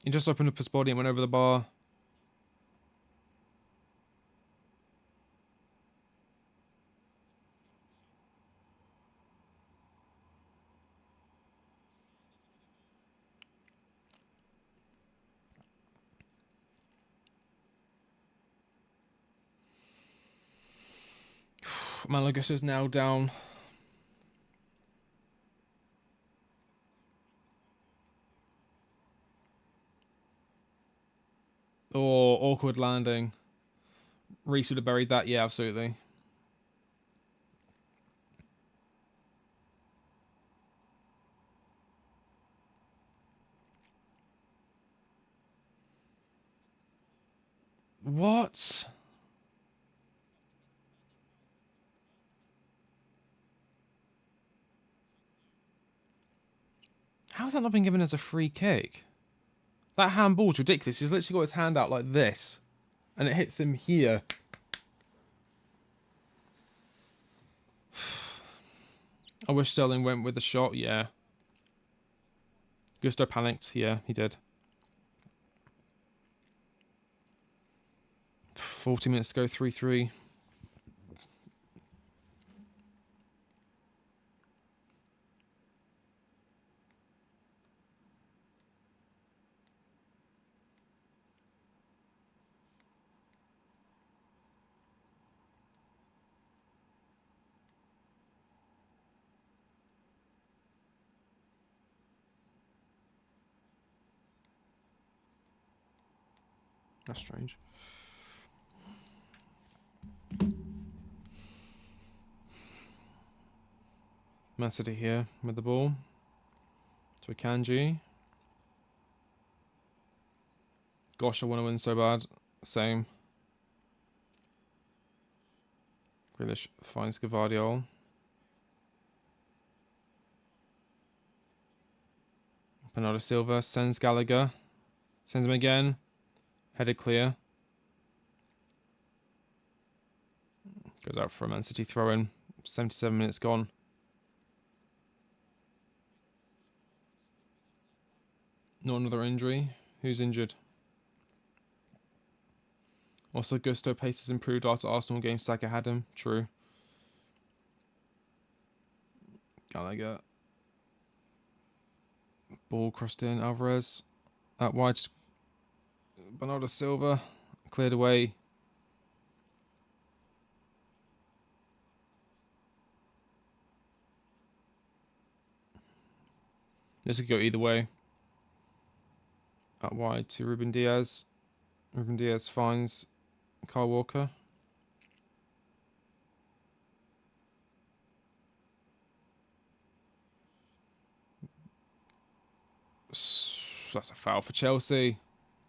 He just opened up his body and went over the bar. Malagus is now down. Oh, awkward landing. Reece would have buried that. Yeah, absolutely. What? How's that not been given as a free kick? That handball's ridiculous. He's literally got his hand out like this. And it hits him here. I wish Sterling went with the shot. Yeah. Gusto panicked. Yeah, he did. 40 minutes to go, 3-3. That's strange. Man City here with the ball. To Akanji. Gosh, I want to win so bad. Same. Grealish finds Gvardiol. Bernardo Silva sends Gallagher. Sends him again. Headed clear. Goes out for a Man City throw-in. 77 minutes gone. Not another injury. Who's injured? Also, Gusto pace has improved after Arsenal game. Saka had him. True. Gallagher. Ball crossed in. Alvarez. That wide. Bernardo Silva. Cleared away. This could go either way. Out wide to Ruben Diaz. Ruben Diaz finds Kyle Walker. That's a foul for Chelsea.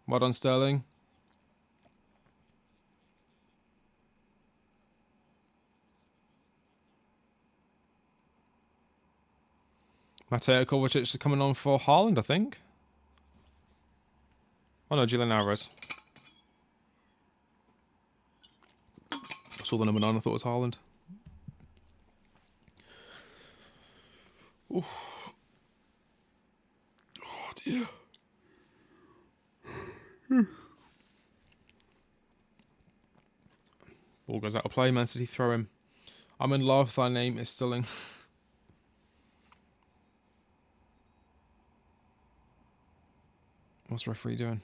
Well done, Sterling. Mateo Kovacic is coming on for Haaland, I think. Oh no, Julian Alvarez. I saw the number 9, I thought it was Haaland. Oof. Oh dear. Ball goes out of play, Man City throw him. I'm in love, thy name is Sterling. What's the referee doing?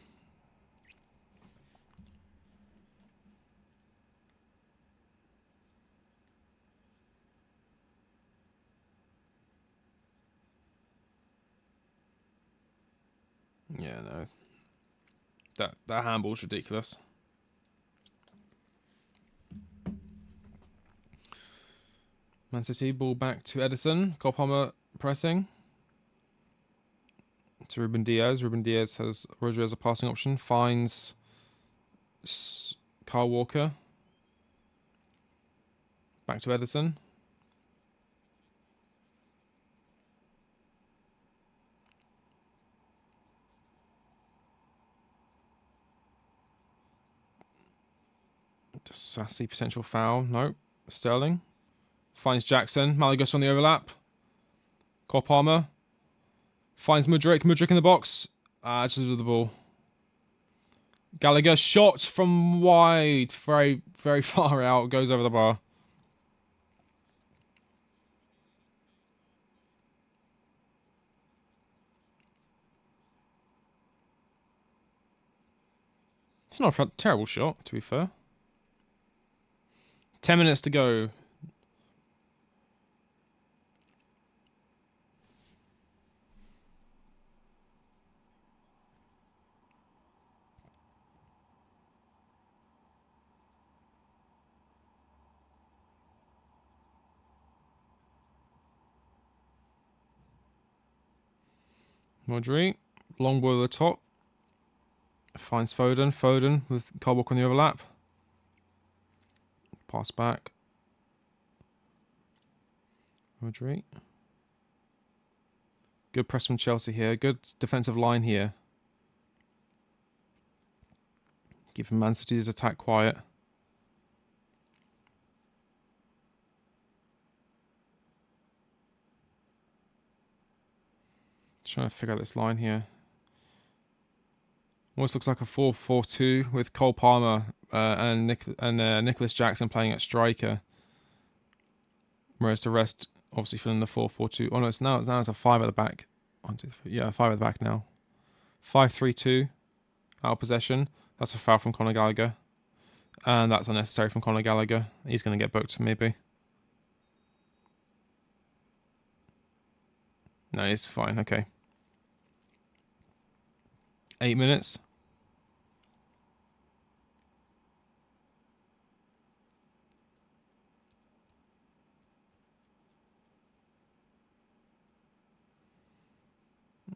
Yeah, no. That handball's ridiculous. Man City, ball back to Edison. Cole Palmer pressing. To Ruben Diaz. Ruben Diaz has Rodri as a passing option. Finds Kyle Walker. Back to Edison. Sassy potential foul. Nope. Sterling. Finds Jackson. Malagas on the overlap. Cole Palmer. Finds Mudryk. Mudryk in the box. Just with the ball. Gallagher shot from wide. Very, very far out. Goes over the bar. It's not a terrible shot, to be fair. 10 minutes to go. Rodri. Long ball at the top. Finds Foden. Foden with Kyle Walker on the overlap. Pass back. Rodri. Good press from Chelsea here. Good defensive line here. Keeping Man City's attack quiet. Trying to figure out this line here. Almost looks like a 4-4-2 with Cole Palmer and Nicholas Jackson playing at striker. Whereas the rest obviously filling the 4-4-2. Oh no, it's now it's a 5 at the back. 1, 2, 3. Yeah, 5 at the back now. 5-3-2 out of possession. That's a foul from Conor Gallagher. And that's unnecessary from Conor Gallagher. He's going to get booked, maybe. No, he's fine. Okay. 8 minutes.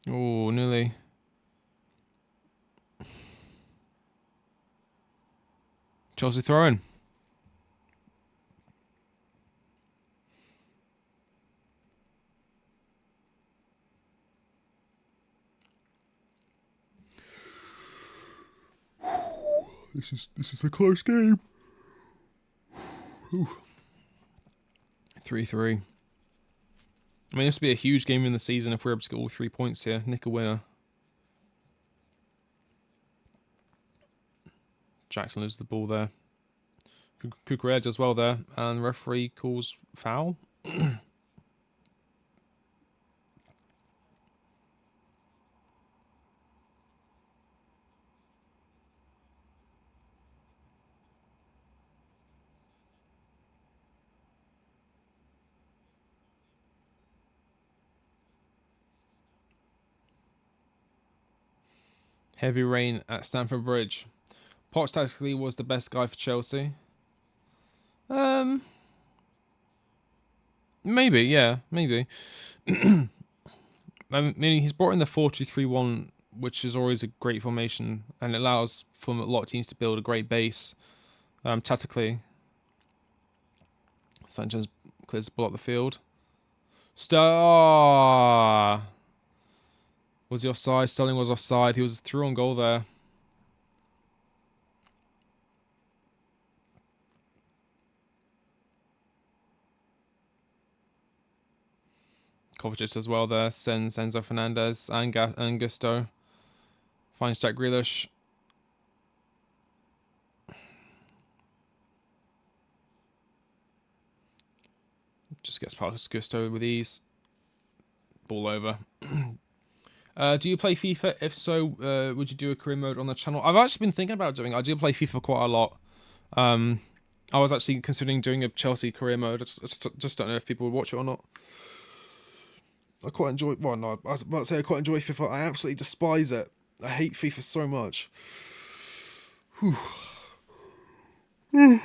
Oh, nearly. Chelsea throwing. This is a close game. 3-3. I mean, this would be a huge game in the season if we're able to get all 3 points here. Nick a winner. Jackson loses the ball there. Kukurea does well there. And referee calls foul. Heavy rain at Stamford Bridge. Poch tactically was the best guy for Chelsea. Maybe, yeah, maybe. I mean, he's brought in the 4-2-3-1, which is always a great formation, and it allows for a lot of teams to build a great base tactically. Sanchez clears the ball up the field. Was he offside? Sterling was offside. He was through on goal there. Kovacic as well there. Sends Enzo Fernandez and Gusto. Finds Jack Grealish. Just gets past Gusto with ease. Ball over. Do you play FIFA? If so, would you do a career mode on the channel? I've actually been thinking about doing it. I do play FIFA quite a lot. I was actually considering doing a Chelsea career mode. I just don't know if people would watch it or not. I quite enjoy... Well, no, I was about to say I quite enjoy FIFA. I absolutely despise it. I hate FIFA so much. Whew. I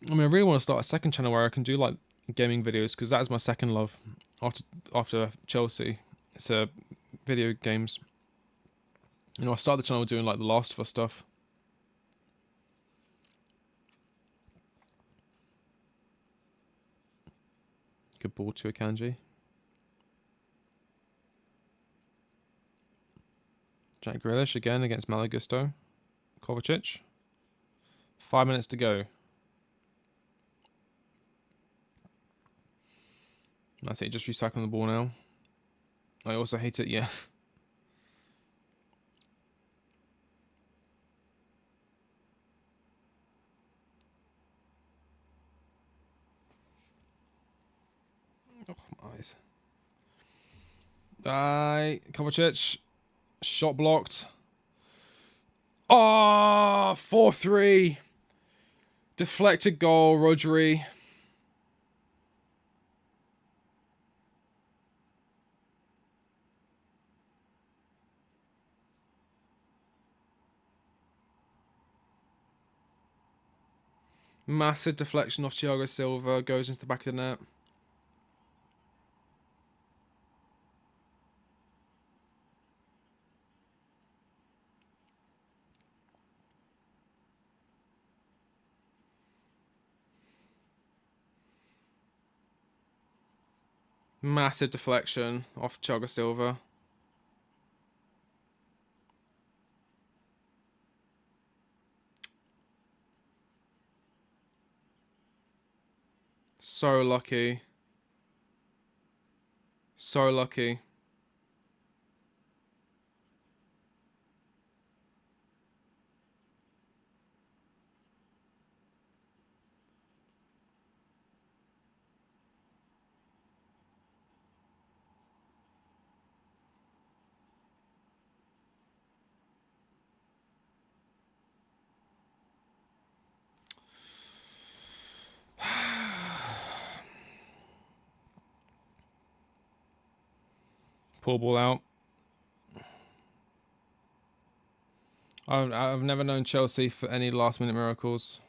mean, I really want to start a second channel where I can do, like, gaming videos, because that is my second love after Chelsea. It's video games. You know, I started the channel doing, like, the Last of Us stuff. Good ball to Akanji. Jack Grealish again against Malo Gusto. Kovacic. 5 minutes to go. That's it, just recycling the ball now. I also hate it, yeah. Oh, my eyes. Kovacic. Shot blocked. Oh, 4-3. Deflected goal, Rodri. Massive deflection off Thiago Silva. Goes into the back of the net. Massive deflection off Thiago Silva. So lucky. So lucky. Poor ball out. I've never known Chelsea for any last minute miracles.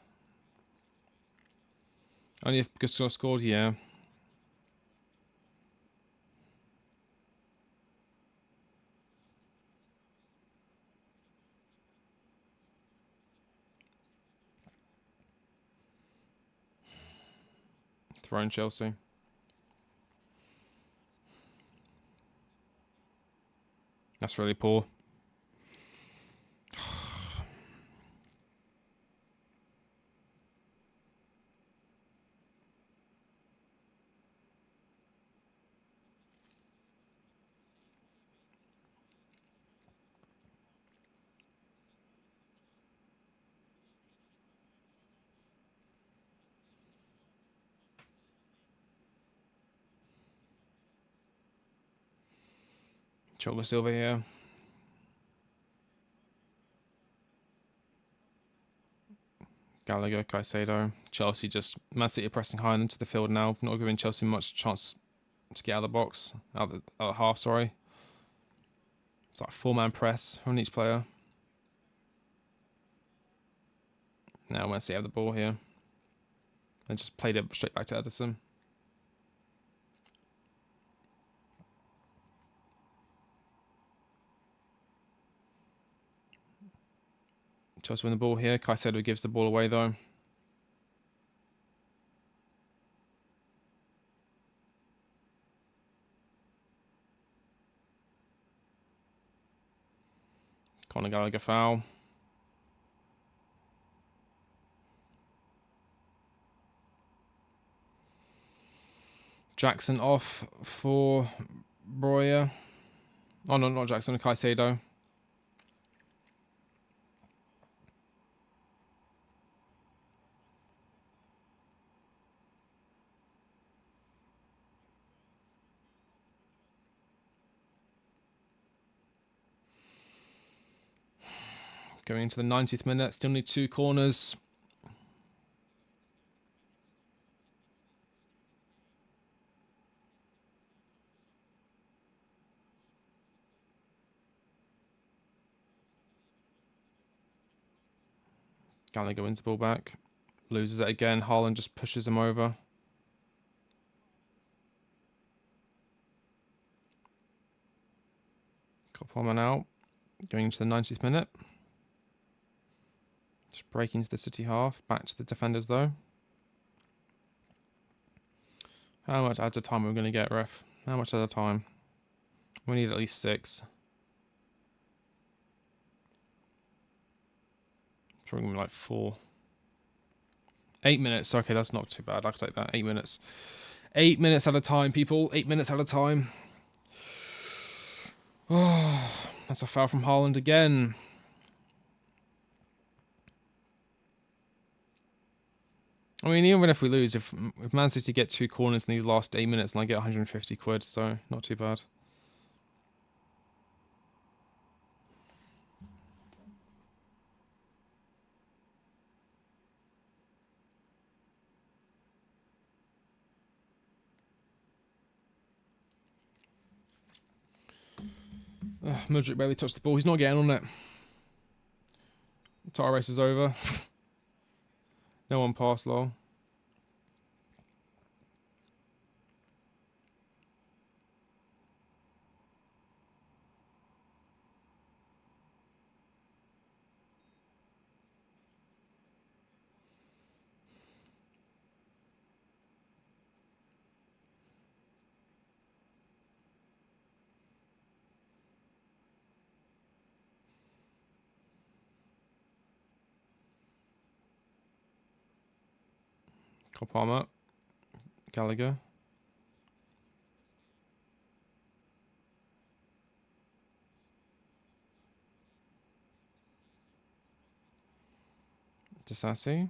Only if Gusto scored, yeah. Thrown Chelsea. That's really poor. Thiago Silva here. Gallagher, Caicedo. Chelsea just Man City pressing high into the field now, not giving Chelsea much chance to get out of the box, out of the half. Sorry, it's like 4-man press on each player. Now Man City have the ball here, and just played it straight back to Edison. Chelsea win the ball here. Caicedo gives the ball away though. Conor Gallagher foul. Jackson off for Breuer. Oh no, not Jackson, Caicedo. Going into the 90th minute, still need 2 corners. Gallagher wins the ball back. Loses it again. Haaland just pushes him over. Koppelman out. Going into the 90th minute. Just breaking into the City half. Back to the defenders though. How much at a time are we going to get, ref? How much at a time? We need at least 6. Probably going to be like 4. 8 minutes. Okay, that's not too bad. I can take that. 8 minutes. 8 minutes at a time, people. 8 minutes at a time. Oh, that's a foul from Haaland again. I mean, even if we lose, if Man City get 2 corners in these last 8 minutes, and I get 150 quid, so not too bad. Mudryk barely touched the ball. He's not getting on it. Tire race is over. No one passed long. Cole Palmer. Gallagher. Disassi.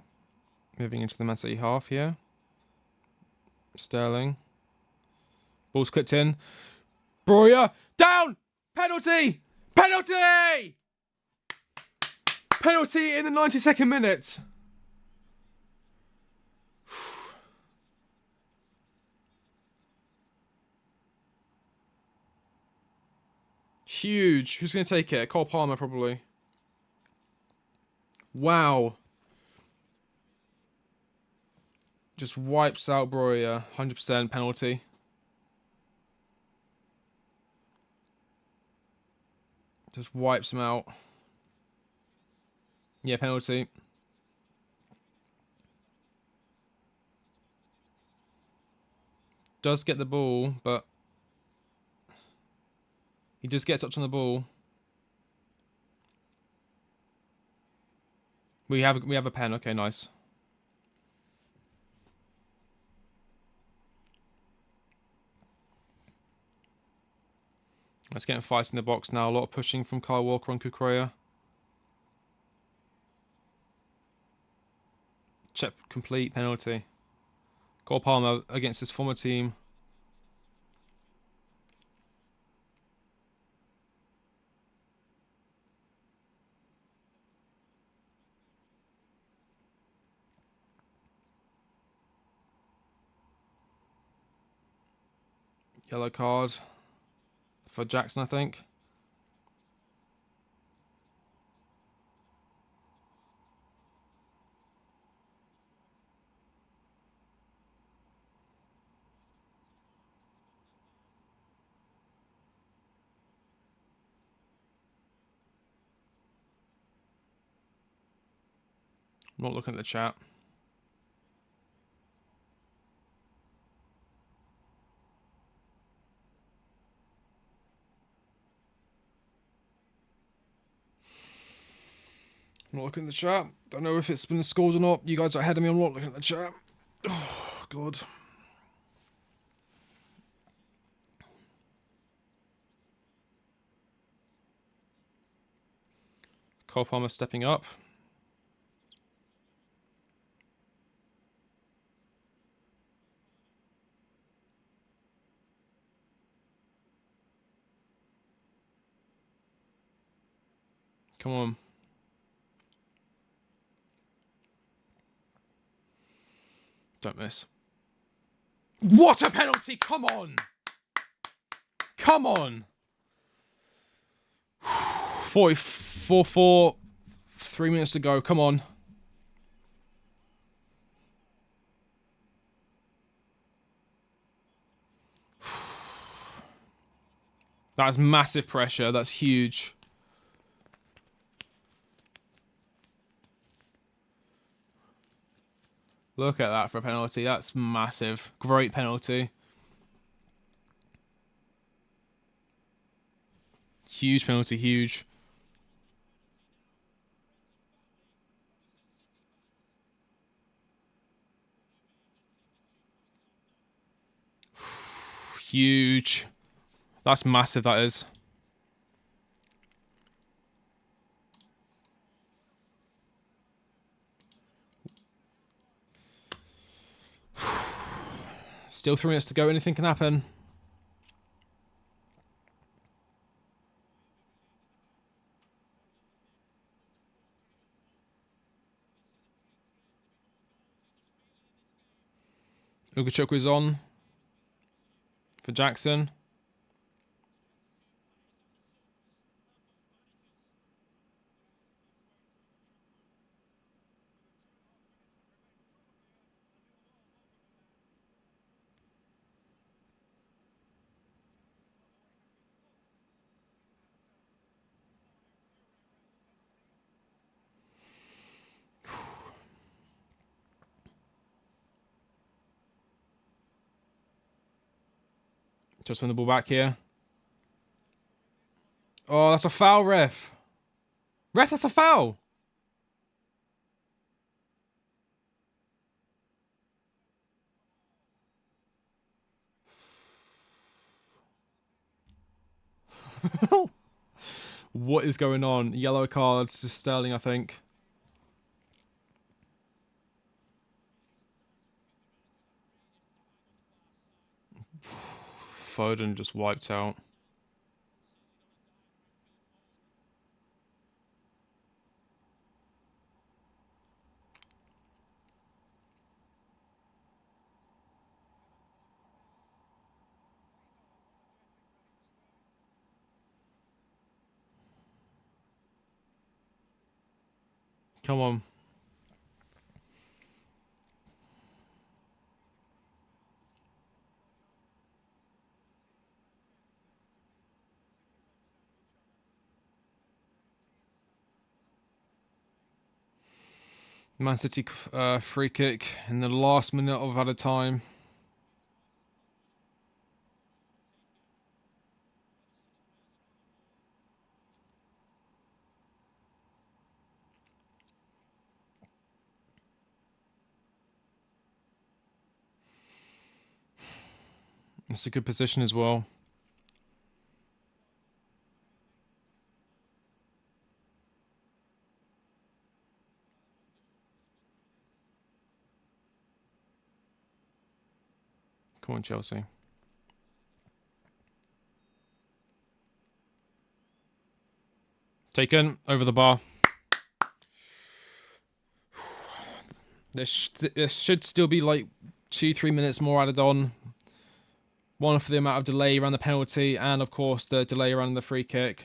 Moving into the Man City half here. Sterling. Ball's clipped in. Breuer. Down! Penalty! Penalty! Penalty in the 92nd minute. Huge. Who's going to take it? Cole Palmer, probably. Wow. Just wipes out Breuer. 100% penalty. Just wipes him out. Yeah, penalty. Does get the ball, but he does get a touch on the ball. We have a pen. Okay, nice. Let's get fights in the box now. A lot of pushing from Kyle Walker on Kukurea. Check complete, penalty. Cole Palmer against his former team. Yellow card for Jackson, I think. I'm not looking at the chat. I'm not looking at the chat. Don't know if it's been scored or not. You guys are ahead of me. I'm not looking at the chat. Oh, God. Cole Palmer stepping up. Come on. Don't miss. What a penalty! Come on! Come on! 44-4. 3 minutes to go. Come on. That's massive pressure. That's huge. Look at that for a penalty. That's massive. Great penalty. Huge penalty. Huge. Huge. That's massive, that is. Still 3 minutes to go. Anything can happen. Ugachukwu is on for Jackson. Just win the ball back here. Oh, that's a foul, ref. Ref, that's a foul. What is going on? Yellow cards to Sterling, I think. Foden just wiped out. Come on. Man City free kick in the last minute of added time. It's a good position as well. Come on, Chelsea. Taken over the bar. There should still be like 2-3 minutes more added on. One for the amount of delay around the penalty, and of course the delay around the free kick.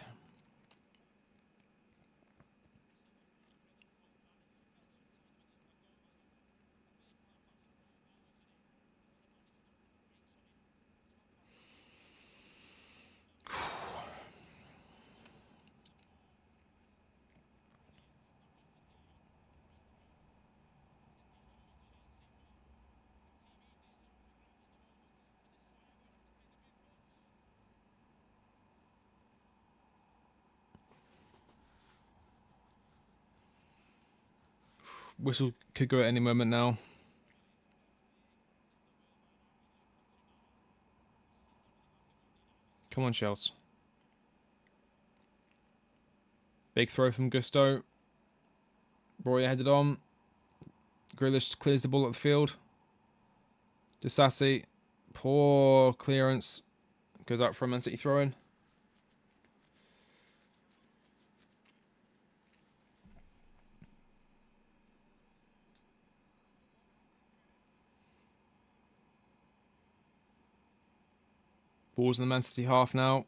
Whistle could go at any moment now. Come on, Chelsea. Big throw from Gusto. Roy headed on. Grealish clears the ball at the field. Disassi. Poor clearance. Goes out for a Man City throw-in. Ball's in the Man City half now.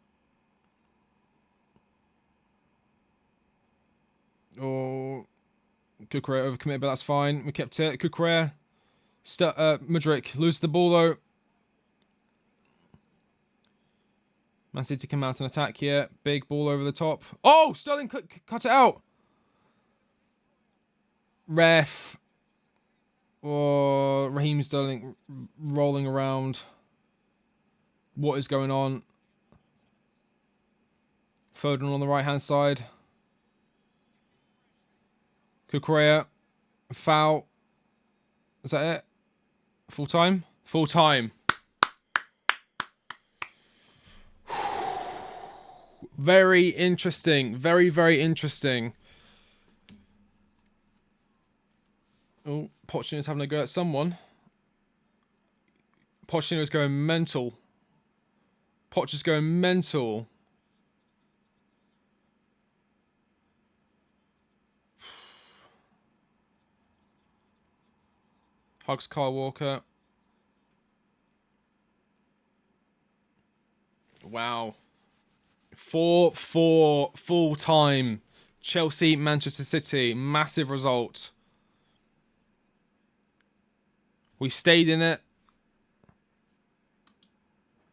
Oh, Kukurea overcommitted, but that's fine. We kept it. Kukurea. Mudryk loses the ball though. Man City come out and attack here. Big ball over the top. Oh, Sterling cut it out. Ref. Or Raheem Sterling rolling around. What is going on? Foden on the right-hand side. Kukurea. Foul. Is that it? Full time? Full time. Very interesting. Very, very interesting. Oh, Pochettino's having a go at someone. Pochettino's going mental. Poch is going mental. Hugs Kyle Walker. Wow. 4-4 full time. Chelsea, Manchester City. Massive result. We stayed in it.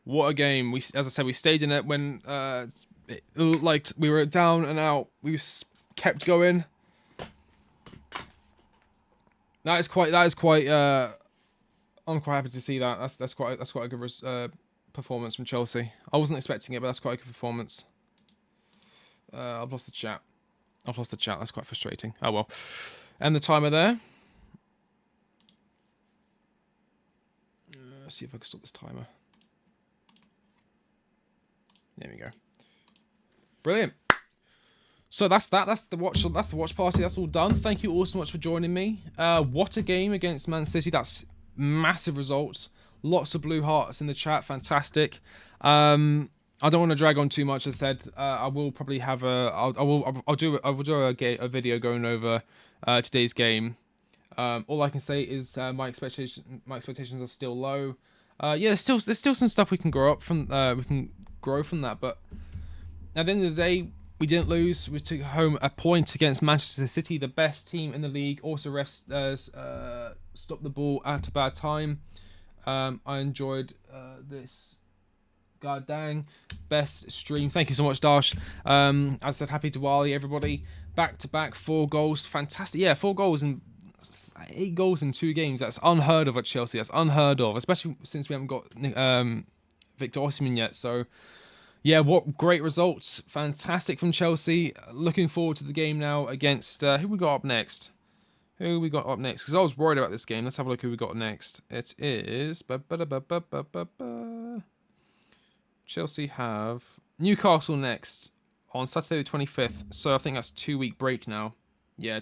What a game. As I said, we stayed in it when it looked like we were down and out. We kept going. That is quite I'm quite happy to see that. That's quite a good performance from Chelsea. I wasn't expecting it, but that's quite a good performance. I've lost the chat. That's quite frustrating. Oh well. And the timer there. Let's see if I can stop this timer. There we go. Brilliant. So that's that. That's the watch party. That's all done. Thank you all so much for joining me. What a game against Man City. That's massive results. Lots of blue hearts in the chat. Fantastic. I don't want to drag on too much. As I said, I will probably have I'll do a video going over today's game. All I can say is my expectations are still low. Yeah, there's still some stuff we can grow from that. But at the end of the day, we didn't lose. We took home a point against Manchester City, the best team in the league. Also, refs stopped the ball at a bad time. I enjoyed this. God dang, best stream. Thank you so much, Dash. As I said, happy Diwali, everybody. Back-to-back 4 goals. Fantastic. Yeah, 4 goals and 8 goals in 2 games. That's unheard of at Chelsea. That's unheard of, especially since we haven't got Victor Osimhen yet. So, yeah, what great results. Fantastic from Chelsea. Looking forward to the game now against... who we got up next? Because I was worried about this game. Let's have a look who we got next. It is... Chelsea have Newcastle next on Saturday the 25th. So I think that's 2-week break now. Yeah,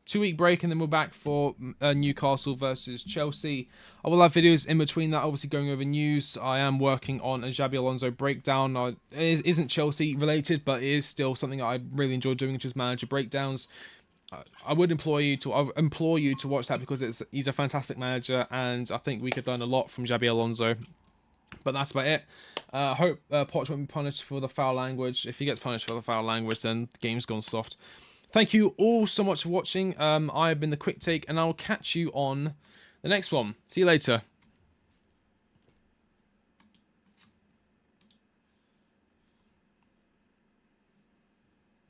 2-week break, and then we're back for Newcastle versus Chelsea. I will have videos in between that, obviously going over news. I am working on a Xabi Alonso breakdown. It isn't Chelsea related, but it is still something I really enjoy doing, which is manager breakdowns. I would implore you to watch that because he's a fantastic manager, and I think we could learn a lot from Xabi Alonso. But that's about it. I hope Poch won't be punished for the foul language. If he gets punished for the foul language, then the game's gone soft. Thank you all so much for watching. I have been the Quick Take, and I'll catch you on the next one. See you later.